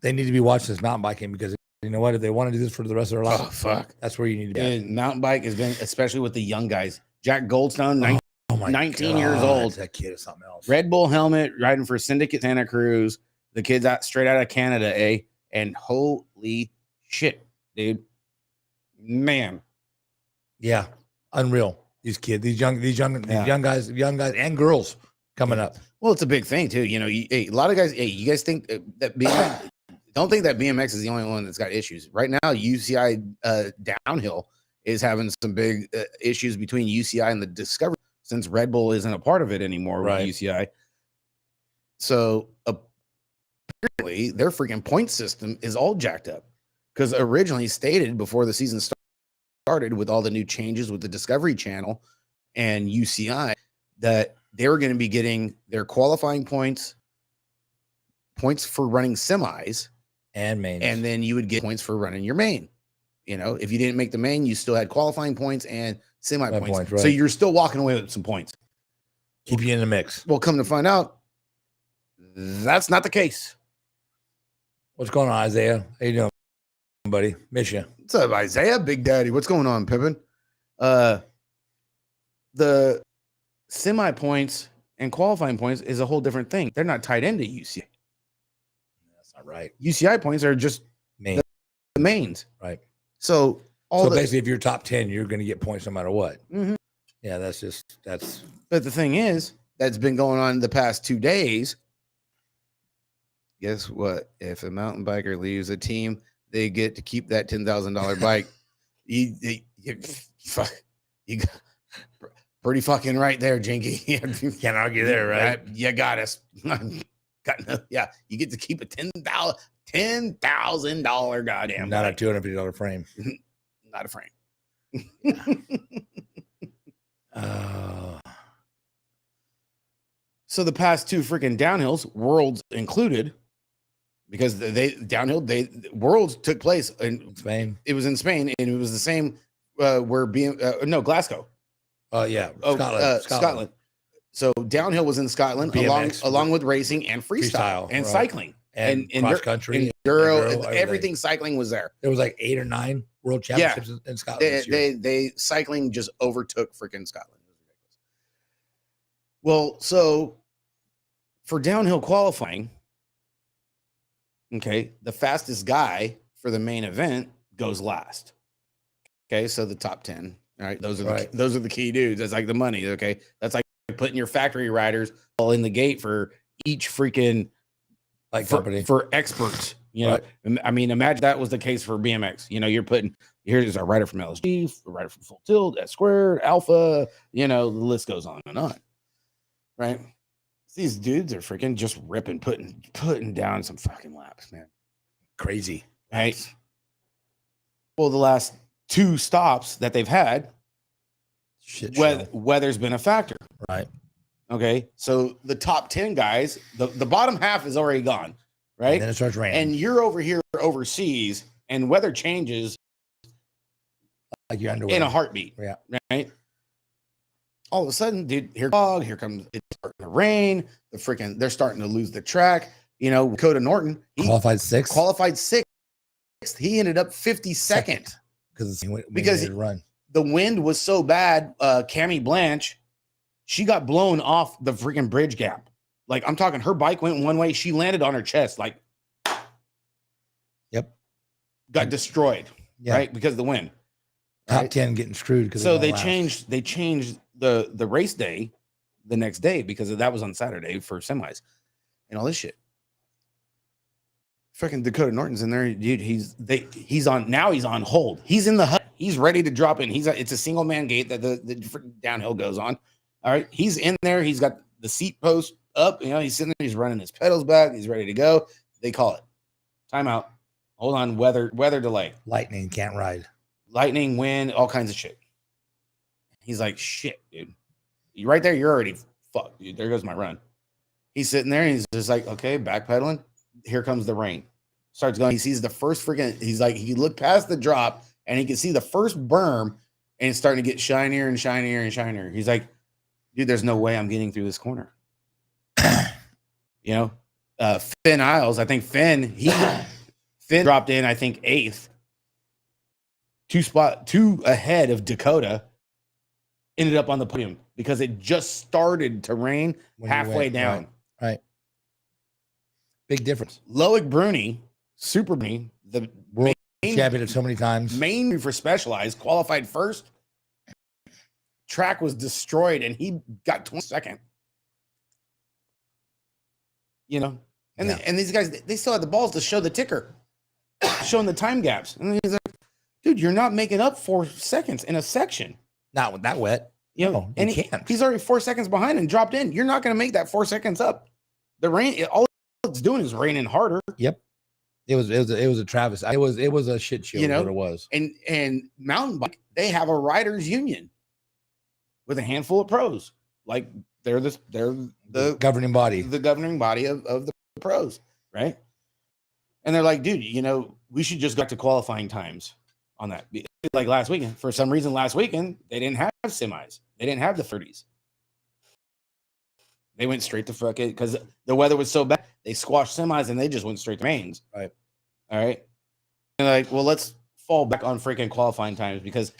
they need to be watching this mountain biking, because you know what? If they want to do this for the rest of their life, that's where you need to be. And mountain bike has been, especially with the young guys. Jack Goldstone, 19 years old. That kid is something else. Red Bull helmet, riding for Syndicate Santa Cruz. The kid's straight out of Canada, And holy shit, dude. Man. Yeah. Unreal. These kids, these young guys and girls coming up. Well, it's a big thing too. A lot of guys, you guys think that don't think that BMX is the only one that's got issues. Right now, UCI downhill is having some big issues between UCI and the Discovery since Red Bull isn't a part of it anymore with Right. UCI. So apparently their freaking point system is all jacked up because originally stated before the season started with all the new changes with the Discovery Channel and UCI that they were going to be getting their qualifying points for running semis, And mains. and then you would get points for running your main. You know, if you didn't make the main, you still had qualifying points and semi points. Right. So you're still walking away with some points. Keep you in the mix. Well, come to find out, that's not the case. What's going on, Isaiah? How you doing, buddy? Miss you. What's up, Isaiah? Big Daddy. What's going on, Pippin? The semi points and qualifying points is a whole different thing. They're not tied into UCI. That's not right. UCI points are just Main. the mains. Right. So basically, if you're top 10, you're going to get points no matter what. Mhm. Yeah, that's. But the thing is, that's been going on the past 2 days. Guess what? If a mountain biker leaves a team, they get to keep that $10,000 bike. You pretty fucking right there, Jinky. Can't argue there, right? You got us. Yeah, you get to keep a $10,000 goddamn Not bike. a $250 frame. Not a frame. So the past two freaking downhills, Worlds included, because Worlds took place in Spain. It was in Spain, and it was the same where Glasgow. Yeah, Scotland. So downhill was in Scotland, BMX, along with racing and freestyle and right. cycling and cross country, enduro, everything cycling was there. There was like 8 or 9 world championships in Scotland. This year. They cycling just overtook freaking Scotland. It was ridiculous. Well, so for downhill qualifying, okay, the fastest guy for the main event goes last. Okay, so the top 10. All right, those are the key dudes. That's like the money. Okay, that's like putting your factory riders all in the gate for each freaking company for experts. You know, I mean, imagine that was the case for BMX. You know, you're putting here's a rider from LSG, a rider from Full Tilt, S Squared, Alpha. You know, the list goes on and on. Right? These dudes are freaking just ripping, putting down some fucking laps, man. Crazy, right? Well, the last 2 stops that they've had, weather's been a factor. Right. Okay. So the top 10 guys, the bottom half is already gone. Right. And then it starts raining. And you're over here overseas and weather changes like you're underwear in a heartbeat. Yeah. Right. All of a sudden, dude, here comes it's starting to rain. They're starting to lose the track. You know, Dakota Norton, he qualified 6th. He ended up 52nd. Because the wind was so bad. Cammie Blanche, she got blown off the freaking bridge gap. Like, I'm talking, her bike went one way. She landed on her chest. Like, yep, got destroyed. Yeah. Right, because of the wind. Top 10 getting screwed. So they changed the race day the next day because that was on Saturday for semis and all this shit. Freaking Dakota Norton's in there, dude. He's on hold. He's in the hut. He's ready to drop in. It's a single man gate that the downhill goes on. All right, he's in there. He's got the seat post up. You know, he's sitting there. He's running his pedals back. He's ready to go. They call it timeout. Hold on, weather delay. Lightning can't ride. Lightning, wind, all kinds of shit. He's like, shit, dude. You right there. You're already fucked, dude. There goes my run. He's sitting there and he's just like, okay, backpedaling. Here comes the rain. Starts going. He sees the first freaking. He's like, he looked past the drop and he can see the first berm, and it's starting to get shinier and shinier and shinier. He's like, dude, there's no way I'm getting through this corner. You know, Finn Isles. I think Finn dropped in. I think 8th, 2 ahead of Dakota. Ended up on the podium because it just started to rain halfway down. Right. Big difference. Loic Bruni, Super Bruni, the world champion so many times. Main for Specialized, qualified first. Track was destroyed and he got 22nd. You know, and these guys, they still had the balls to show the ticker, showing the time gaps. And he's like, dude, you're not making up 4 seconds in a section. Not with that wet. You know, No, and you can't. he's already 4 seconds behind and dropped in. You're not going to make that 4 seconds up. The rain, all it's doing is raining harder. Yep. It was a travesty. It was a shit show. You know, what it was. And mountain bike, they have a riders union with a handful of pros. Like they're the governing body, of the pros, right? And they're like, dude, you know, we should just go back to qualifying times on that. Like last weekend, for some reason, last weekend they didn't have semis. They didn't have the 30s. They went straight to fuck it because the weather was so bad. They squashed semis and they just went straight to mains. Right. All right. And like, well, let's fall back on freaking qualifying times because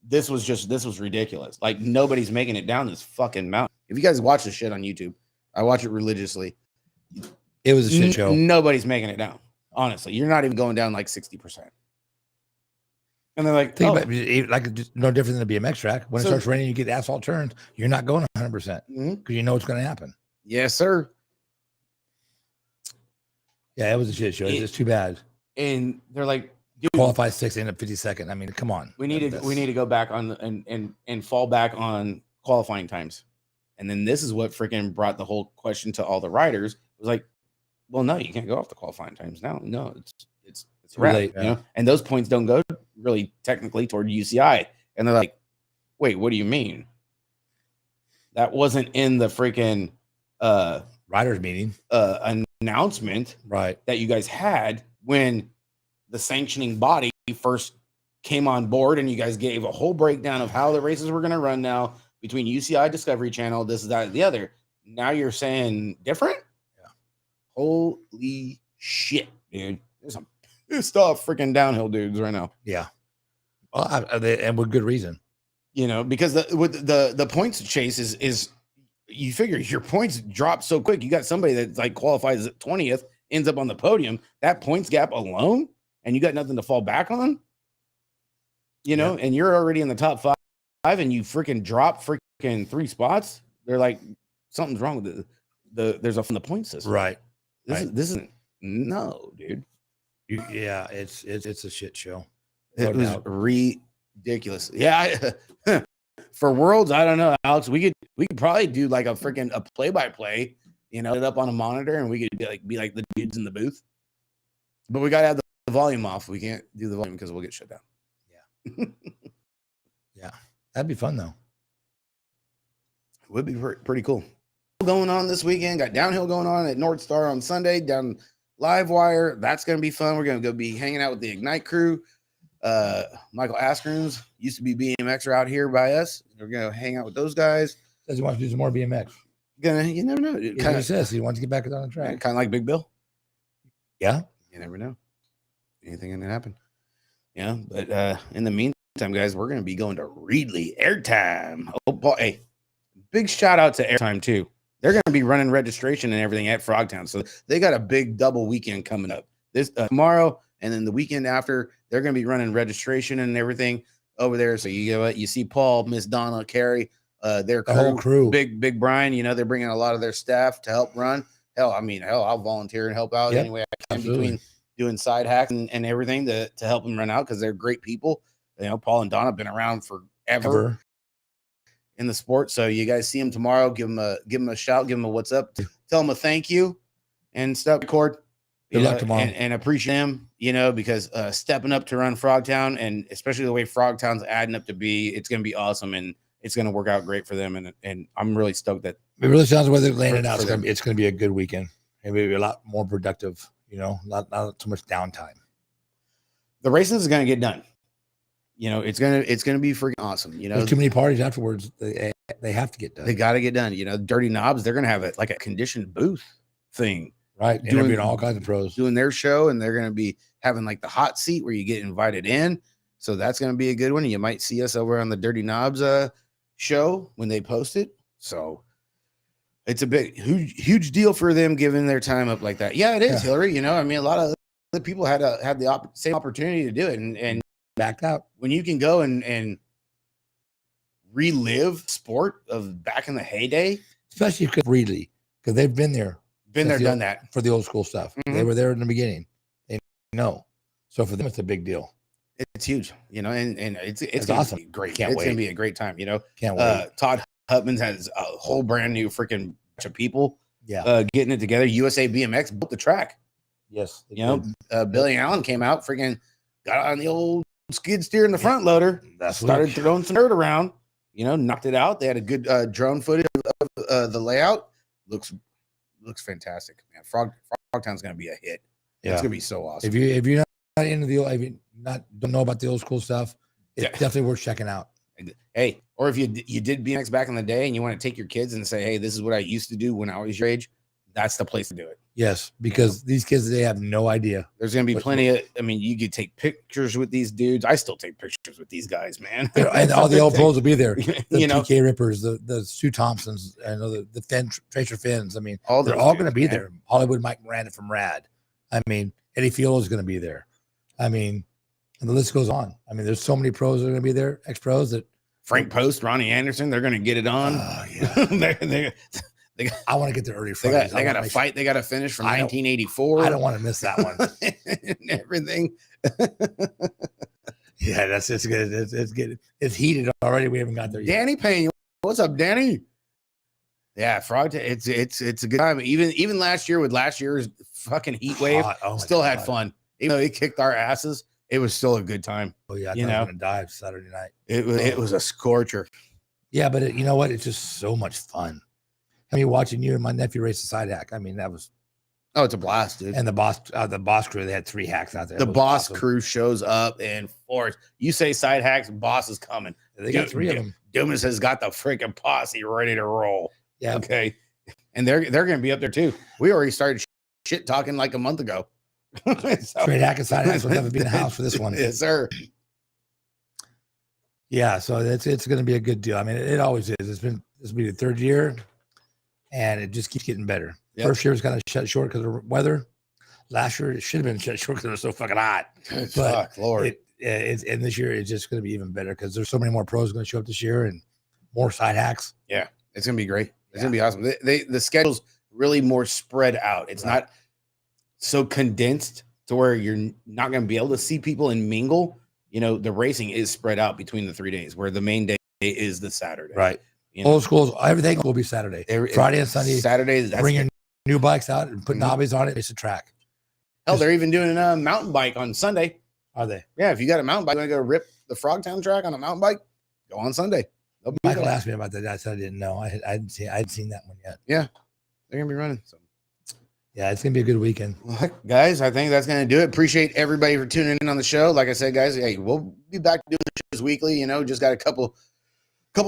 this was ridiculous. Like nobody's making it down this fucking mountain. If you guys watch this shit on YouTube, I watch it religiously. It was a shit show. Nobody's making it down. Honestly, you're not even going down like 60%. And they're like, think about it, like just no different than a BMX track. When it So- starts raining, you get asphalt turns. You're not going 100% Mhm. because you know what's going to happen. yes, sir. Yeah, it was a shit show. It's just too bad. And they're like, dude, Qualify 6th, end up 52nd. I mean, come on. we need to go back on and fall back on qualifying times. And then this is what freaking brought the whole question to all the riders. It was like, well, no, you can't go off the qualifying times now. No, it's Too wrap, late, you know. And those points don't go really technically toward UCI. And they're like, wait, what do you mean? That wasn't in the freaking riders meeting, announcement right? that you guys had when the sanctioning body first came on board, and you guys gave a whole breakdown of how the races were going to run now between UCI, Discovery Channel, this, that, and the other. Now you're saying different? Yeah. Holy shit, dude. There's some pissed off freaking downhill dudes right now. Yeah. Well, and with good reason. You know, because the points chase is you figure your points drop so quick. You got somebody that like qualifies at 20th, ends up on the podium. That points gap alone, and you got nothing to fall back on. You know, and you're already in the top 5, and you freaking drop freaking 3 spots. They're like, something's wrong with there's a from the point system. Right. This isn't no, dude. Yeah, it's a shit show. It was ridiculous. Yeah, for Worlds, I don't know, Alex. We could probably do like a freaking a play-by-play, you know, it up on a monitor, and we could be like the dudes in the booth. But we gotta have the volume off. We can't do the volume because we'll get shut down. Yeah. Yeah, that'd be fun though. It would be pretty cool. Going on this weekend, got downhill going on at North Star on Sunday, down Livewire. That's gonna be fun. We're gonna go be hanging out with the Ignite crew. Michael Askrens used to be BMXer out here by us. We're gonna hang out with those guys. Says he wants to do some more BMX. You never know. He says he wants to get back on the track. Kind of like Big Bill. Yeah. You never know. Anything can happen. Yeah. But in the meantime, guys, we're gonna be going to Reedley Airtime. Oh boy, hey, big shout out to Airtime too. They're gonna be running registration and everything at Frogtown. So they got a big double weekend coming up. This tomorrow. And then the weekend after, they're going to be running registration and everything over there. So you see Paul, Miss Donna, Carrie, their crew, the whole crew, Big Brian. You know, they're bringing a lot of their staff to help run. Hell, I'll volunteer and help out any way I can between doing side hacks and everything to help them run out because they're great people. You know, Paul and Donna have been around forever in the sport. So you guys see them tomorrow. Give them a shout. Give them a what's up. Tell them a thank you and stuff. Record. Good luck tomorrow. And appreciate them, you know, because stepping up to run Frogtown, and especially the way Frogtown's adding up to be, it's going to be awesome, and it's going to work out great for them. And I'm really stoked that it really sounds like they're laying it out. It's going to be a good weekend. Maybe a lot more productive, you know, not too much downtime. The racing is going to get done. You know, it's going to be freaking awesome. You know, there's too many parties afterwards. They have to get done. They got to get done. You know, Dirty Knobs, they're going to have like a conditioned booth thing. Right, interviewing all kinds of pros, doing their show, and they're going to be having like the hot seat where you get invited in. So that's going to be a good one. You might see us over on the Dirty Knobs show when they post it. So it's a big, huge deal for them giving their time up like that. Yeah, it is, Hillary. You know, I mean, a lot of the people had the same opportunity to do it, and backed out. When you can go and relive sport of back in the heyday, especially because they've been there. Done that for the old school stuff. Mm-hmm. They were there in the beginning. They know. So for them, it's a big deal. It's huge, you know, and it's That's awesome. Be great. Can't It's gonna wait. be a great time, you know. Can't wait. Todd Hutman has a whole brand new freaking bunch of people Yeah. getting it together. USA BMX built the track. Yes. You know, Billy Allen came out, freaking got on the old skid steer in the front loader, started throwing some dirt around, you know, knocked it out. They had a good drone footage of the layout. Looks fantastic, man. Frogtown's gonna be a hit. Yeah. It's gonna be so awesome. If you're not into the old, if you don't know about the old school stuff, it's definitely worth checking out. Hey, or if you did BMX back in the day and you want to take your kids and say, hey, this is what I used to do when I was your age, that's the place to do it. Yes, because these kids, they have no idea. There's going to be plenty of, I mean, you could take pictures with these dudes. I still take pictures with these guys, man. And all the old pros will be there. The you know, PK Rippers, the Stu Thompsons, and the Tracer Finns. I mean, they're all going to be there. Hollywood Mike Miranda from Rad. I mean, Eddie Fiolo is going to be there. I mean, and the list goes on. I mean, there's so many pros that are going to be there, ex-pros that. Frank Post, Ronnie Anderson, they're going to get it on. Oh, yeah. I want to get there early Fridays. They got a fight. They got to finish from 1984. I don't want to miss that one. And everything. Yeah, it's good. It's good. It's heated already. We haven't got there yet. Danny Payne, what's up, Danny? Yeah, Frog. It's a good time. Even last year with last year's fucking heat wave, still had fun. Even though it kicked our asses, it was still a good time. Oh yeah, I was gonna dive Saturday night. It was a scorcher. Yeah, but you know what? It's just so much fun. I mean, watching you and my nephew race the side hack. I mean, that was it's a blast, dude. And the boss crew, they had 3 hacks out there. The boss crew shows up in force. You say side hacks, boss is coming. They got 3 of them. Dumas has got the freaking posse ready to roll. Yeah. Okay. And they're gonna be up there too. We already started shit talking like a month ago. Straight hack and side hacks will never be in the house for this one. Yes, sir. Yeah, so it's going to be a good deal. I mean, it always is. This will be the 3rd year, and it just keeps getting better. Yep. First year was kind of shut short because of weather. Last year it should have been shut short because it was so fucking hot. Fuck, Lord. And this year it's just going to be even better because there's so many more pros going to show up this year and more side hacks. Yeah, it's going to be great. It's going to be awesome. The schedule's really more spread out. It's not so condensed to where you're not going to be able to see people and mingle. You know, the racing is spread out between the 3 days where the main day is the Saturday. Right. You know? Old schools, everything will be Saturday. Friday and Sunday. Saturday. Bring your new bikes out and put knobbies on it. It's a track. Hell, they're even doing a mountain bike on Sunday. Are they? Yeah. If you got a mountain bike, you want to go rip the Frogtown track on a mountain bike, go on Sunday. Michael asked me about that. I said I didn't know. I hadn't seen that one yet. Yeah. They're going to be running. So. Yeah, it's going to be a good weekend. Well, guys, I think that's going to do it. Appreciate everybody for tuning in on the show. Like I said, guys, hey, we'll be back doing the shows weekly. You know, just got a couple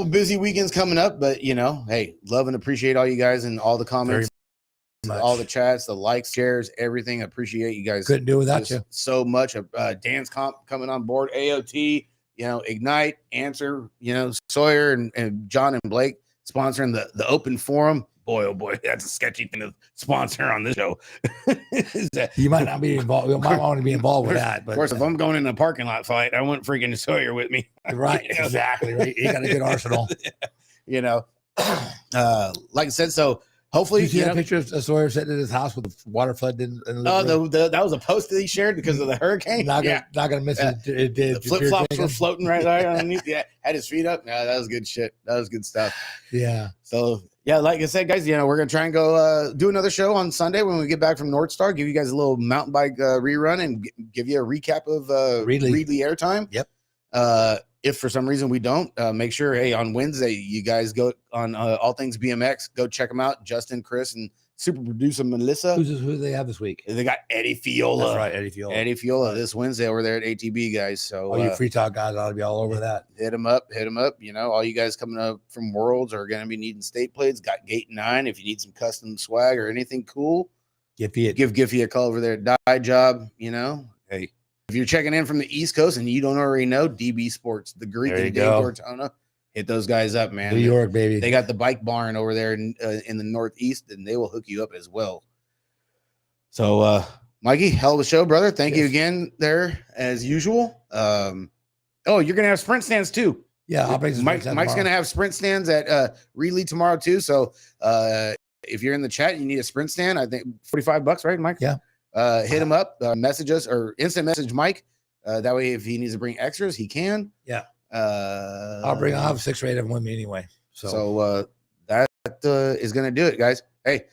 busy weekends coming up. But, you know, hey, love and appreciate all you guys and all the comments, all the chats, the likes, shares, everything. I appreciate you guys. Couldn't do without you. So much. Dan's comp coming on board, AOT, you know, Ignite, Answer, you know, Sawyer and John and Blake sponsoring the open forum. Boy, oh boy, that's a sketchy thing to sponsor on this show. You might not be involved. You might want to be involved with that. But of course, if I'm going in a parking lot fight, I want freaking Sawyer with me. Right, you know? Exactly. Right. You got a good arsenal. You know, like I said, so hopefully you see that picture of Sawyer sitting in his house with the water flood in the that was a post that he shared because of the hurricane. Not gonna miss it. It did. The flip flops were floating right there underneath. Yeah, had his feet up. Yeah, that was good shit. That was good stuff. Yeah. So yeah, like I said, guys, you know, we're gonna try and go do another show on Sunday when we get back from North Star. Give you guys a little mountain bike rerun and give you a recap of Reedley airtime. Yep. If for some reason we don't, make sure, hey, on Wednesday, you guys go on All Things BMX. Go check them out. Justin, Chris, and super producer Melissa. Who do they have this week? They got Eddie Fiola. That's right, Eddie Fiola. Eddie Fiola this Wednesday over there at ATB, guys. So all you free talk guys ought to be all over that. Hit them up. You know, all you guys coming up from Worlds are going to be needing state plates. Got Gate 9. If you need some custom swag or anything cool, give Giffy a call over there at Die Job. You know, hey. If you're checking in from the East Coast and you don't already know, DB Sports, the Greek and Dave Cortona, hit those guys up, man. New York, baby. They got the bike barn over there in the Northeast, and they will hook you up as well. So, Mikey, hell of a show, brother. Thank you again there, as usual. You're going to have sprint stands, too. Yeah, I'll bring Mike's going to have sprint stands at Reedley tomorrow, too. So, if you're in the chat, you need a sprint stand, I think $45, right, Mike? Yeah. Hit him up, message us or instant message Mike That way, if he needs to bring extras, he can. Yeah. I'll have 6 or 8 of them with me anyway. So that is going to do it, guys. Hey,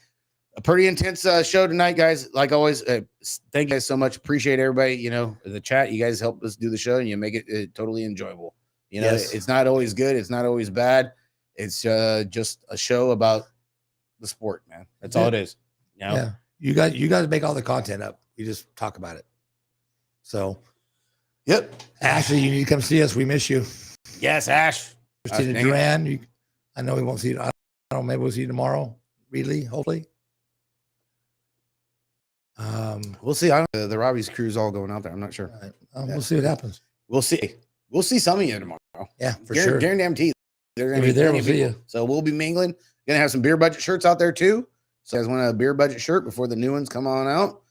a pretty intense show tonight, guys. Like always, thank you guys so much. Appreciate everybody. You know, in the chat, you guys help us do the show, and you make it totally enjoyable. You know, it's not always good. It's not always bad. It's just a show about the sport, man. That's all it is. You know? Yeah. You guys make all the content up. We just talk about it. So, yep. Ashley, you need to come see us. We miss you. Yes, Ash. Christina Duran. I know we won't see you. I don't know. Maybe we'll see you tomorrow. Really, hopefully. We'll see. I don't, the Robbie's crew's all going out there. I'm not sure. Right. We'll see what happens. We'll see. We'll see some of you tomorrow. Yeah, for sure. Guaranteed. They're going to be there. We'll see you. So we'll be mingling. Gonna have some beer budget shirts out there too. So you guys want a beer budget shirt before the new ones come on out?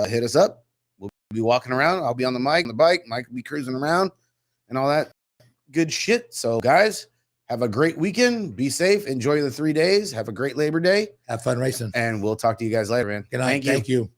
Hit us up. We'll be walking around. I'll be on the mic, on the bike. Mike will be cruising around and all that good shit. So guys, have a great weekend. Be safe. Enjoy the 3 days. Have a great Labor Day. Have fun racing. And we'll talk to you guys later, man. Good night. Thank you.